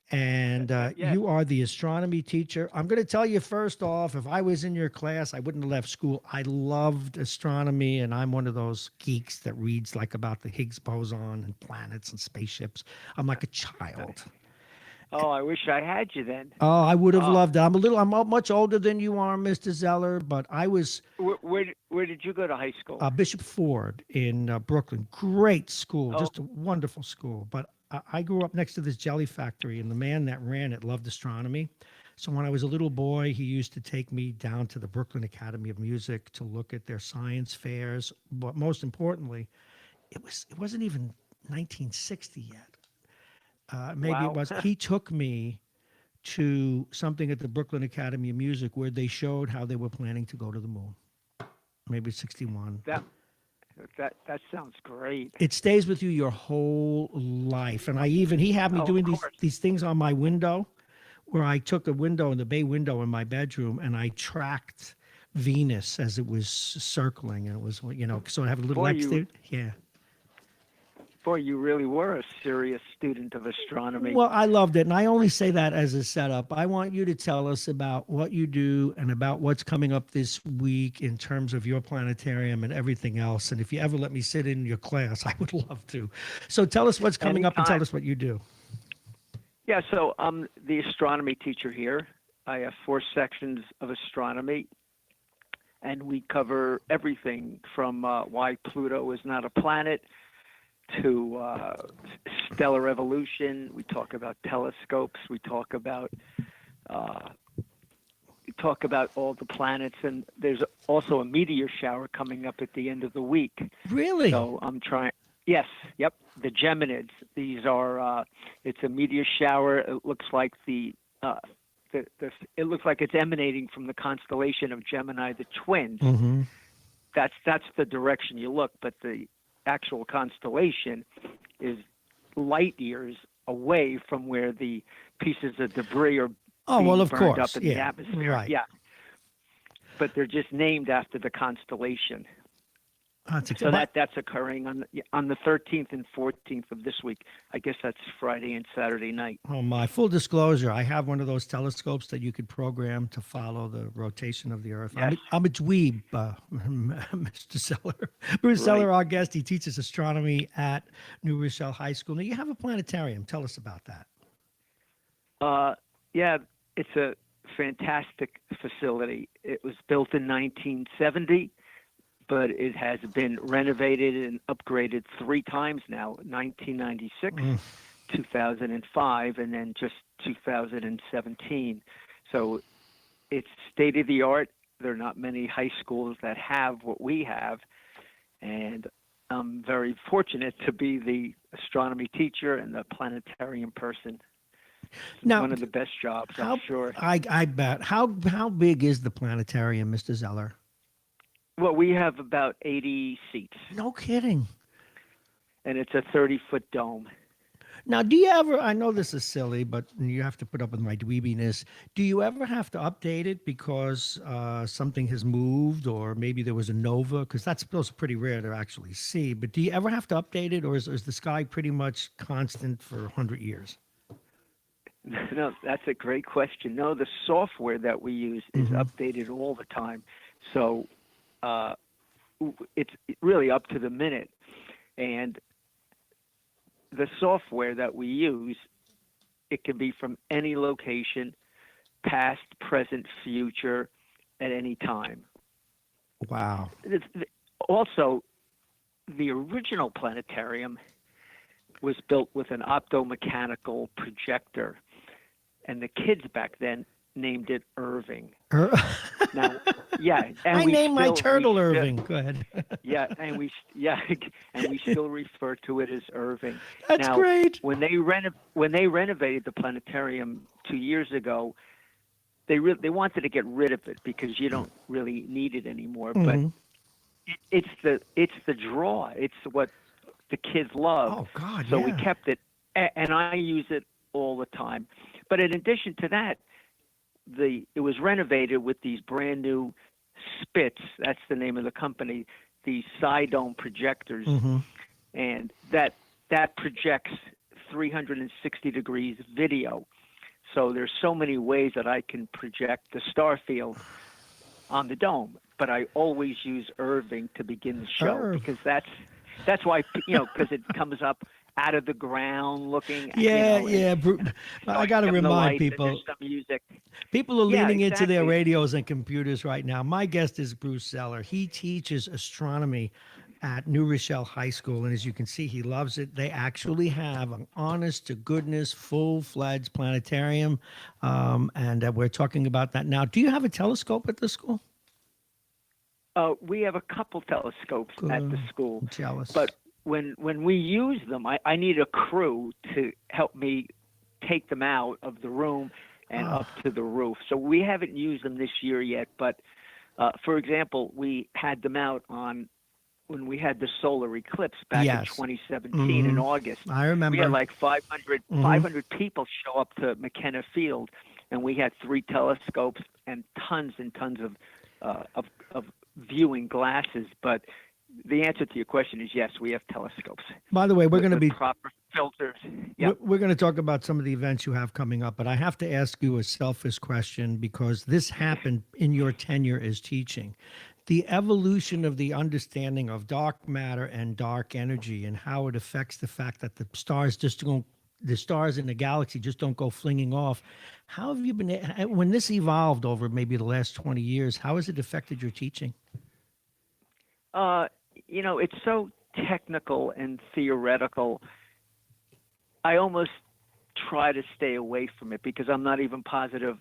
Speaker 1: and
Speaker 6: Yes.
Speaker 1: you are the astronomy teacher. I'm going to tell you first off, if I was in your class, I wouldn't have left school. I loved astronomy, and I'm one of those geeks that reads like about the Higgs boson and planets and spaceships. I'm like a child.
Speaker 6: Oh, I wish I had you then.
Speaker 1: Oh, I would have
Speaker 6: Oh.
Speaker 1: loved it. I'm much older than you are, Mr. Zeller, but I was
Speaker 6: Where did you go to high school?
Speaker 1: Bishop Ford in Brooklyn. Great school,
Speaker 6: Oh.
Speaker 1: just a wonderful school. But I grew up next to this jelly factory, and the man that ran it loved astronomy. So when I was a little boy, he used to take me down to the Brooklyn Academy of Music to look at their science fairs. But most importantly, it wasn't even 1960 yet. Maybe
Speaker 6: Wow.
Speaker 1: it was. He took me to something at the Brooklyn Academy of Music where they showed how they were planning to go to the moon. Maybe 61.
Speaker 6: That sounds great.
Speaker 1: It stays with you your whole life. And he had me
Speaker 6: Oh,
Speaker 1: doing
Speaker 6: of course.
Speaker 1: these things on my window where I took a window in the bay window in my bedroom and I tracked Venus as it was circling, and it was, so I have a little
Speaker 6: Boy,
Speaker 1: X there. Yeah.
Speaker 6: Boy, you really were a serious student of astronomy.
Speaker 1: Well, I loved it. And I only say that as a setup. I want you to tell us about what you do and about what's coming up this week in terms of your planetarium and everything else. And if you ever let me sit in your class, I would love to. So tell us what's coming up and tell
Speaker 6: Anytime.
Speaker 1: us what you do.
Speaker 6: Yeah, so I'm the astronomy teacher here. I have 4 sections of astronomy, and we cover everything from why Pluto is not a planet to stellar evolution. We talk about telescopes. We talk about all the planets, and there's also a meteor shower coming up at the end of the week.
Speaker 1: Really?
Speaker 6: So I'm trying. Yes, yep. The Geminids. These are. It's a meteor shower. It looks like it looks like it's emanating from the constellation of Gemini, the twins.
Speaker 1: Mm-hmm.
Speaker 6: That's the direction you look, but the actual constellation is light years away from where the pieces of debris are being
Speaker 1: of
Speaker 6: burned
Speaker 1: course.
Speaker 6: up in the
Speaker 1: Yeah.
Speaker 6: atmosphere.
Speaker 1: Right.
Speaker 6: Yeah. But they're just named after the constellation.
Speaker 1: That's
Speaker 6: So that's occurring on the 13th and 14th of this week. I guess that's Friday and Saturday night.
Speaker 1: Oh, my. Full disclosure, I have one of those telescopes that you could program to follow the rotation of the Earth.
Speaker 6: Yes.
Speaker 1: I'm a dweeb, Mr. Zeller. Bruce
Speaker 6: Right.
Speaker 1: Zeller, our guest, he teaches astronomy at New Rochelle High School. Now, you have a planetarium. Tell us about that.
Speaker 6: Yeah, it's a fantastic facility. It was built in 1970, but it has been renovated and upgraded 3 times now, 1996, 2005, and then just 2017. So it's state-of-the-art. There are not many high schools that have what we have, and I'm very fortunate to be the astronomy teacher and the planetarium person. It's
Speaker 1: Now,
Speaker 6: one of the best jobs, I'm sure.
Speaker 1: I bet. How big is the planetarium, Mr. Zeller?
Speaker 6: Well, we have about 80 seats,
Speaker 1: No kidding.
Speaker 6: and it's a 30-foot dome.
Speaker 1: Now, do you ever, I know this is silly, but you have to put up with my dweebiness. Do you ever have to update it because something has moved, or maybe there was a nova? Because those are pretty rare to actually see. But do you ever have to update it, or is the sky pretty much constant for 100 years?
Speaker 6: No, that's a great question. No, the software that we use is updated all the time. So it's really up to the minute. And the software that we use, it can be from any location, past, present, future, at any time.
Speaker 1: Wow.
Speaker 6: Also, the original planetarium was built with an optomechanical projector, and the kids back then named it Irving. Now, yeah, and
Speaker 1: I named my turtle Irving. Go ahead.
Speaker 6: and we still refer to it as Irving.
Speaker 1: That's
Speaker 6: now,
Speaker 1: great.
Speaker 6: When they renovated the planetarium 2 years ago, they wanted to get rid of it because you don't really need it anymore. But it's the draw. It's what the kids love.
Speaker 1: Oh God!
Speaker 6: So
Speaker 1: yeah.
Speaker 6: we kept it, and I use it all the time. But in addition to that, it was renovated with these brand new Spitz, that's the name of the company, these side-dome projectors,
Speaker 1: Mm-hmm.
Speaker 6: and that projects 360 degrees video. So there's so many ways that I can project the star field on the dome, but I always use Irving to begin the show because that's why, because it comes up out of the ground looking.
Speaker 1: Yeah. I got to remind people.
Speaker 6: There's some music.
Speaker 1: People are leaning into their
Speaker 6: exactly.
Speaker 1: radios and computers right now. My guest is Bruce Zeller. He teaches astronomy at New Rochelle High School, and as you can see, he loves it. They actually have an honest-to-goodness, full-fledged planetarium, and we're talking about that now. Do you have a telescope at the school?
Speaker 6: We have a couple telescopes at the school.
Speaker 1: I'm jealous.
Speaker 6: But when we use them, I need a crew to help me take them out of the room and up to the roof. So we haven't used them this year yet. But for example, we had them out when we had the solar eclipse back in 2017 in August.
Speaker 1: I remember.
Speaker 6: We had like 500 people show up to McKenna Field, and we had 3 telescopes and tons of viewing glasses. But the answer to your question is yes, we have telescopes.
Speaker 1: By the way, we're going to be
Speaker 6: proper filters. Yep.
Speaker 1: We're going to talk about some of the events you have coming up, but I have to ask you a selfish question because this happened in your tenure as teaching. The evolution of the understanding of dark matter and dark energy and how it affects the fact that the stars in the galaxy just don't go flinging off. How have you been, when this evolved over maybe the last 20 years, how has it affected your teaching?
Speaker 6: It's so technical and theoretical. I almost try to stay away from it because I'm not even positive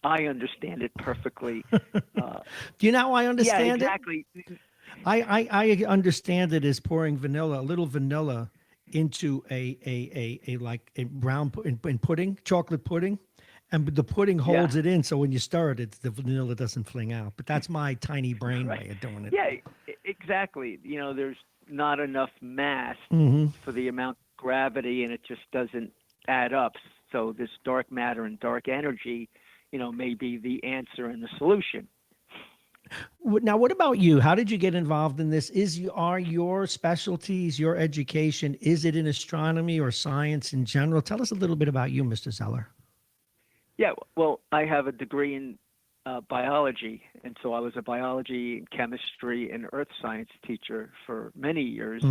Speaker 6: I understand it perfectly.
Speaker 1: Do you know how I understand
Speaker 6: exactly.
Speaker 1: it? I understand it as pouring a little vanilla into a brown in pudding, chocolate pudding, and the pudding holds it in. So when you stir it, the vanilla doesn't fling out. But that's my tiny brain way of doing it.
Speaker 6: Yeah, exactly. There's not enough mass for the amount of gravity, and it just doesn't add up. So this dark matter and dark energy, may be the answer and the solution.
Speaker 1: Now, what about you? How did you get involved in this? Are your specialties, your education, is it in astronomy or science in general? Tell us a little bit about you, Mr. Zeller.
Speaker 6: Yeah, well, I have a degree in biology, and so I was a biology, chemistry, and earth science teacher for many years.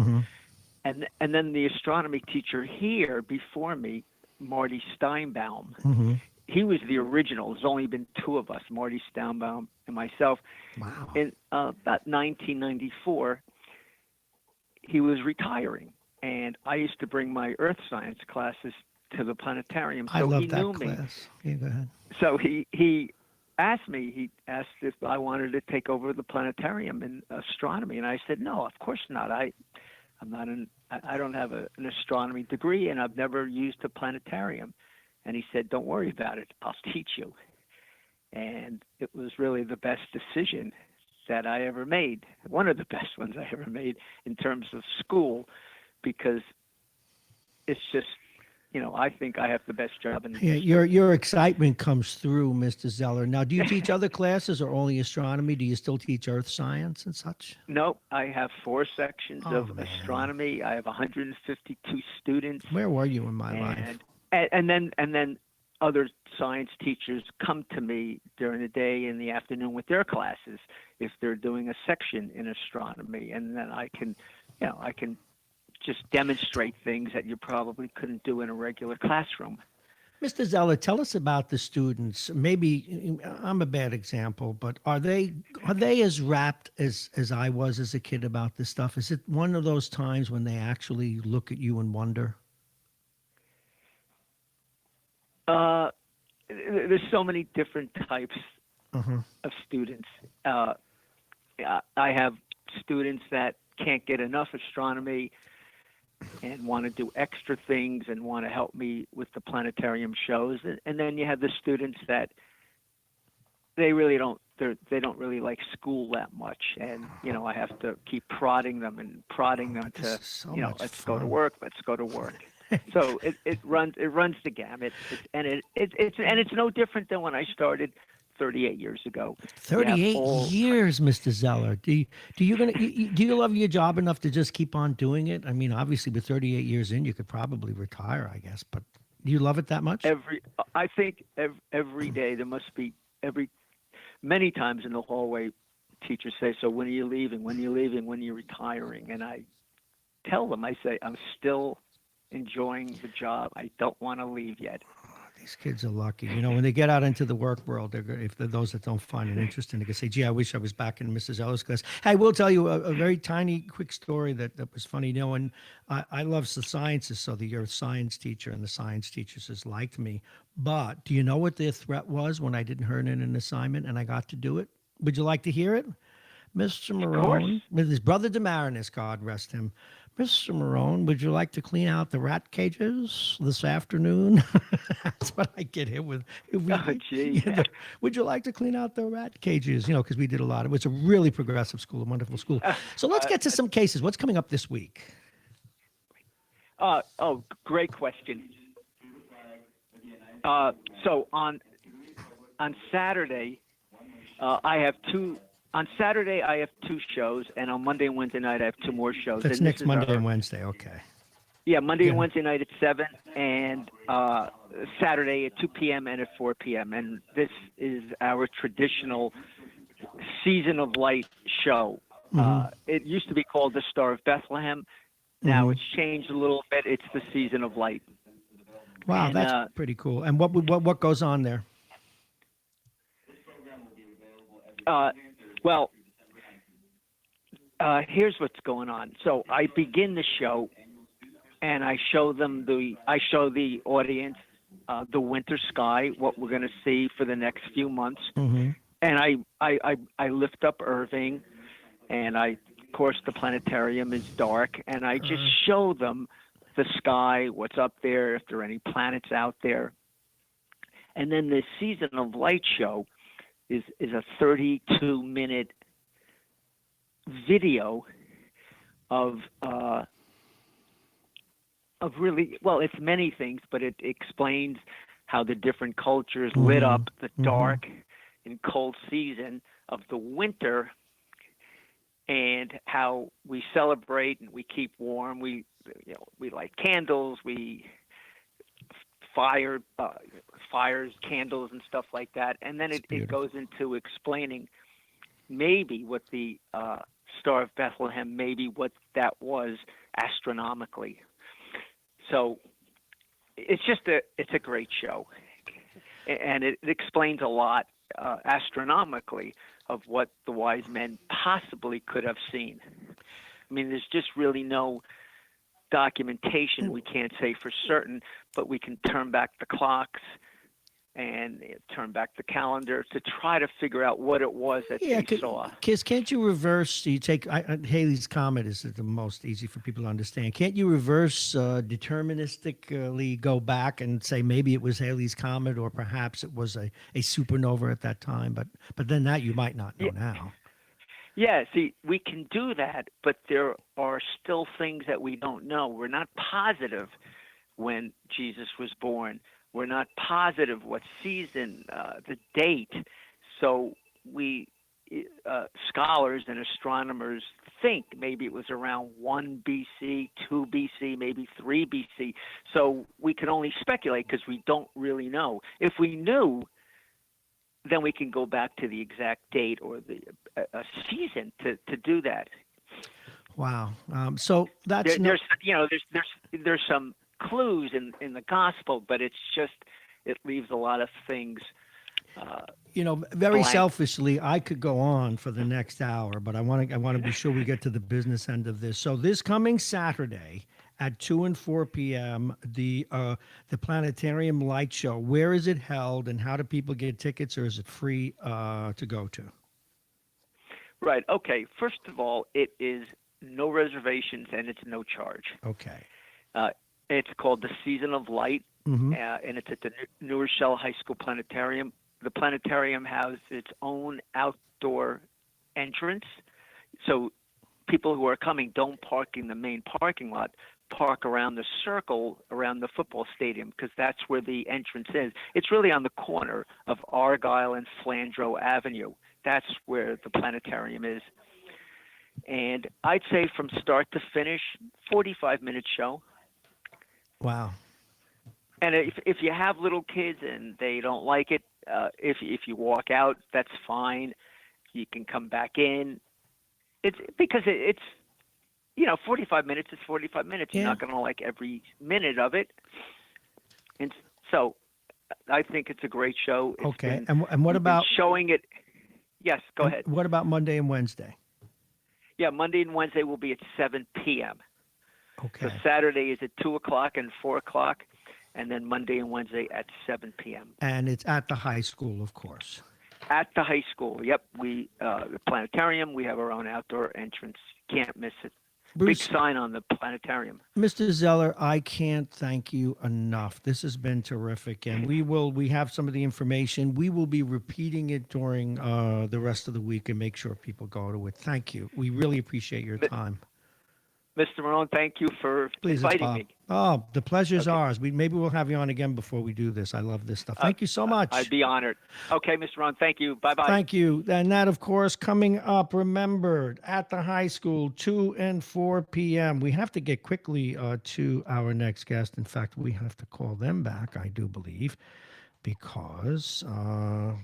Speaker 6: And then the astronomy teacher here before me, Marty Steinbaum, he was the original. There's only been 2 of us, Marty Steinbaum and myself.
Speaker 1: Wow.
Speaker 6: In about 1994, he was retiring, and I used to bring my earth science classes to the planetarium. So
Speaker 1: I love
Speaker 6: he
Speaker 1: that
Speaker 6: knew
Speaker 1: class. Yeah, go ahead.
Speaker 6: So he asked me. He asked if I wanted to take over the planetarium in astronomy, and I said no, of course not. I don't have an astronomy degree, and I've never used a planetarium. And he said, don't worry about it. I'll teach you. And it was really the best decision that I ever made, one of the best ones I ever made in terms of school, because it's just, I think I have the best job in the
Speaker 1: district. Your excitement comes through, Mr. Zeller. Now, do you teach other classes or only astronomy? Do you still teach earth science and such?
Speaker 6: No, I have 4 sections of astronomy. I have 152 students.
Speaker 1: Where were you in my life?
Speaker 6: And then other science teachers come to me during the day and the afternoon with their classes if they're doing a section in astronomy, and then I can just demonstrate things that you probably couldn't do in a regular classroom.
Speaker 1: Mr. Zeller, tell us about the students. Maybe I'm a bad example, but are they as rapt as I was as a kid about this stuff? Is it one of those times when they actually look at you and wonder?
Speaker 6: There's so many different types of students. I have students that can't get enough astronomy and want to do extra things and want to help me with the planetarium shows. And then you have the students that they don't really like school that much. And, I have to keep prodding them to, let's go to work. So it runs the gamut, and it's no different than when I started 38 years ago. You have
Speaker 1: 38
Speaker 6: all-
Speaker 1: years, Mr. Zeller. Do you love your job enough to just keep on doing it? I mean, obviously, with 38 years in, you could probably retire, I guess. But do you love it that much?
Speaker 6: I think every day there must be many times in the hallway, teachers say, "So when are you leaving? When are you leaving? When are you retiring?" And I tell them, I say, "I'm still enjoying the job. I don't want to leave yet."
Speaker 1: These kids are lucky. You know, when they get out into the work world, if they're those that don't find it interesting, they can say, "Gee, I wish I was back in Mrs. Ellis' class." Hey, I will tell you a very tiny, quick story that was funny. You know, and I love the sciences, so the earth science teacher and the science teachers has liked me. But do you know what their threat was when I didn't turn in an assignment and I got to do it? Would you like to hear it? Mr. Marrone, with his brother Damarinus, God rest him. Mr. Marrone, would you like to clean out the rat cages this afternoon? That's what I get hit with.
Speaker 6: Gee.
Speaker 1: Would you like to clean out the rat cages? You know, because we did a lot. It was a really progressive school, a wonderful school. So let's get to some cases. What's coming up this week?
Speaker 6: Great question. So on Saturday, I have two. On Saturday, I have two shows, and on Monday and Wednesday night, I have two more shows.
Speaker 1: That's
Speaker 6: and
Speaker 1: next Monday and Wednesday. Okay.
Speaker 6: Yeah, Monday and Wednesday night at 7, and Saturday at 2 p.m. and at 4 p.m. And this is our traditional Season of Light show. It used to be called the Star of Bethlehem. Now it's changed a little bit. It's the Season of Light.
Speaker 1: Wow,
Speaker 6: And,
Speaker 1: that's pretty cool. And what goes on there?
Speaker 6: Here's what's going on. So I begin the show, and I show the audience the winter sky, what we're going to see for the next few months, and I lift up Irving, and of course the planetarium is dark, and I just show them the sky, what's up there, if there are any planets out there, and then the Season of Light show is a 32-minute video of really, well, it's many things, but it explains how the different cultures lit up the dark and cold season of the winter, and how we celebrate and we keep warm. We light candles, we fires, candles, and stuff like that. And then it goes into explaining maybe what the Star of Bethlehem, maybe what that was astronomically. So it's a great show, and it explains a lot astronomically of what the wise men possibly could have seen. I mean, there's just really no documentation. We can't say for certain, but we can turn back the clocks and turn back the calendar to try to figure out what it was that they saw.
Speaker 1: Kiss, can't you reverse? You take Halley's Comet is the most easy for people to understand. Can't you reverse deterministically go back and say maybe it was Halley's Comet, or perhaps it was a supernova at that time? But then that you might not know now.
Speaker 6: Yeah, see, we can do that, but there are still things that we don't know. We're not positive when Jesus was born. We're not positive what season, the date. So we scholars and astronomers think maybe it was around 1 BC, 2 BC, maybe 3 BC. So we can only speculate because we don't really know. If we knew, then we can go back to the exact date or the season to do that.
Speaker 1: Wow. So that's
Speaker 6: there's some clues in the gospel, but it leaves a lot of things.
Speaker 1: Very selfishly, I could go on for the next hour, but I want to be sure we get to the business end of this. So this coming Saturday at 2 and 4 p.m., the Planetarium Light Show. Where is it held, and how do people get tickets, or is it free to go to?
Speaker 6: Right. Okay. First of all, it is no reservations and it's no charge.
Speaker 1: Okay.
Speaker 6: It's called the Season of Light, and it's at the New Rochelle High School Planetarium. The planetarium has its own outdoor entrance, so people who are coming don't park in the main parking lot, park around the circle around the football stadium because that's where the entrance is. It's really on the corner of Argyle and Flandreau Avenue. That's where the planetarium is. And I'd say from start to finish, 45-minute show.
Speaker 1: Wow.
Speaker 6: And if you have little kids and they don't like it, if you walk out, that's fine. You can come back in. It's 45 minutes is 45 minutes. You're not going to like every minute of it. And so I think it's a great show.
Speaker 1: Okay. And what about
Speaker 6: showing it? Yes, go ahead.
Speaker 1: What about Monday and Wednesday?
Speaker 6: Yeah, Monday and Wednesday will be at 7 p.m.
Speaker 1: Okay.
Speaker 6: So Saturday is at 2 o'clock and 4 o'clock, and then Monday and Wednesday at 7 p.m.
Speaker 1: And it's at the high school, of course.
Speaker 6: At the high school, yep. The planetarium, we have our own outdoor entrance. Can't miss it.
Speaker 1: Bruce,
Speaker 6: Big sign on the planetarium.
Speaker 1: Mr. Zeller, I can't thank you enough. This has been terrific, and we have some of the information. We will be repeating it during the rest of the week and make sure people go to it. Thank you. We really appreciate your time.
Speaker 6: Mr. Marrone, thank you for
Speaker 1: Please,
Speaker 6: inviting me.
Speaker 1: Oh, the pleasure's ours. Maybe we'll have you on again before we do this. I love this stuff. Thank you so much.
Speaker 6: I'd be honored. Okay, Mr. Marrone, thank you. Bye-bye.
Speaker 1: Thank you. And that, of course, coming up, remembered, at the high school, 2 and 4 p.m. We have to get quickly to our next guest. In fact, we have to call them back, I do believe, because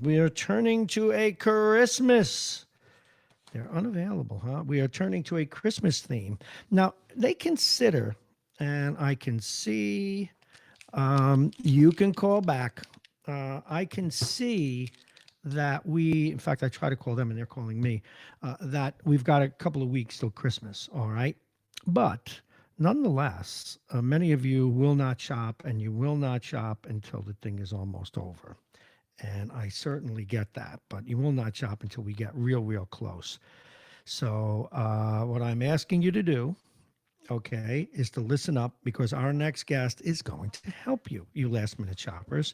Speaker 1: we are turning to a Christmas. They're unavailable, huh? We are turning to a Christmas theme. Now, they consider, and I can see, you can call back. I can see that in fact, I try to call them and they're calling me, that we've got a couple of weeks till Christmas, all right? But nonetheless, many of you will not shop, and you will not shop until the thing is almost over. And I certainly get that, but you will not shop until we get real close. So what I'm asking you to do, okay, is to listen up, because our next guest is going to help you, you last-minute shoppers.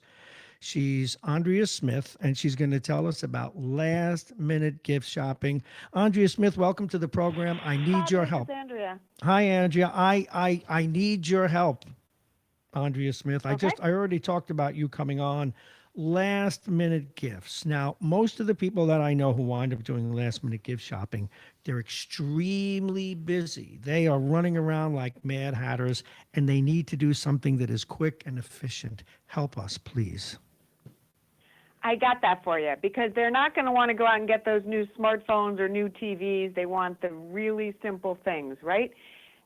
Speaker 1: She's Andrea Smith, and she's going to tell us about last-minute gift shopping. Andrea Smith, welcome to the program. I need your help.
Speaker 7: This is Andrea.
Speaker 1: Hi, Andrea. I need your help, Andrea Smith.
Speaker 7: Okay.
Speaker 1: I already talked about you coming on. Last-minute gifts. Now, most of the people that I know who wind up doing last-minute gift shopping, they're extremely busy. They are running around like mad hatters, and they need to do something that is quick and efficient. Help us, please.
Speaker 7: I got that for you, because they're not going to want to go out and get those new smartphones or new TVs. They want the really simple things, right?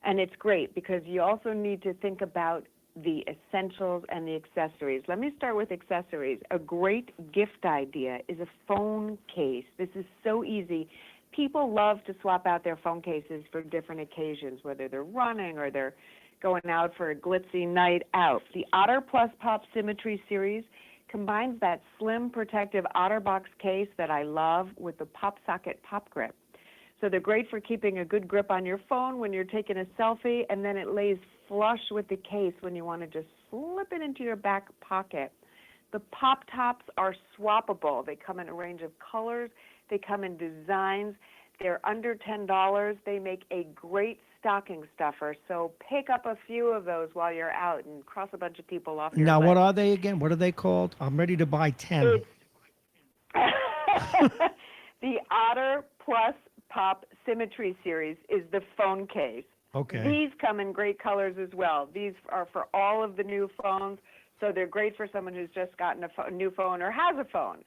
Speaker 7: And it's great, because you also need to think about the essentials and the accessories. Let me start with accessories. A great gift idea is a phone case. This is so easy. People love to swap out their phone cases for different occasions, whether they're running or they're going out for a glitzy night out. The Otter Plus Pop Symmetry series combines that slim, protective OtterBox case that I love with the pop socket pop grip. So they're great for keeping a good grip on your phone when you're taking a selfie, and then it lays flush with the case when you want to just slip it into your back pocket. The pop tops are swappable. They come in a range of colors. They come in designs. They're under $10. They make a great stocking stuffer. So pick up a few of those while you're out and cross a bunch of people off your
Speaker 1: Now,
Speaker 7: list.
Speaker 1: what are they again? What are they called? I'm ready to buy 10.
Speaker 7: The Otter Plus Pop Symmetry series is the phone case.
Speaker 1: Okay.
Speaker 7: These come in great colors as well. These are for all of the new phones, so they're great for someone who's just gotten a new phone or has a phone.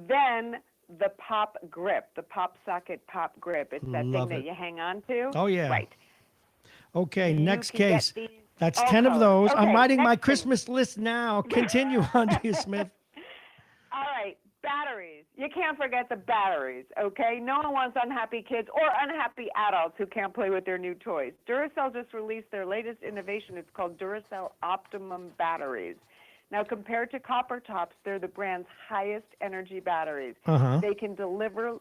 Speaker 7: Then the pop grip, the pop socket pop grip. It's that
Speaker 1: Love
Speaker 7: thing
Speaker 1: it.
Speaker 7: that you hang on to.
Speaker 1: Oh, yeah.
Speaker 7: Right.
Speaker 1: Okay,
Speaker 7: You
Speaker 1: next
Speaker 7: can get
Speaker 1: case.
Speaker 7: these
Speaker 1: That's
Speaker 7: all
Speaker 1: 10 of
Speaker 7: colors.
Speaker 1: those. I'm
Speaker 7: Okay,
Speaker 1: writing my
Speaker 7: next thing.
Speaker 1: Christmas list now. Continue, Andrea Smith.
Speaker 7: All right, batteries. You can't forget the batteries, okay? No one wants unhappy kids or unhappy adults who can't play with their new toys. Duracell just released their latest innovation. It's called Duracell Optimum Batteries. Now, compared to copper tops, they're the brand's highest energy batteries.
Speaker 1: Uh-huh.
Speaker 7: They can deliver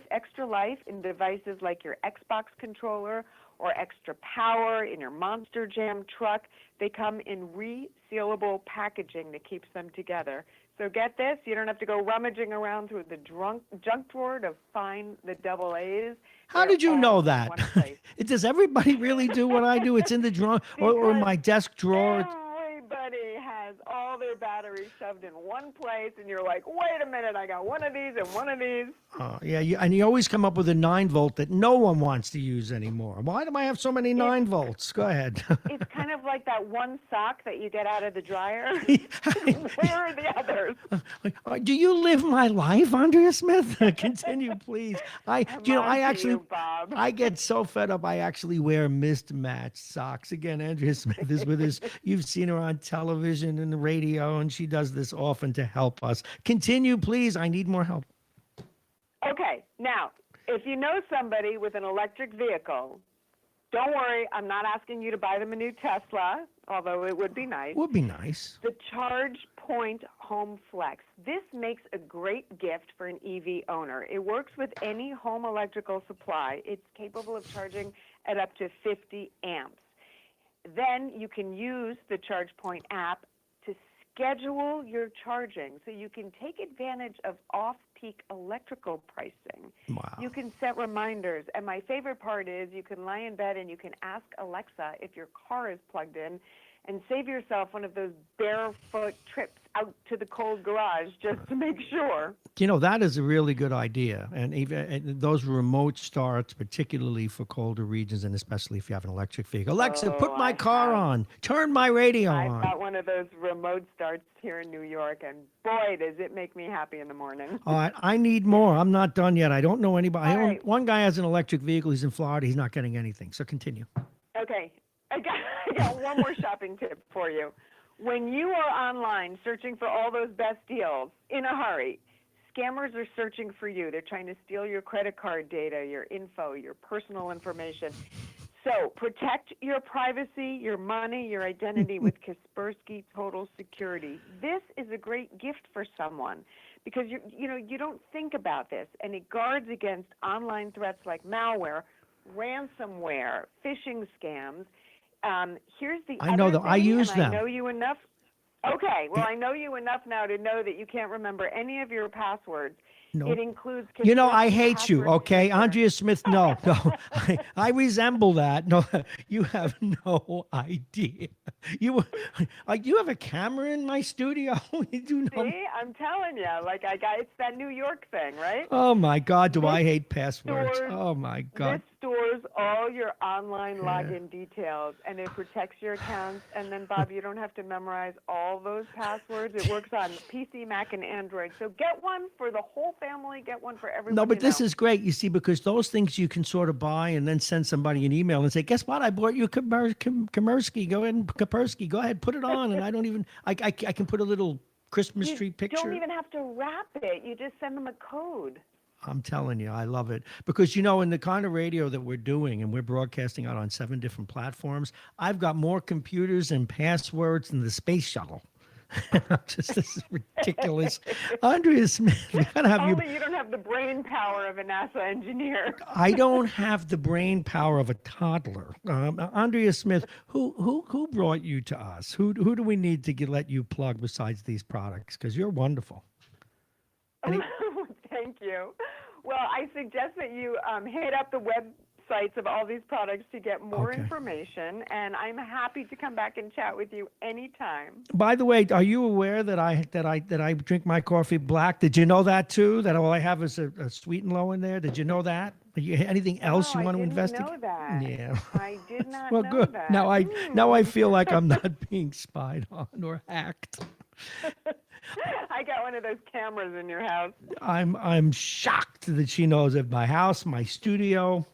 Speaker 7: extra life in devices like your Xbox controller or extra power in your Monster Jam truck. They come in resealable packaging that keeps them together. So get this, you don't have to go rummaging around through the junk drawer to find the double A's.
Speaker 1: How
Speaker 7: They're
Speaker 1: did you
Speaker 7: all
Speaker 1: know
Speaker 7: in
Speaker 1: that?
Speaker 7: one place.
Speaker 1: Does everybody really do what I do? It's in the drawer or in
Speaker 7: Because
Speaker 1: my desk drawer.
Speaker 7: everybody has all their batteries shoved in one place, and you're like, wait a minute, I got one of these and one of these.
Speaker 1: Yeah, and you always come up with a 9-volt that no one wants to use anymore. Why do I have so many 9-volts? Go ahead.
Speaker 7: It's kind of like that one sock that you get out of the dryer. Where are the others?
Speaker 1: Do you live my life, Andrea Smith? Continue, please. I
Speaker 7: Bob.
Speaker 1: I get so fed up. I actually wear mismatched socks. Again, Andrea Smith is with us. You've seen her on television and the radio, and she does this often to help us. Continue, please. I need more help.
Speaker 7: Okay, now, if you know somebody with an electric vehicle, don't worry, I'm not asking you to buy them a new Tesla, although it would be nice.
Speaker 1: Would be nice.
Speaker 7: The Charge Point Home Flex. This makes a great gift for an EV owner. It works with any home electrical supply. It's capable of charging at up to 50 amps. Then you can use the Charge Point app to schedule your charging so you can take advantage of off-peak electrical pricing.
Speaker 1: Wow.
Speaker 7: You can set reminders, and my favorite part is you can lie in bed and you can ask Alexa if your car is plugged in and save yourself one of those barefoot trips out to the cold garage just to make sure.
Speaker 1: You know, that is a really good idea. And even and those remote starts, particularly for colder regions, and especially if you have an electric vehicle. Alexa, put my car on. Turn my radio
Speaker 7: I've
Speaker 1: on.
Speaker 7: got one of those remote starts here in New York, and boy, does it make me happy in the morning.
Speaker 1: All right, I need more. I'm not done yet. I don't know anybody.
Speaker 7: All right.
Speaker 1: One guy has an electric vehicle. He's in Florida. He's not getting anything. So continue.
Speaker 7: Okay, I got one more shopping tip for you. When you are online searching for all those best deals in a hurry, scammers are searching for you. They're trying to steal your credit card data, your info, your personal information. So protect your privacy, your money, your identity with Kaspersky Total Security. This is a great gift for someone because you don't think about this, and it guards against online threats like malware, ransomware, phishing scams. Here's the
Speaker 1: I know
Speaker 7: other
Speaker 1: that. I
Speaker 7: thing,
Speaker 1: use
Speaker 7: and
Speaker 1: them.
Speaker 7: I know you enough. Okay, well, I know you enough now to know that you can't remember any of your passwords.
Speaker 1: No.
Speaker 7: It includes.
Speaker 1: You know, I
Speaker 7: Kaspersky
Speaker 1: hate you,
Speaker 7: password
Speaker 1: okay?
Speaker 7: manager.
Speaker 1: Andrea Smith, no. I resemble that. No, you have no idea. You have a camera in my studio? You do know.
Speaker 7: See, I'm telling you, it's that New York thing, right?
Speaker 1: Oh, my God, do I
Speaker 7: This
Speaker 1: hate passwords.
Speaker 7: stores-
Speaker 1: Oh, my God.
Speaker 7: This stores all your online login details, and it protects your accounts. And then, Bob, you don't have to memorize all those passwords. It works on PC, Mac, and Android. So get one for the whole family. Get one for everyone.
Speaker 1: No, but this
Speaker 7: know.
Speaker 1: is great, you see, because those things you can sort of buy and then send somebody an email and say, guess what? I bought you Kaspersky. Go ahead, Kaspersky. Go ahead, put it on. And I don't even, I can put a little Christmas tree picture.
Speaker 7: You don't even have to wrap it. You just send them a code.
Speaker 1: I'm telling you, I love it. Because, in the kind of radio that we're doing, and we're broadcasting out on 7 different platforms, I've got more computers and passwords than the space shuttle. This is ridiculous. Andrea Smith, we gotta have
Speaker 7: Only you don't have the brain power of a NASA engineer.
Speaker 1: I don't have the brain power of a toddler. Andrea Smith, who brought you to us? Who do we need to let you plug besides these products? Because you're wonderful.
Speaker 7: Thank you. Well, I suggest that you hit up the websites of all these products to get more information, and I'm happy to come back and chat with you anytime.
Speaker 1: By the way, are you aware that I drink my coffee black? Did you know that too? That all I have is a sweet and low in there. Did you know that? Anything else you want to investigate?
Speaker 7: I didn't know that.
Speaker 1: Yeah.
Speaker 7: I did not
Speaker 1: Well,
Speaker 7: know
Speaker 1: good.
Speaker 7: that.
Speaker 1: Now I feel like I'm not being spied on or hacked.
Speaker 7: I got one of those cameras in your house.
Speaker 1: I'm shocked that she knows of my house, my studio,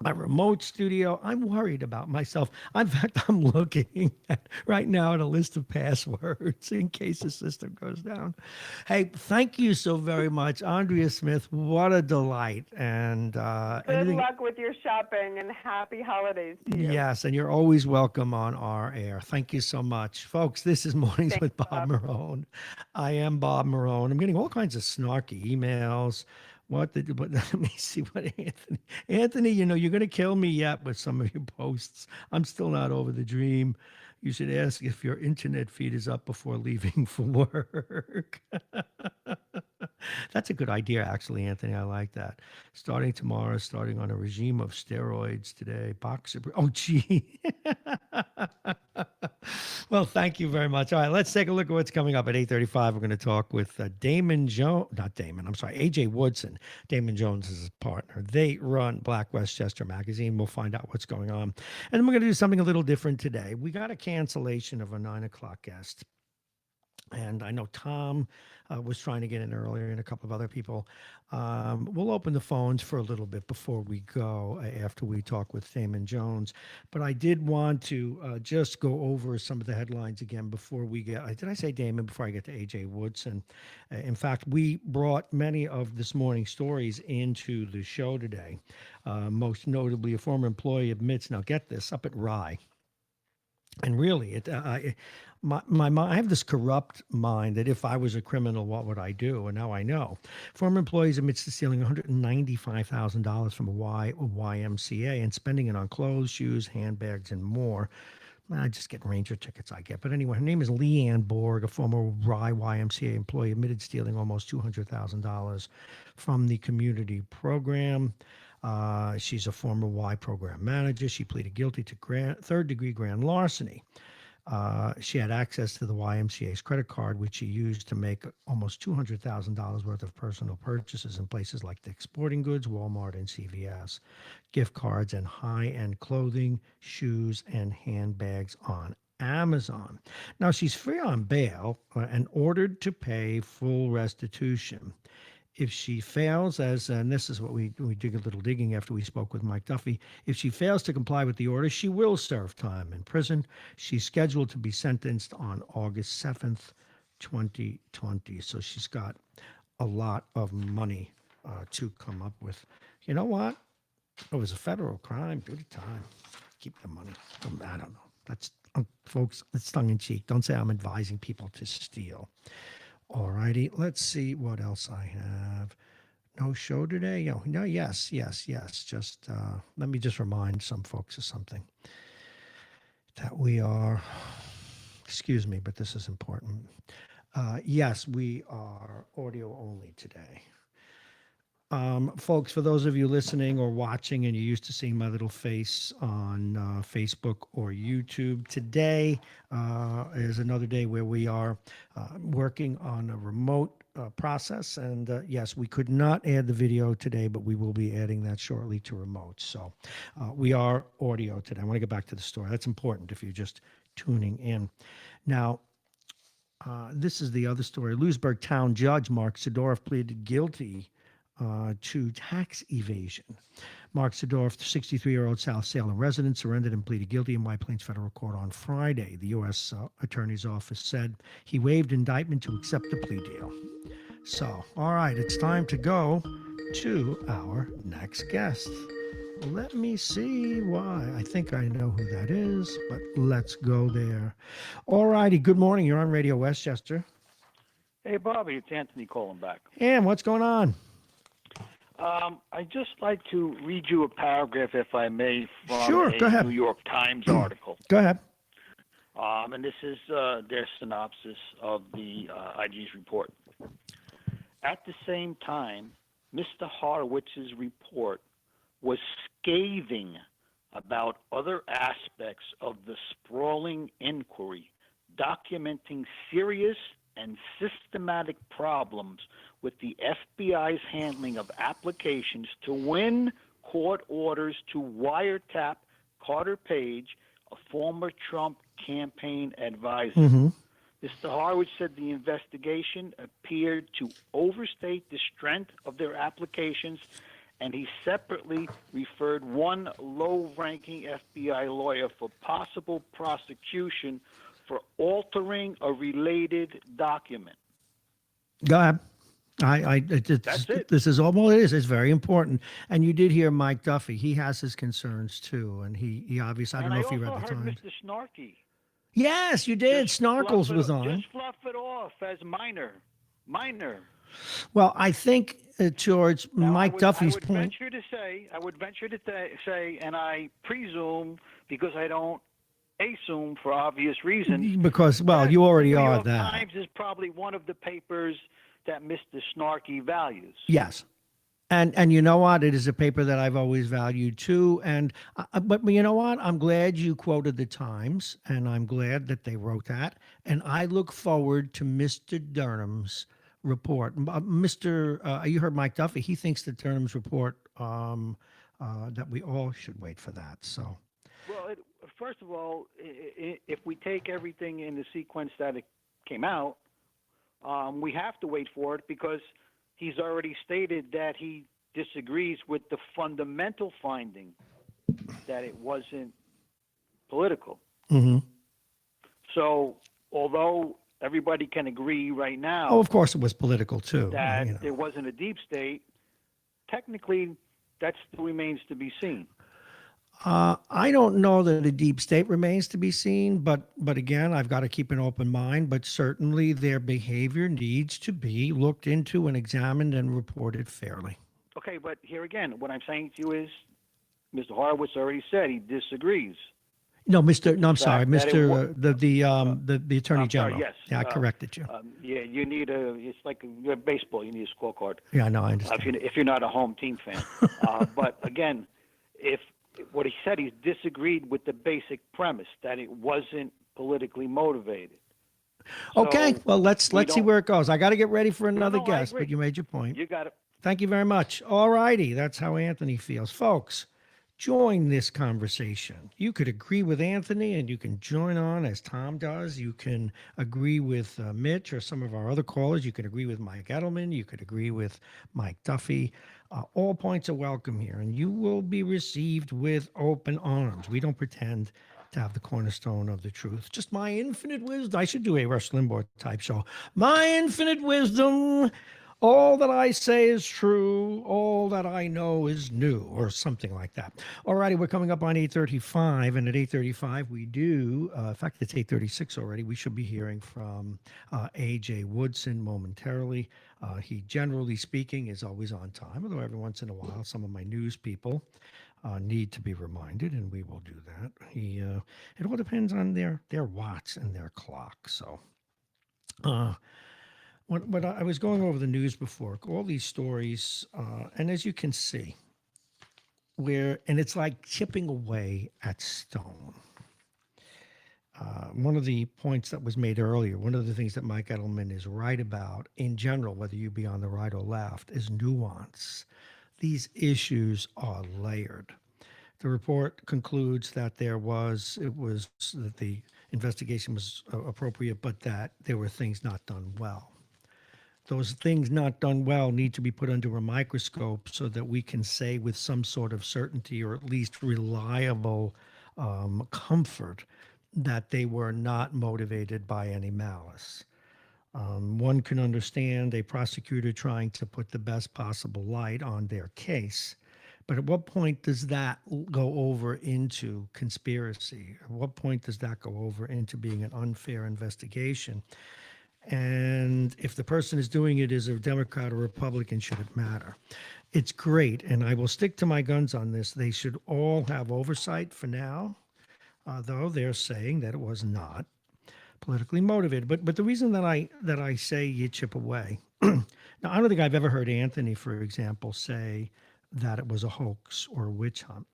Speaker 1: my remote studio. I'm worried about myself. In fact, I'm looking right now at a list of passwords in case the system goes down. Hey, thank you so very much, Andrea Smith. What a delight. And
Speaker 7: Good luck with your shopping and happy holidays to you.
Speaker 1: Yes, and you're always welcome on our air. Thank you so much. Folks, this is Mornings with Bob Marrone. I am Bob Marrone. I'm getting all kinds of snarky emails. Let me see what Anthony, you're going to kill me yet with some of your posts. I'm still not over the dream. You should ask if your internet feed is up before leaving for work. That's a good idea, actually, Anthony. I like that. Starting tomorrow, starting on a regime of steroids today. Boxer. Oh, gee. Well, thank you very much. All right, let's take a look at what's coming up at 8:35. We're going to talk with Damon Jones, not Damon, I'm sorry, AJ Woodson. Damon Jones is his partner. They run Black Westchester magazine. We'll find out what's going on. And then we're going to do something a little different today. We got a cancellation of a 9 o'clock guest. And I know Tom was trying to get in earlier and a couple of other people. We'll open the phones for a little bit before we go after we talk with Damon Jones. But I did want to just go over some of the headlines again before we get, did I say Damon before I get to AJ Woodson? In fact, we brought many of this morning's stories into the show today. Most notably, a former employee admits, now get this, up at Rye. And really, I have this corrupt mind that if I was a criminal, what would I do? And now I know. Former employees admits to stealing $195,000 from a YMCA and spending it on clothes, shoes, handbags, and more. I just get Ranger tickets, I get. But anyway, her name is Leanne Borg, a former Rye YMCA employee, admitted stealing almost $200,000 from the community program. She's a former Y program manager. She pleaded guilty to third-degree grand larceny. She had access to the YMCA's credit card, which she used to make almost $200,000 worth of personal purchases in places like Dick's Sporting Goods, Walmart, and CVS. Gift cards and high-end clothing, shoes, and handbags on Amazon. Now, she's free on bail and ordered to pay full restitution. If she fails, and this is what we did a little digging after we spoke with Mike Duffy, if she fails to comply with the order, she will serve time in prison. She's scheduled to be sentenced on August 7th, 2020. So she's got a lot of money to come up with. You know what? It was a federal crime. Do the time. Keep the money. I don't know. That's, folks, it's tongue in cheek. Don't say I'm advising people to steal. All righty, let's see what else I have. No show today? No, yes. Just let me just remind some folks of something. That we are, excuse me, but this is important. Yes, we are audio only today. Folks, for those of you listening or watching and you're used to seeing my little face on Facebook or YouTube, today is another day where we are working on a remote process. And yes, we could not add the video today, but we will be adding that shortly to remote. So we are audio today. I want to get back to the story. That's important if you're just tuning in. Now, this is the other story. Lewisburg Town Judge Mark Sidorf pleaded guilty to tax evasion. Mark Sidorf, the 63-year-old South Salem resident, surrendered and pleaded guilty in White Plains Federal Court on Friday. The U.S. Attorney's Office said he waived indictment to accept the plea deal. So, all right, it's time to go to our next guest. Let me see why. I think I know who that is, but let's go there. All righty, good morning. You're on Radio Westchester.
Speaker 8: Hey, Bobby, it's Anthony calling back.
Speaker 1: And what's going on?
Speaker 8: I'd just like to read you a paragraph, if I may, from
Speaker 1: Sure, go ahead.
Speaker 8: New York Times article.
Speaker 1: Go ahead.
Speaker 8: And this is their synopsis of the IG's report. At the same time, Mr. Horowitz's report was scathing about other aspects of the sprawling inquiry, documenting serious and systematic problems with the FBI's handling of applications to win court orders to wiretap Carter Page, a former Trump campaign advisor.
Speaker 1: Mm-hmm.
Speaker 8: Mr. Horowitz said the investigation appeared to overstate the strength of their applications, and he separately referred one low-ranking FBI lawyer for possible prosecution for altering a related document.
Speaker 1: Go ahead.
Speaker 8: That's it.
Speaker 1: This is all, well, it is. It's very important. And you did hear Mike Duffy. He has his concerns too. And he obviously, I don't know if you read the
Speaker 8: And I
Speaker 1: Times.
Speaker 8: also heard Mr. Snarky.
Speaker 1: Yes, you did.
Speaker 8: Just
Speaker 1: Snarkles was on.
Speaker 8: Just fluff it off as minor.
Speaker 1: Well, I think towards
Speaker 8: Now,
Speaker 1: Mike Duffy's point.
Speaker 8: I would venture to say, and I presume, because I don't assume for obvious reasons.
Speaker 1: Because, well, you already
Speaker 8: New
Speaker 1: are
Speaker 8: York
Speaker 1: that.
Speaker 8: Times is probably one of the papers
Speaker 2: that Mr. Snarky values.
Speaker 1: Yes. And you know what? It is a paper that I've always valued too. And but you know what? I'm glad you quoted the Times, and I'm glad that they wrote that. And I look forward to Mr. Durham's report. You heard Mike Duffy. He thinks that Durham's report that we all should wait for that. So.
Speaker 2: Well, first of all, if we take everything in the sequence that it came out, we have to wait for it because he's already stated that he disagrees with the fundamental finding that it wasn't political.
Speaker 1: Mm-hmm.
Speaker 2: So, although everybody can agree right now,
Speaker 1: Oh, of course, it was political too.
Speaker 2: that there wasn't a deep state, technically, that still remains to be seen.
Speaker 1: I don't know that a deep state remains to be seen, but again, I've got to keep an open mind. But certainly, their behavior needs to be looked into and examined and reported fairly.
Speaker 2: Okay, but here again, what I'm saying to you is, Mr. Horowitz already said he disagrees.
Speaker 1: No, Mr. No, I'm sorry,
Speaker 2: that it
Speaker 1: Mr. The Attorney
Speaker 2: I'm sorry,
Speaker 1: General.
Speaker 2: yes.
Speaker 1: Yeah, I corrected you.
Speaker 2: Yeah, you need it's like baseball. You need a scorecard.
Speaker 1: Yeah, no, I understand.
Speaker 2: If you're not a home team fan. But again, if what he said, he's disagreed with the basic premise that it wasn't politically motivated.
Speaker 1: Okay,
Speaker 2: So
Speaker 1: well, let's see where it goes. I got to get ready for another
Speaker 2: I
Speaker 1: guest,
Speaker 2: agree.
Speaker 1: but you made your point.
Speaker 2: You got it.
Speaker 1: Thank you very much. All righty, that's how Anthony feels. Folks, join this conversation. You could agree with Anthony and you can join on as Tom does. You can agree with Mitch or some of our other callers. You could agree with Mike Edelman. You could agree with Mike Duffy. All points are welcome here, and you will be received with open arms. We don't pretend to have the cornerstone of the truth. Just my infinite wisdom. I should do a Rush Limbaugh type show. My infinite wisdom. All that I say is true. All that I know is new, or something like that. All righty, we're coming up on 8:35, and at 8:35 we do. In fact, it's 8:36 already. We should be hearing from A.J. Woodson momentarily. He, generally speaking, is always on time, although every once in a while some of my news people need to be reminded, and we will do that. It all depends on their watch and their clock. So. When I was going over the news before, all these stories, and as you can see, and it's like chipping away at stone. One of the points that was made earlier, one of the things that Mike Edelman is right about in general, whether you be on the right or left, is nuance. These issues are layered. The report concludes that that the investigation was appropriate, but that there were things not done well. Those things not done well need to be put under a microscope so that we can say with some sort of certainty, or at least reliable comfort, that they were not motivated by any malice. One can understand a prosecutor trying to put the best possible light on their case, but at what point does that go over into conspiracy? At what point does that go over into being an unfair investigation? And if the person is doing it is a Democrat or Republican, should it matter? It's great, and I will stick to my guns on this. They should all have oversight for now, though they're saying that it was not politically motivated. But the reason that I say you chip away, now I don't think I've ever heard Anthony, for example, say that it was a hoax or a witch hunt.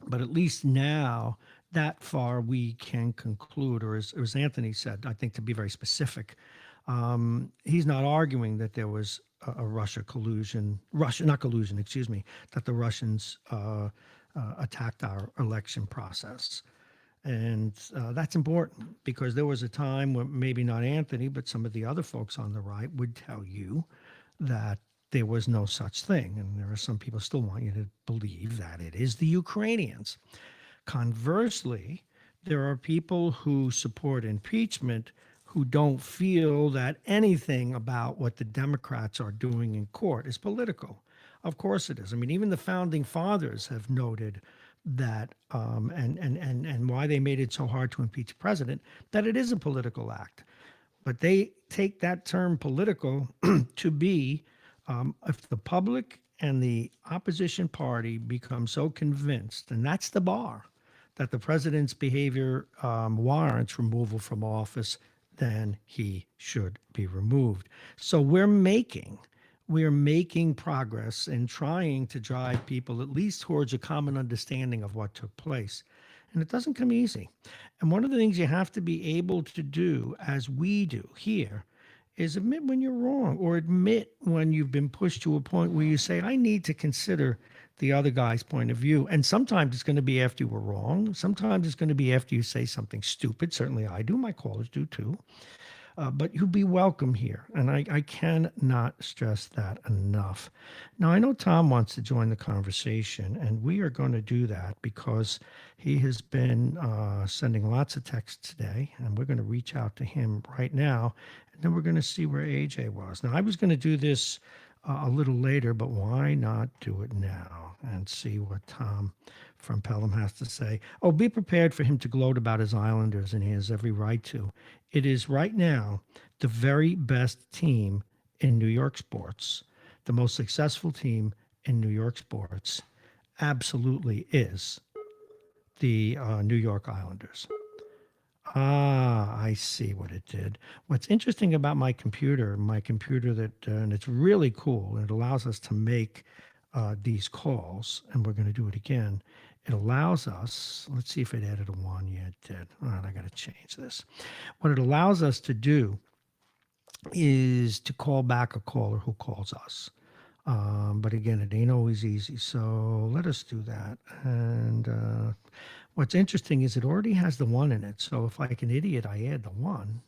Speaker 1: But at least now, that far we can conclude, or as Anthony said, I think to be very specific, he's not arguing that there was a not collusion, that the Russians attacked our election process. And that's important because there was a time when maybe not Anthony, but some of the other folks on the right would tell you that there was no such thing. And there are some people still want you to believe that it is the Ukrainians. Conversely, there are people who support impeachment who don't feel that anything about what the Democrats are doing in court is political. Of course it is. I mean, even the founding fathers have noted that, and why they made it so hard to impeach a president, that it is a political act. But they take that term political to be, if the public and the opposition party become so convinced, and that's the bar, that the president's behavior warrants removal from office, then he should be removed. So we're making progress in trying to drive people at least towards a common understanding of what took place. And it doesn't come easy. And one of the things you have to be able to do, as we do here, is admit when you're wrong, or admit when you've been pushed to a point where you say, I need to consider the other guy's point of view. And sometimes it's going to be after you were wrong. Sometimes it's going to be after you say something stupid. Certainly I do. My callers do too. But you'll be welcome here. And I cannot stress that enough. Now, I know Tom wants to join the conversation, and we are going to do that because he has been sending lots of texts today, and we're going to reach out to him right now, and then we're going to see where AJ was. Now, I was going to do this a little later, but why not do it now and see what Tom from Pelham has to say? Oh, be prepared for him to gloat about his Islanders, and he has every right to. It is right now the very best team in New York sports, the most successful team in New York sports, absolutely is the New York Islanders. Ah, I see what it did. What's interesting about my computer that, and it's really cool, and it allows us to make these calls, and we're going to do it again. It allows us, let's see if it added a one. Yeah, it did. All right, I got to change this. What it allows us to do is to call back a caller who calls us. But again, it ain't always easy. So let us do that. And what's interesting is it already has the one in it. So if like an idiot, I add the one,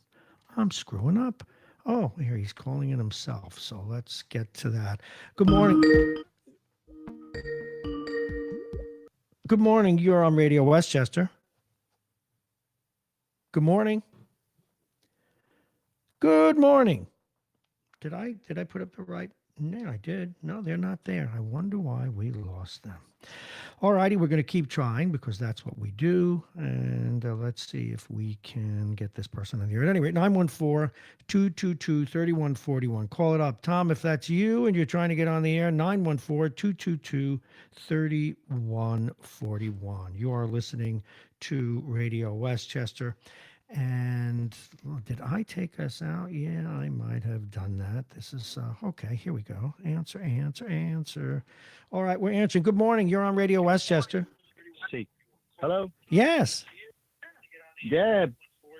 Speaker 1: I'm screwing up. Oh, here he's calling it himself. So let's get to that. Good morning. Good morning. You're on Radio Westchester. Good morning. Good morning. Did I put up the right? No, I did. No, they're not there. I wonder why we lost them. All righty, we're going to keep trying because that's what we do. And let's see if we can get this person on the air. At any rate, 914-222-3141. Call it up. Tom, if that's you and you're trying to get on the air, 914-222-3141. You are listening to Radio Westchester. And did I take us out? Yeah, I might have done that. This is, okay, here we go. Answer. All right, we're answering. Good morning. You're on Radio Westchester.
Speaker 9: See. Hello?
Speaker 1: Yes.
Speaker 9: Yeah,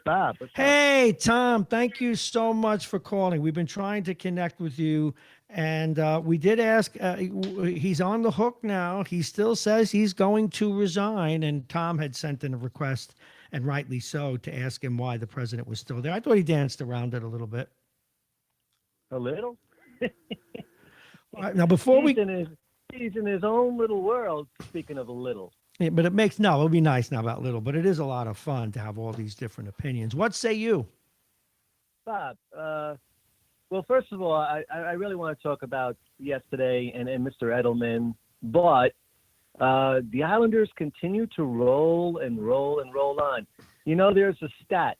Speaker 9: Bob.
Speaker 1: Hey, Tom, thank you so much for calling. We've been trying to connect with you, and we did ask. He's on the hook now. He still says he's going to resign, and Tom had sent in a request, and rightly so, to ask him why the president was still there. I thought he danced around it a little bit.
Speaker 9: A little?
Speaker 1: Now, before
Speaker 9: he's in his own little world, speaking of a little.
Speaker 1: Yeah, but it'll be nice now about little, but it is a lot of fun to have all these different opinions. What say you?
Speaker 9: Bob, well, first of all, I really want to talk about yesterday and Mr. Edelman, but the Islanders continue to roll on. You know, there's a stat.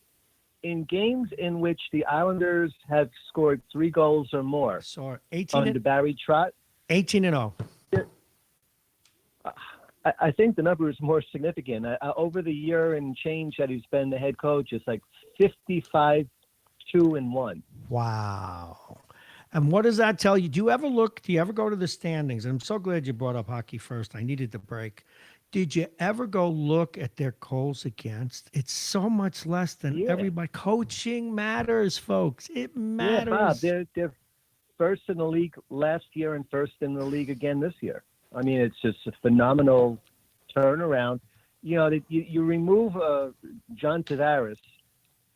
Speaker 9: In games in which the Islanders have scored 3 goals or more, under Barry Trotz,
Speaker 1: 18-0.
Speaker 9: I think the number is more significant. Over the year and change that he's been the head coach, it's like 55-2-1.
Speaker 1: Wow. And what does that tell you? Do you ever go to the standings? And I'm so glad you brought up hockey first. I needed the break. Did you ever go look at their goals against? It's so much less than everybody. Coaching matters, folks. It matters.
Speaker 9: Yeah, Bob, they're first in the league last year and first in the league again this year. I mean, it's just a phenomenal turnaround. You know, you remove John Tavares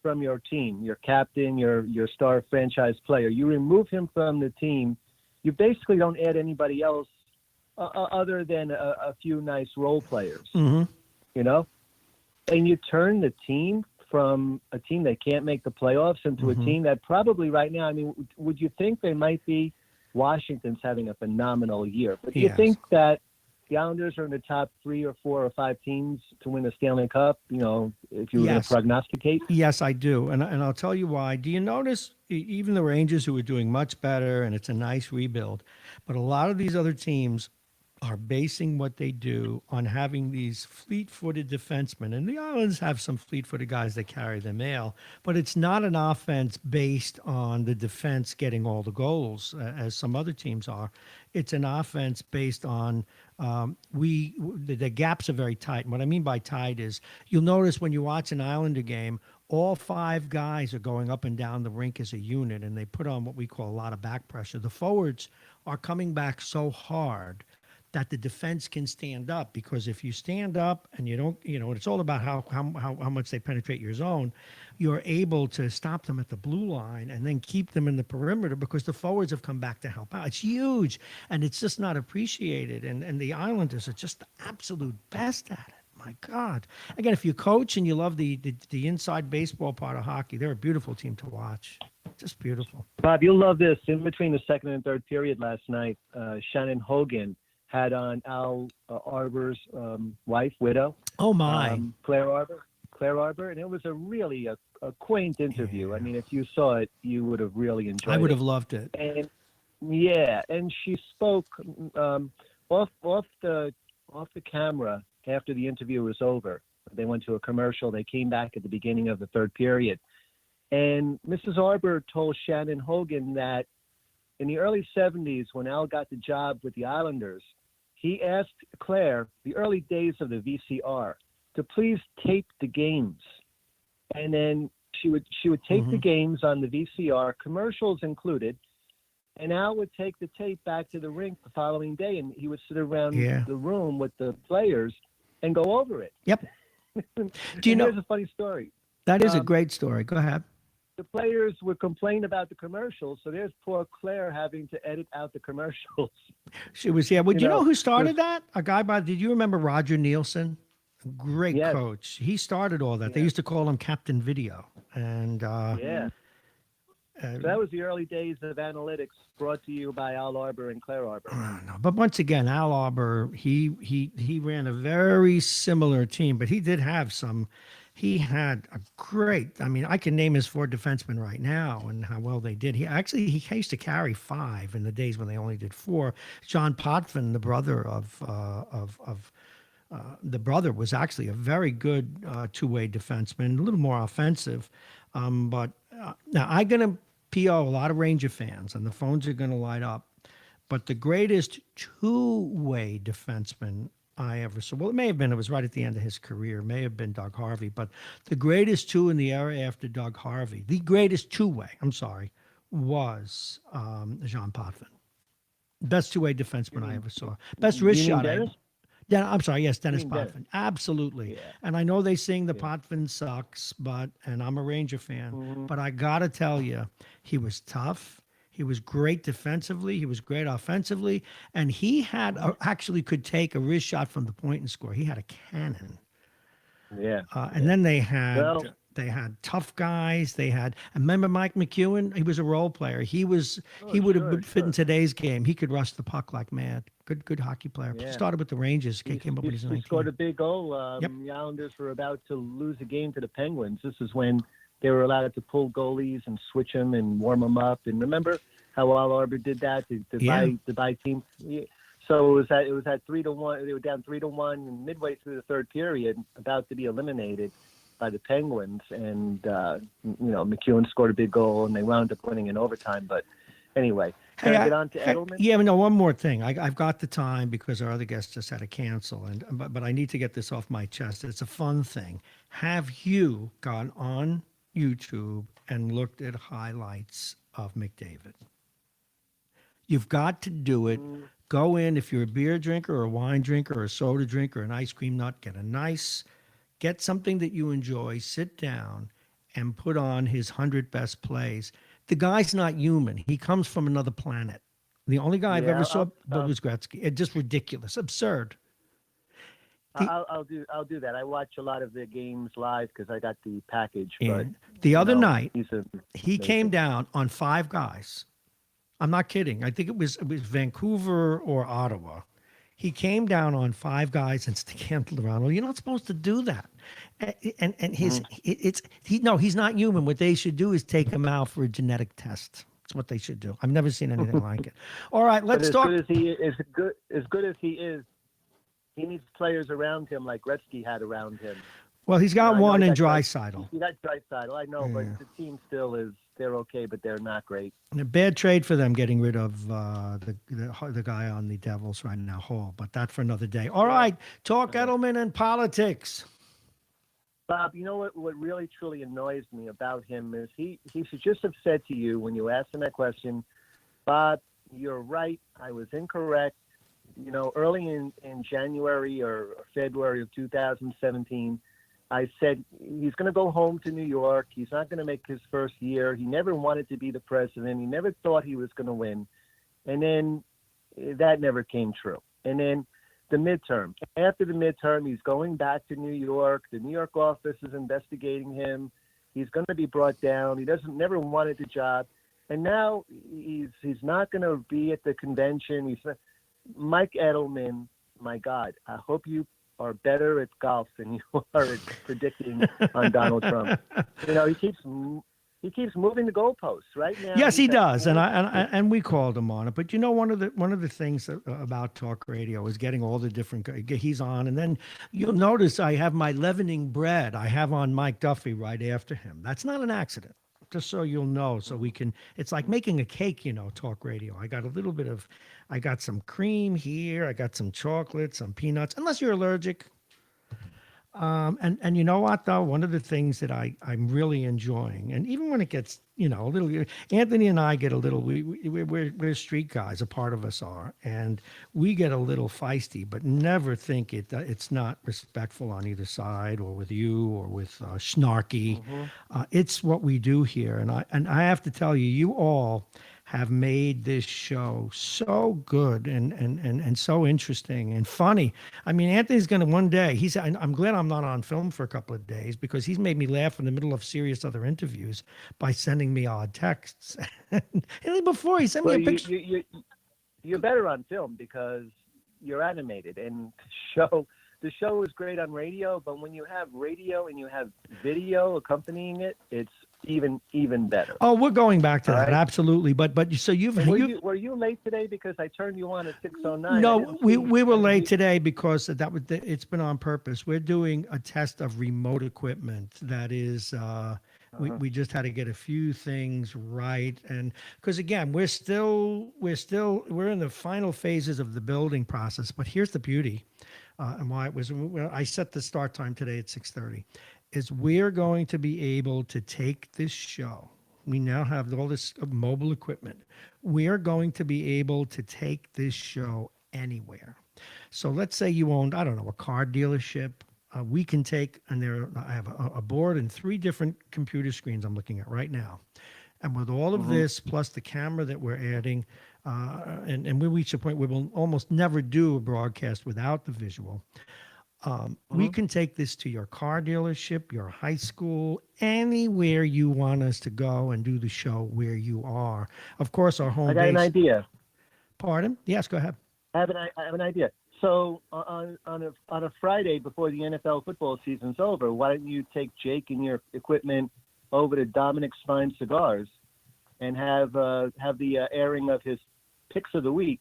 Speaker 9: from your team, your captain, your star franchise player. You remove him from the team. You basically don't add anybody else other than a few nice role players, you know? And you turn the team from a team that can't make the playoffs into a team that probably right now, I mean, would you think they might be? Washington's having a phenomenal year. But do you think that the Islanders are in the top 3 or 4 or 5 teams to win the Stanley Cup, you know, if you were to prognosticate?
Speaker 1: Yes, I do. And I'll tell you why. Do you notice even the Rangers, who are doing much better, and it's a nice rebuild, but a lot of these other teams are basing what they do on having these fleet-footed defensemen. And the Islanders have some fleet-footed guys that carry the mail, but it's not an offense based on the defense getting all the goals, as some other teams are. It's an offense based on the gaps are very tight. And what I mean by tight is you'll notice when you watch an Islander game, all 5 guys are going up and down the rink as a unit, and they put on what we call a lot of back pressure. The forwards are coming back so hard that the defense can stand up, because if you stand up and you don't, it's all about how much they penetrate your zone, you're able to stop them at the blue line and then keep them in the perimeter because the forwards have come back to help out. It's huge, and it's just not appreciated. And the Islanders are just the absolute best at it. My God. Again, if you coach and you love the inside baseball part of hockey, they're a beautiful team to watch. Just beautiful.
Speaker 9: Bob, you'll love this. In between the second and third period last night, Shannon Hogan had on Al Arbor's widow.
Speaker 1: Oh, my.
Speaker 9: Claire Arbor. And it was a really a quaint interview. Yeah. I mean, if you saw it, you would have really enjoyed it.
Speaker 1: I would have loved it.
Speaker 9: And and she spoke off the camera after the interview was over. They went to a commercial. They came back at the beginning of the third period. And Mrs. Arbor told Shannon Hogan that in the early 70s, when Al got the job with the Islanders, he asked Claire, the early days of the VCR, to please tape the games. And then she would tape the games on the VCR, commercials included, and Al would take the tape back to the rink the following day, and he would sit around the room with the players and go over it.
Speaker 1: Yep. Do you know?
Speaker 9: Here's a funny story.
Speaker 1: That is a great story. Go ahead.
Speaker 9: The players would complain about the commercials, so there's poor Claire having to edit out the commercials.
Speaker 1: She was, yeah. Would you know who started that? A guy did you remember Roger Nielsen? Great coach. He started all that. Yeah. They used to call him Captain Video. And
Speaker 9: so that was the early days of analytics, brought to you by Al Arbor and Claire Arbor.
Speaker 1: No. But once again, Al Arbor, he ran a very similar team, but he did have some. He had a great. I mean, I can name his 4 defensemen right now and how well they did. He used to carry 5 in the days when they only did 4. John Potvin, the brother the brother, was actually a very good two-way defenseman, a little more offensive. But now I'm gonna PO a lot of Ranger fans, and the phones are gonna light up. But the greatest two-way defenseman I ever saw. Well, it was right at the end of his career. It may have been Doug Harvey, but the greatest 2 in the era after Doug Harvey, the greatest two-way, was Jean Potvin. Best two-way defenseman I ever saw. Best wrist shot. Dennis Potvin. Absolutely. Yeah. And I know they sing the Potvin sucks, and I'm a Ranger fan, but I got to tell you, he was tough. He was great defensively. He was great offensively. And he had actually could take a wrist shot from the point and score. He had a cannon.
Speaker 9: Yeah.
Speaker 1: And then they had tough guys. I remember Mike McEwen. He was a role player. He would have fit in today's game. He could rush the puck like mad. Good hockey player. Yeah. Started with the Rangers. Came up with his 19.
Speaker 9: He scored a big goal. The Islanders were about to lose a game to the Penguins. This is when they were allowed to pull goalies and switch them and warm them up. And remember how Al Arbor did that to buy teams. Yeah. So it was at 3-1. They were down 3-1, and midway through the third period, about to be eliminated by the Penguins. And McEwen scored a big goal, and they wound up winning in overtime. But anyway, can I get on to Edelman?
Speaker 1: Yeah, no. One more thing. I've got the time because our other guest just had to cancel, but I need to get this off my chest. It's a fun thing. Have you gone on YouTube and looked at highlights of McDavid? You've got to do it. Go in, if you're a beer drinker or a wine drinker or a soda drinker or an ice cream nut, get something that you enjoy, sit down and put on his 100 best plays. The guy's not human. He comes from another planet. The only guy I've ever saw was Gretzky. It's just ridiculous, absurd.
Speaker 9: I'll do that. I watch a lot of the games live because I got the package. But
Speaker 1: the other night, he came down on 5 guys. I'm not kidding. I think it was Vancouver or Ottawa. He came down on 5 guys and canceled around. Well, you're not supposed to do that. And he's not human. What they should do is take him out for a genetic test. That's what they should do. I've never seen anything like it. All right, let's
Speaker 9: but
Speaker 1: talk.
Speaker 9: As good as he is, he needs players around him like Gretzky had around him.
Speaker 1: Well, he's got one in
Speaker 9: Dreisaitl.
Speaker 1: Draisaitl.
Speaker 9: He got Draisaitl, I know, but
Speaker 1: Yeah.
Speaker 9: the team still is. They're okay, but they're not great.
Speaker 1: And a bad trade for them getting rid of the guy on the Devils right now, Hall. But that for another day. All right, talk Edelman and politics.
Speaker 9: Bob, you know what really truly annoys me about him is he should just have said to you when you asked him that question, Bob, you're right, I was incorrect. You know, early in January or February of 2017, I said he's going to go home to New York. He's not going to make his first year. He never wanted to be the president. He never thought he was going to win. And then that never came true. And then the midterm. After the midterm, he's going back to New York. The New York office is investigating him. He's going to be brought down. He never wanted the job. And now he's not going to be at the convention. Mike Edelman, my God, I hope you are better at golf than you are at predicting on Donald Trump. You know, he keeps moving the goalposts right now.
Speaker 1: Yes, he does, and we called him on it. But you know, one of the things about talk radio is getting all the different. He's on, and then you'll notice I have my leavening bread. I have on Mike Duffy right after him. That's not an accident. Just so you'll know, so we can. It's like making a cake, you know. Talk radio. I got some cream here. I got some chocolate, some peanuts. Unless you're allergic. And you know what though, one of the things that I'm really enjoying, and even when it gets, you know, a little, Anthony and I get a little, we're street guys, a part of us are, and we get a little feisty, but never think it's not respectful on either side, or with you, or with snarky. It's what we do here, and I have to tell you, you all have made this show so good and so interesting and funny. I mean, Anthony's going to one day, I'm glad I'm not on film for a couple of days, because he's made me laugh in the middle of serious other interviews by sending me odd texts. And then before he sent me a picture.
Speaker 9: You're better on film because you're animated, and the show is great on radio, but when you have radio and you have video accompanying it, it's even better.
Speaker 1: Oh, we're going back to that, right? Absolutely. But so
Speaker 9: were you late today because I turned you on at 6:09?
Speaker 1: No, we were late today because it's been on purpose. We're doing a test of remote equipment that is we just had to get a few things right, and because again we're in the final phases of the building process. But here's the beauty, and why I set the start time today at 6:30. Is we're going to be able to take this show. We now have all this mobile equipment. We are going to be able to take this show anywhere. So let's say you owned, I don't know, a car dealership. We can take, and I have a board and 3 different computer screens I'm looking at right now. And with all of this, plus the camera that we're adding, and we reach a point where we'll almost never do a broadcast without the visual. We can take this to your car dealership, your high school, anywhere you want us to go and do the show where you are. Of course, our home base.
Speaker 9: I got an idea.
Speaker 1: Pardon? Yes, go ahead.
Speaker 9: I have an idea. So on a Friday before the NFL football season's over, why don't you take Jake and your equipment over to Dominic's Fine Cigars and have the airing of his picks of the week?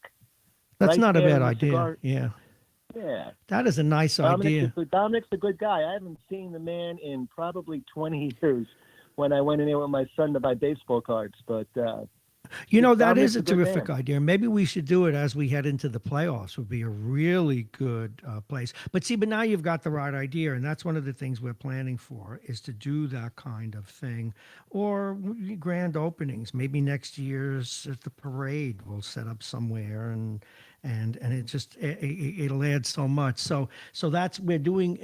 Speaker 1: That's
Speaker 9: right
Speaker 1: not a bad idea.
Speaker 9: Cigar.
Speaker 1: Yeah.
Speaker 9: Yeah.
Speaker 1: That is a nice idea.
Speaker 9: Dominic's a good guy. I haven't seen the man in probably 20 years when I went in there with my son to buy baseball cards. But,
Speaker 1: you know, that is a terrific idea. Maybe we should do it as we head into the playoffs. Would be a really good place. But now you've got the right idea. And that's one of the things we're planning for, is to do that kind of thing. Or grand openings. Maybe next year's at the parade we'll set up somewhere, and it just it'll add so much. So that's we're doing,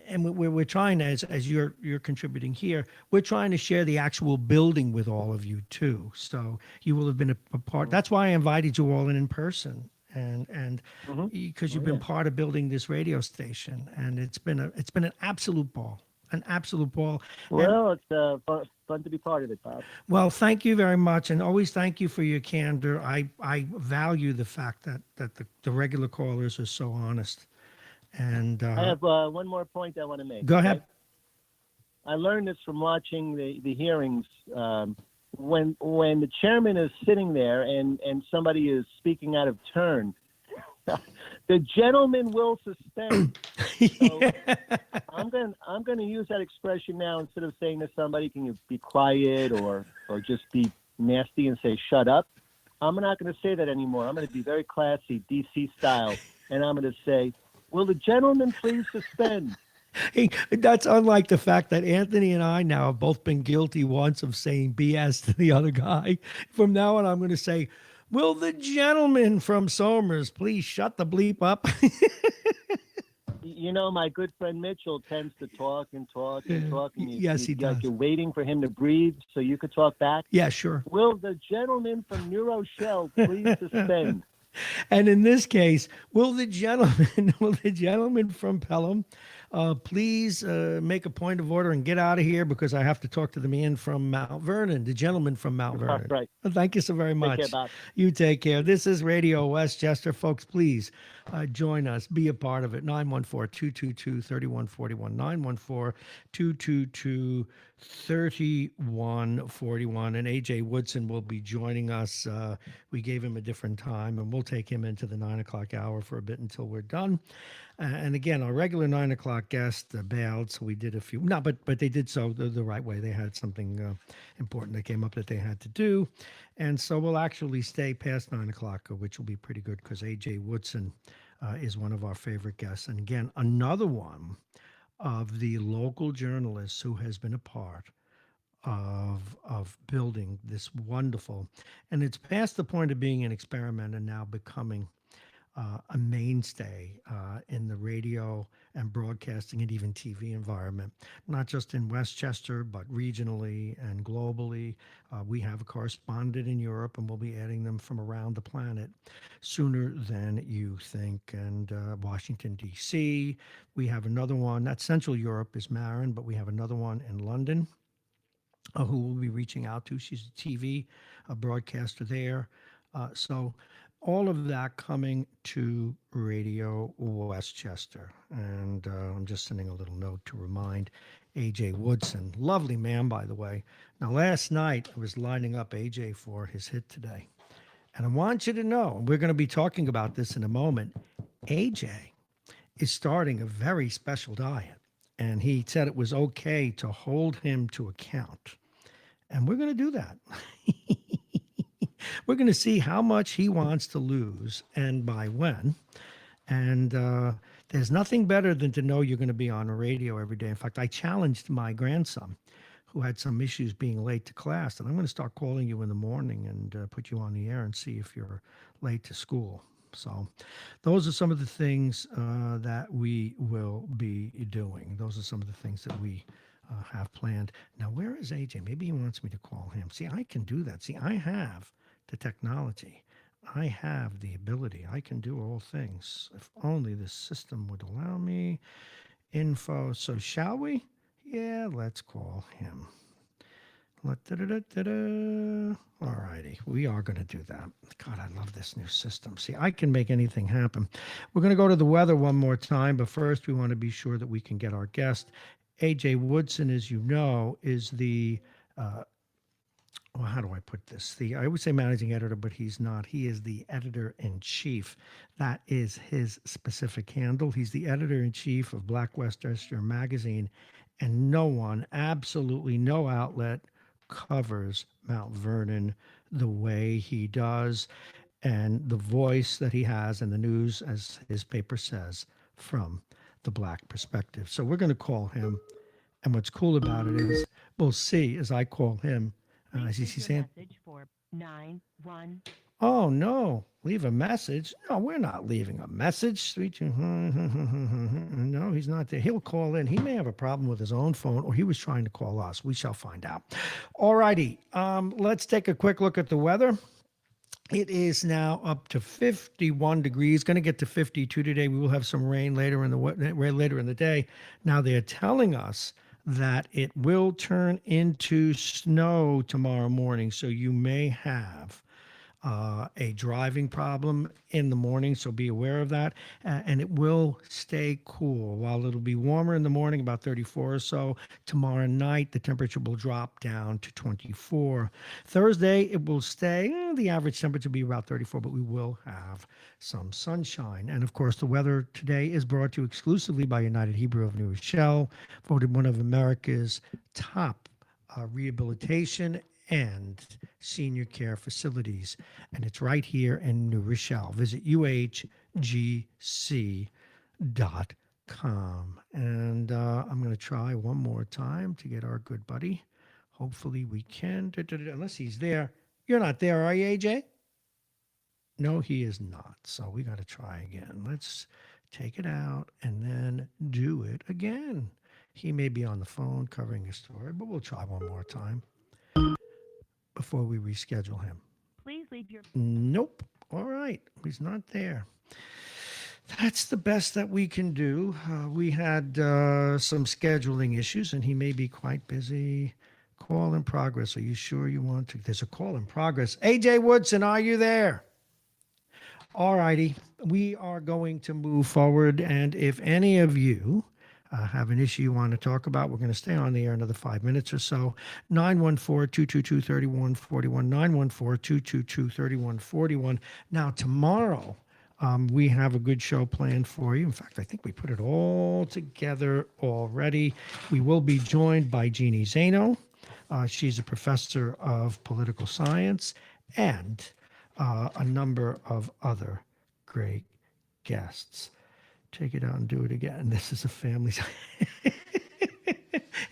Speaker 1: and we're trying to, as you're contributing here, we're trying to share the actual building with all of you too. So you will have been a part. That's why I invited you all in person, and because you've been part of building this radio station, and it's been an absolute ball. An absolute ball.
Speaker 9: Well, it's fun to be part of it, Bob.
Speaker 1: Well, thank you very much, and always thank you for your candor. I value the fact that the regular callers are so honest. And
Speaker 9: I have one more point I want to make.
Speaker 1: Go ahead.
Speaker 9: I learned this from watching the hearings when the chairman is sitting there and somebody is speaking out of turn, the gentleman will suspend. So I'm going to use that expression now instead of saying to somebody, "Can you be quiet?" or just be nasty and say "shut up." I'm not going to say that anymore. I'm going to be very classy, DC style, and I'm going to say, "Will the gentleman please suspend?"
Speaker 1: Hey, that's unlike the fact that Anthony and I now have both been guilty once of saying BS to the other guy. From now on, I'm going to say, "Will the gentleman from Somers please shut the bleep up?"
Speaker 9: You know, my good friend Mitchell tends to talk and talk and talk. And
Speaker 1: Yes, he does.
Speaker 9: Like you're waiting for him to breathe so you could talk back.
Speaker 1: Yeah, sure.
Speaker 9: Will the gentleman from New Rochelle please suspend?
Speaker 1: And in this case, will the gentleman from Pelham please make a point of order and get out of here because I have to talk to the man from Mount Vernon, the gentleman from Mount Vernon.
Speaker 9: Right.
Speaker 1: Thank you so very much.
Speaker 9: Take care, Bob.
Speaker 1: You take care. This is Radio Westchester. Folks, please join us. Be a part of it. 914-222-3141. 914-222-3141. And A.J. Woodson will be joining us. We gave him a different time, and we'll take him into the 9 o'clock hour for a bit until we're done. And again, our regular 9 o'clock guest bailed, so we did a few. No, but they did so the right way. They had something important that came up that they had to do. And so we'll actually stay past 9 o'clock, which will be pretty good because A.J. Woodson is one of our favorite guests. And again, another one of the local journalists who has been a part of building this wonderful, and it's past the point of being an experiment and now becoming a mainstay in the radio and broadcasting and even TV environment, not just in Westchester, but regionally and globally. We have a correspondent in Europe, and we'll be adding them from around the planet sooner than you think. And Washington, D.C., we have another one. That's Central Europe is Marrone, but we have another one in London who we'll be reaching out to. She's a TV broadcaster there. So all of that coming to Radio Westchester. And I'm just sending a little note to remind A.J. Woodson. Lovely man, by the way. Now, last night, I was lining up A.J. for his hit today. And I want you to know, and we're going to be talking about this in a moment, A.J. is starting a very special diet. And he said it was okay to hold him to account. And we're going to do that. We're going to see how much he wants to lose and by when. And there's nothing better than to know you're going to be on the radio every day. In fact, I challenged my grandson, who had some issues being late to class, and I'm going to start calling you in the morning and put you on the air and see if you're late to school. So those are some of the things that we will be doing. Those are some of the things that we have planned. Now, where is AJ? Maybe he wants me to call him. See, I can do that. See, I have the technology. I have the ability. I can do all things. If only the system would allow me. Info. So shall we? Yeah, let's call him. All righty. We are going to do that. God, I love this new system. See, I can make anything happen. We're going to go to the weather one more time, but first we want to be sure that we can get our guest. A.J. Woodson, as you know, is the, well, how do I put this? I would say managing editor, but he's not. He is the editor-in-chief. That is his specific handle. He's the editor-in-chief of Black Westchester Magazine, and no one, absolutely no outlet, covers Mount Vernon the way he does, and the voice that he has in the news, as his paper says, from the Black perspective. So we're going to call him, and what's cool about it is we'll see as I call him. As he's saying, message for 9-1. Oh no, leave a message. No, we're not leaving a message. No, he's not there. He'll call in. He may have a problem with his own phone, or he was trying to call us. We shall find out. All righty. Let's take a quick look at the weather. It is now up to 51 degrees. Going to get to 52 today. We will have some rain later in the day. Now they're telling us that it will turn into snow tomorrow morning, so you may have a driving problem in the morning, so be aware of that. And it will stay cool. While it'll be warmer in the morning, about 34 or so, tomorrow night the temperature will drop down to 24. Thursday, it will stay, the average temperature will be about 34, but we will have some sunshine. And of course, the weather today is brought to you exclusively by United Hebrew of New Rochelle, voted one of America's top rehabilitation and senior care facilities. And it's right here in New Rochelle. Visit uhgc.com. And I'm going to try one more time to get our good buddy. Hopefully we can. Unless he's there. You're not there, are you, AJ? No, he is not. So we got to try again. Let's take it out and then do it again. He may be on the phone covering a story, but we'll try one more time before we reschedule him.
Speaker 10: Please leave your...
Speaker 1: Nope. All right. He's not there. That's the best that we can do. We had some scheduling issues, and he may be quite busy. Call in progress. Are you sure you want to? There's a call in progress. AJ Woodson, are you there? All righty. We are going to move forward, and if any of you have an issue you want to talk about, we're going to stay on the air another 5 minutes or so. 914-222-3141, 914-222-3141. Now, tomorrow, we have a good show planned for you. In fact, I think we put it all together already. We will be joined by Jeannie Zaino. She's a professor of political science, and a number of other great guests. Take it out and do it again. This is a family.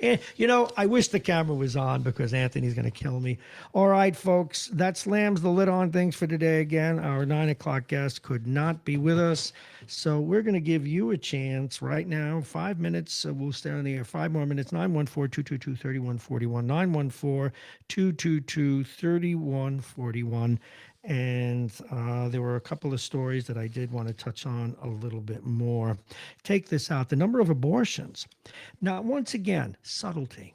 Speaker 1: And, you know, I wish the camera was on because Anthony's going to kill me. All right, folks, that slams the lid on things for today again. Our 9 o'clock guest could not be with us. So we're going to give you a chance right now. 5 minutes. We'll stay on the air. 5 more minutes. 914-222-3141. 914-222-3141. And there were a couple of stories that I did want to touch on a little bit more. Take this out. The number of abortions. Now, once again, subtlety.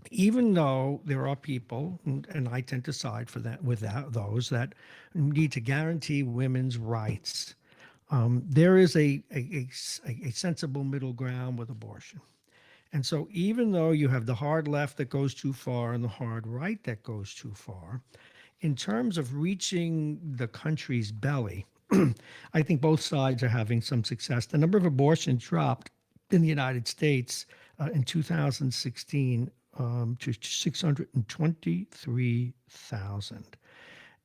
Speaker 1: Even though there are people, and I tend to side for that with those that need to guarantee women's rights, there is a sensible middle ground with abortion. And so even though you have the hard left that goes too far and the hard right that goes too far, in terms of reaching the country's belly, I think both sides are having some success. The number of abortions dropped in the United States in 2016 to 623,000.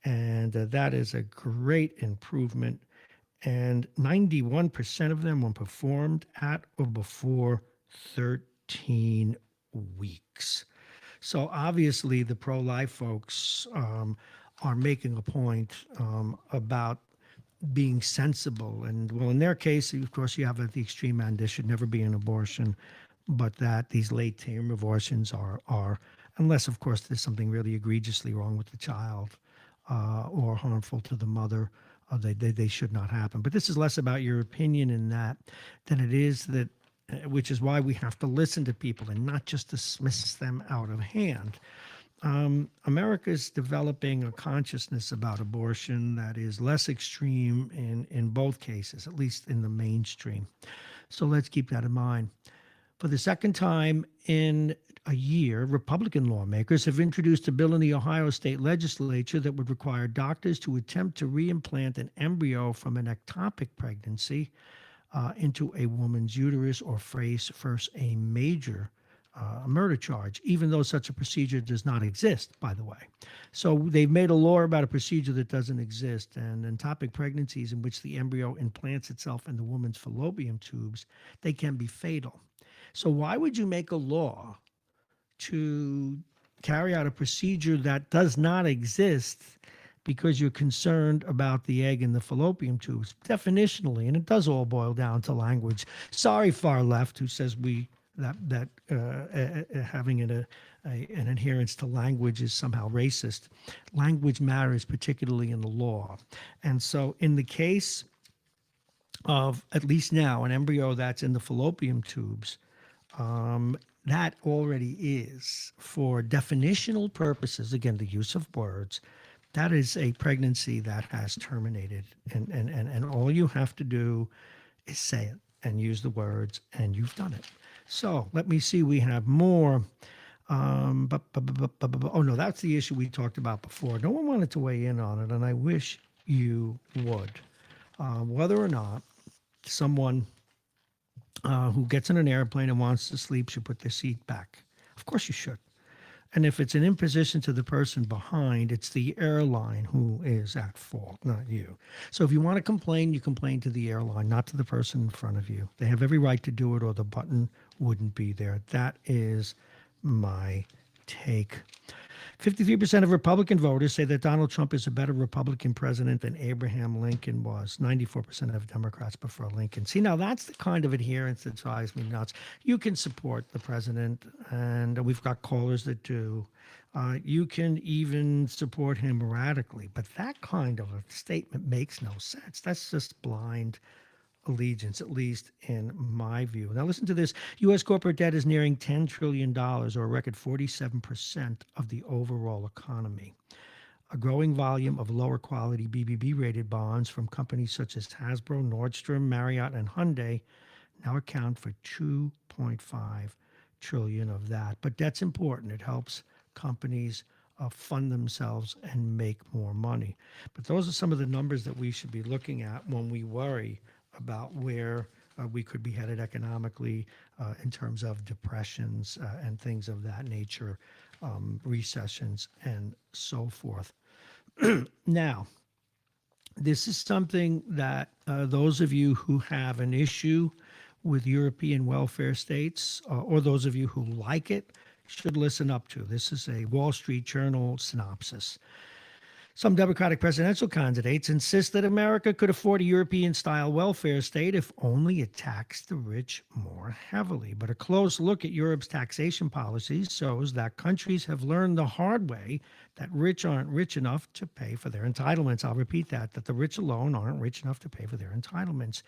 Speaker 1: And that is a great improvement. And 91% of them were performed at or before 13 weeks. So obviously the pro-life folks are making a point about being sensible. And well, in their case, of course, you have at the extreme end, there should never be an abortion, but that these late-term abortions are, unless, of course, there's something really egregiously wrong with the child or harmful to the mother, they should not happen. But this is less about your opinion in that than it is that, which is why we have to listen to people and not just dismiss them out of hand. America is developing a consciousness about abortion that is less extreme in both cases, at least in the mainstream. So let's keep that in mind. For the second time in a year, Republican lawmakers have introduced a bill in the Ohio State Legislature that would require doctors to attempt to reimplant an embryo from an ectopic pregnancy into a woman's uterus or face first a major murder charge, even though such a procedure does not exist, by the way. So they've made a law about a procedure that doesn't exist, and ectopic pregnancies in which the embryo implants itself in the woman's fallopian tubes, they can be fatal. So why would you make a law to carry out a procedure that does not exist because you're concerned about the egg in the fallopian tubes? Definitionally, and it does all boil down to language. Sorry, far left, who says that having an adherence to language is somehow racist. Language matters, particularly in the law. And so in the case of, at least now, an embryo that's in the fallopian tubes, that already is, for definitional purposes, again, the use of words, that is a pregnancy that has terminated. And all you have to do is say it and use the words, and you've done it. So let me see. We have more. Oh, no, that's the issue we talked about before. No one wanted to weigh in on it, and I wish you would. Whether or not someone who gets in an airplane and wants to sleep should put their seat back. Of course you should. And if it's an imposition to the person behind, it's the airline who is at fault, not you. So if you want to complain, you complain to the airline, not to the person in front of you. They have every right to do it, or the button wouldn't be there. That is my take. 53% of Republican voters say that Donald Trump is a better Republican president than Abraham Lincoln was. 94% of Democrats prefer Lincoln. See, now that's the kind of adherence that drives me nuts. You can support the president, and we've got callers that do. You can even support him radically, but that kind of a statement makes no sense. That's just blind allegiance, at least in my view. Now listen to this. U.S. corporate debt is nearing $10 trillion, or a record 47% of the overall economy. A growing volume of lower quality BBB-rated bonds from companies such as Hasbro, Nordstrom, Marriott, and Hyundai now account for $2.5 trillion of that. But that's important. It helps companies fund themselves and make more money. But those are some of the numbers that we should be looking at when we worry about where we could be headed economically in terms of depressions and things of that nature, recessions and so forth. Now, this is something that those of you who have an issue with European welfare states, or those of you who like it, should listen up to. This is a Wall Street Journal synopsis. Some Democratic presidential candidates insist that America could afford a European-style welfare state if only it taxed the rich more heavily. But a close look at Europe's taxation policies shows that countries have learned the hard way that rich aren't rich enough to pay for their entitlements. I'll repeat that the rich alone aren't rich enough to pay for their entitlements.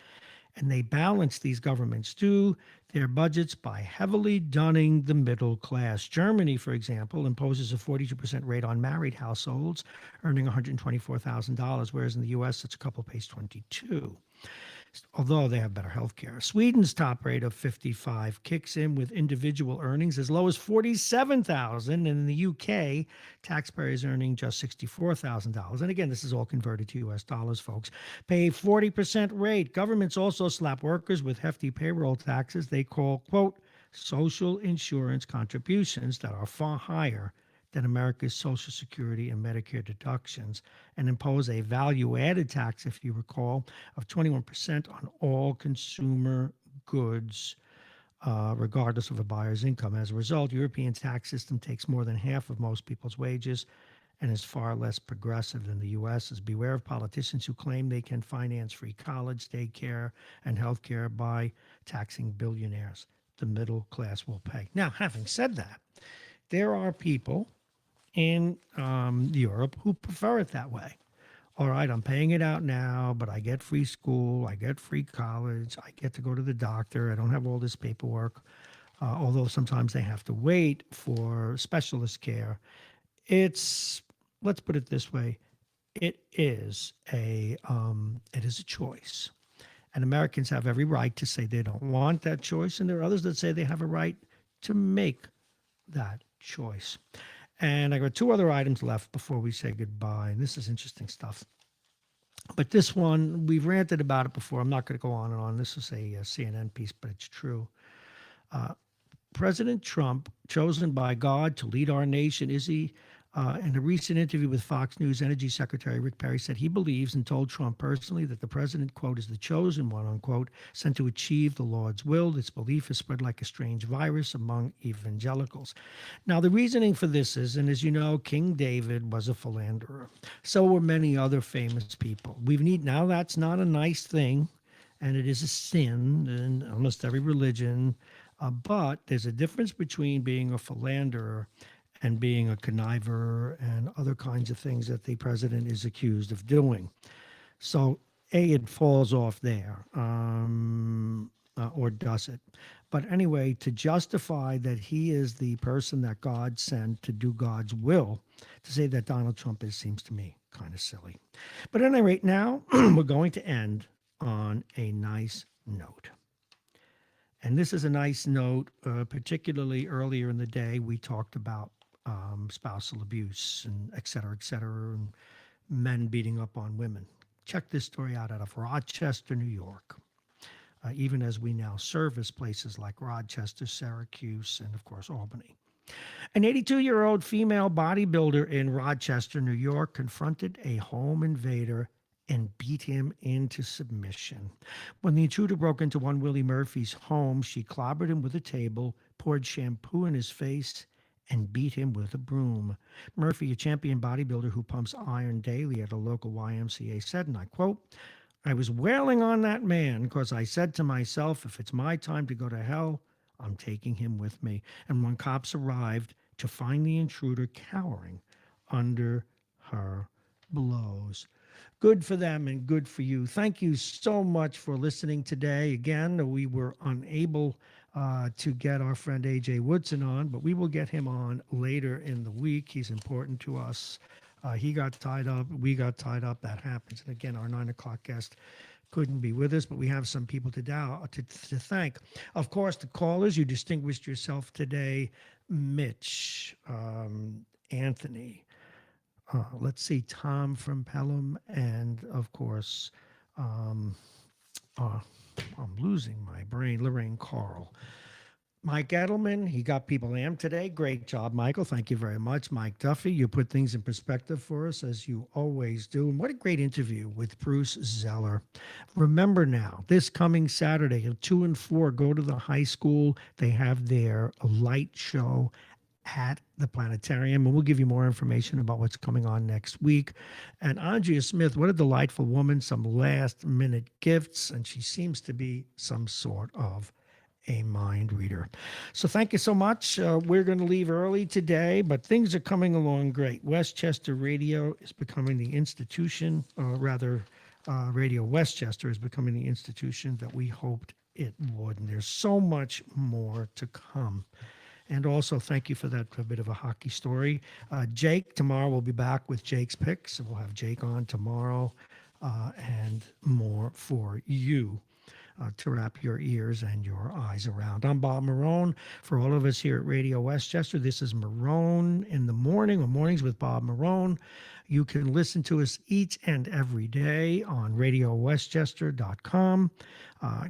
Speaker 1: And they balance, these governments do, their budgets by heavily dunning the middle class. Germany, for example, imposes a 42% rate on married households earning $124,000, whereas in the U.S. it's a couple pays 22, although they have better health care. Sweden's top rate of 55 kicks in with individual earnings as low as $47,000, and in the UK, taxpayers earning just $64,000. And again, this is all converted to U.S. dollars, folks. Pay 40% rate. Governments also slap workers with hefty payroll taxes they call, quote, social insurance contributions that are far higher than America's Social Security and Medicare deductions, and impose a value-added tax, if you recall, of 21% on all consumer goods, regardless of a buyer's income. As a result, European tax system takes more than half of most people's wages and is far less progressive than the U.S. Beware of politicians who claim they can finance free college, daycare, and health care by taxing billionaires. The middle class will pay. Now, having said that, there are people in Europe who prefer it that way. All right, I'm paying it out now, but I get free school, I get free college, I get to go to the doctor, I don't have all this paperwork, although sometimes they have to wait for specialist care. Let's put it this way, it is a choice. And Americans have every right to say they don't want that choice, and there are others that say they have a right to make that choice. And I got two other items left before we say goodbye. And this is interesting stuff. But this one, we've ranted about it before. I'm not going to go on and on. This is a CNN piece, but it's true. President Trump, chosen by God to lead our nation, in a recent interview with Fox News, Energy Secretary Rick Perry said he believes and told Trump personally that the president, quote, is the chosen one, unquote, sent to achieve the Lord's will. This belief has spread like a strange virus among evangelicals. Now, the reasoning for this is, and as you know, King David was a philanderer. So were many other famous people. Now that's not a nice thing, and it is a sin in almost every religion. But there's a difference between being a philanderer and being a conniver and other kinds of things that the president is accused of doing. So, it falls off there, or does it? But anyway, to justify that he is the person that God sent to do God's will, to say that Donald Trump is, seems to me kind of silly. But at any rate, now we're going to end on a nice note. And this is a nice note, particularly earlier in the day, we talked about spousal abuse and et cetera, and men beating up on women. Check this story out of Rochester, New York. Even as we now service places like Rochester, Syracuse, and of course, Albany. An 82-year-old female bodybuilder in Rochester, New York, confronted a home invader and beat him into submission. When the intruder broke into one Willie Murphy's home, she clobbered him with a table, poured shampoo in his face, and beat him with a broom. Murphy, a champion bodybuilder who pumps iron daily at a local YMCA, said, and I quote, "I was wailing on that man because I said to myself, if it's my time to go to hell, I'm taking him with me." And when cops arrived to find the intruder cowering under her blows. Good for them and good for you. Thank you so much for listening today. Again, we were unable to get our friend A.J. Woodson on, but we will get him on later in the week. He's important to us. He got tied up. We got tied up. That happens. And again, our 9 o'clock guest couldn't be with us, but we have some people to thank. Of course, the callers, you distinguished yourself today. Mitch, Anthony, let's see, Tom from Pelham, and of course, I'm losing my brain, Lorraine Carl. Mike Edelman, he got people amped today. Great job, Michael. Thank you very much. Mike Duffy, you put things in perspective for us, as you always do. And what a great interview with Bruce Zeller. Remember now, this coming Saturday at 2 and 4, go to the high school. They have their light show at the planetarium, and we'll give you more information about what's coming on next week. And Andrea Smith, what a delightful woman, some last-minute gifts, and she seems to be some sort of a mind reader. So thank you so much. We're going to leave early today, but things are coming along great. Westchester Radio is becoming the institution, Radio Westchester is becoming the institution that we hoped it would. And there's so much more to come. And also, thank you for that bit of a hockey story. Jake, tomorrow we'll be back with Jake's picks. We'll have Jake on tomorrow and more for you. To wrap your ears and your eyes around. I'm Bob Marrone. For all of us here at Radio Westchester, this is Marrone in the Morning, or Mornings with Bob Marrone. You can listen to us each and every day on RadioWestchester.com.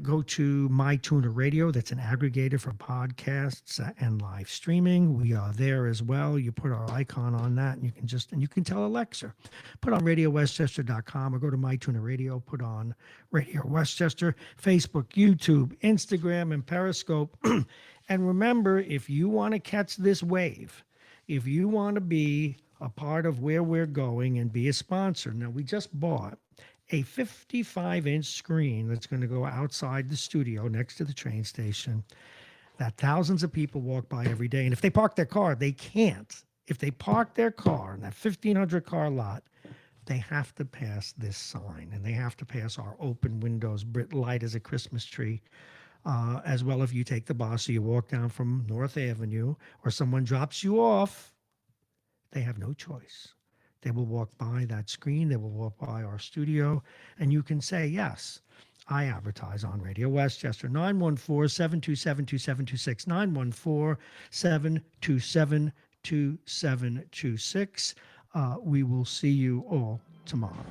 Speaker 1: Go to MyTuner Radio. That's an aggregator for podcasts and live streaming. We are there as well. You put our icon on that, and you can tell Alexa, put on RadioWestchester.com, or go to MyTuner Radio, put on Radio Westchester, Facebook, YouTube, Instagram, and Periscope. And remember, if you want to catch this wave, if you want to be a part of where we're going and be a sponsor. Now, we just bought a 55-inch screen that's going to go outside the studio next to the train station that thousands of people walk by every day. And if they park their car, they can't. If they park their car in that 1,500 car lot, they have to pass this sign, and they have to pass our open windows, light as a Christmas tree. As well, if you take the bus or you walk down from North Avenue, or someone drops you off, they have no choice. They will walk by that screen. They will walk by our studio, and you can say, yes, I advertise on Radio Westchester. 914-727-2726, 914-727-2726. We will see you all tomorrow.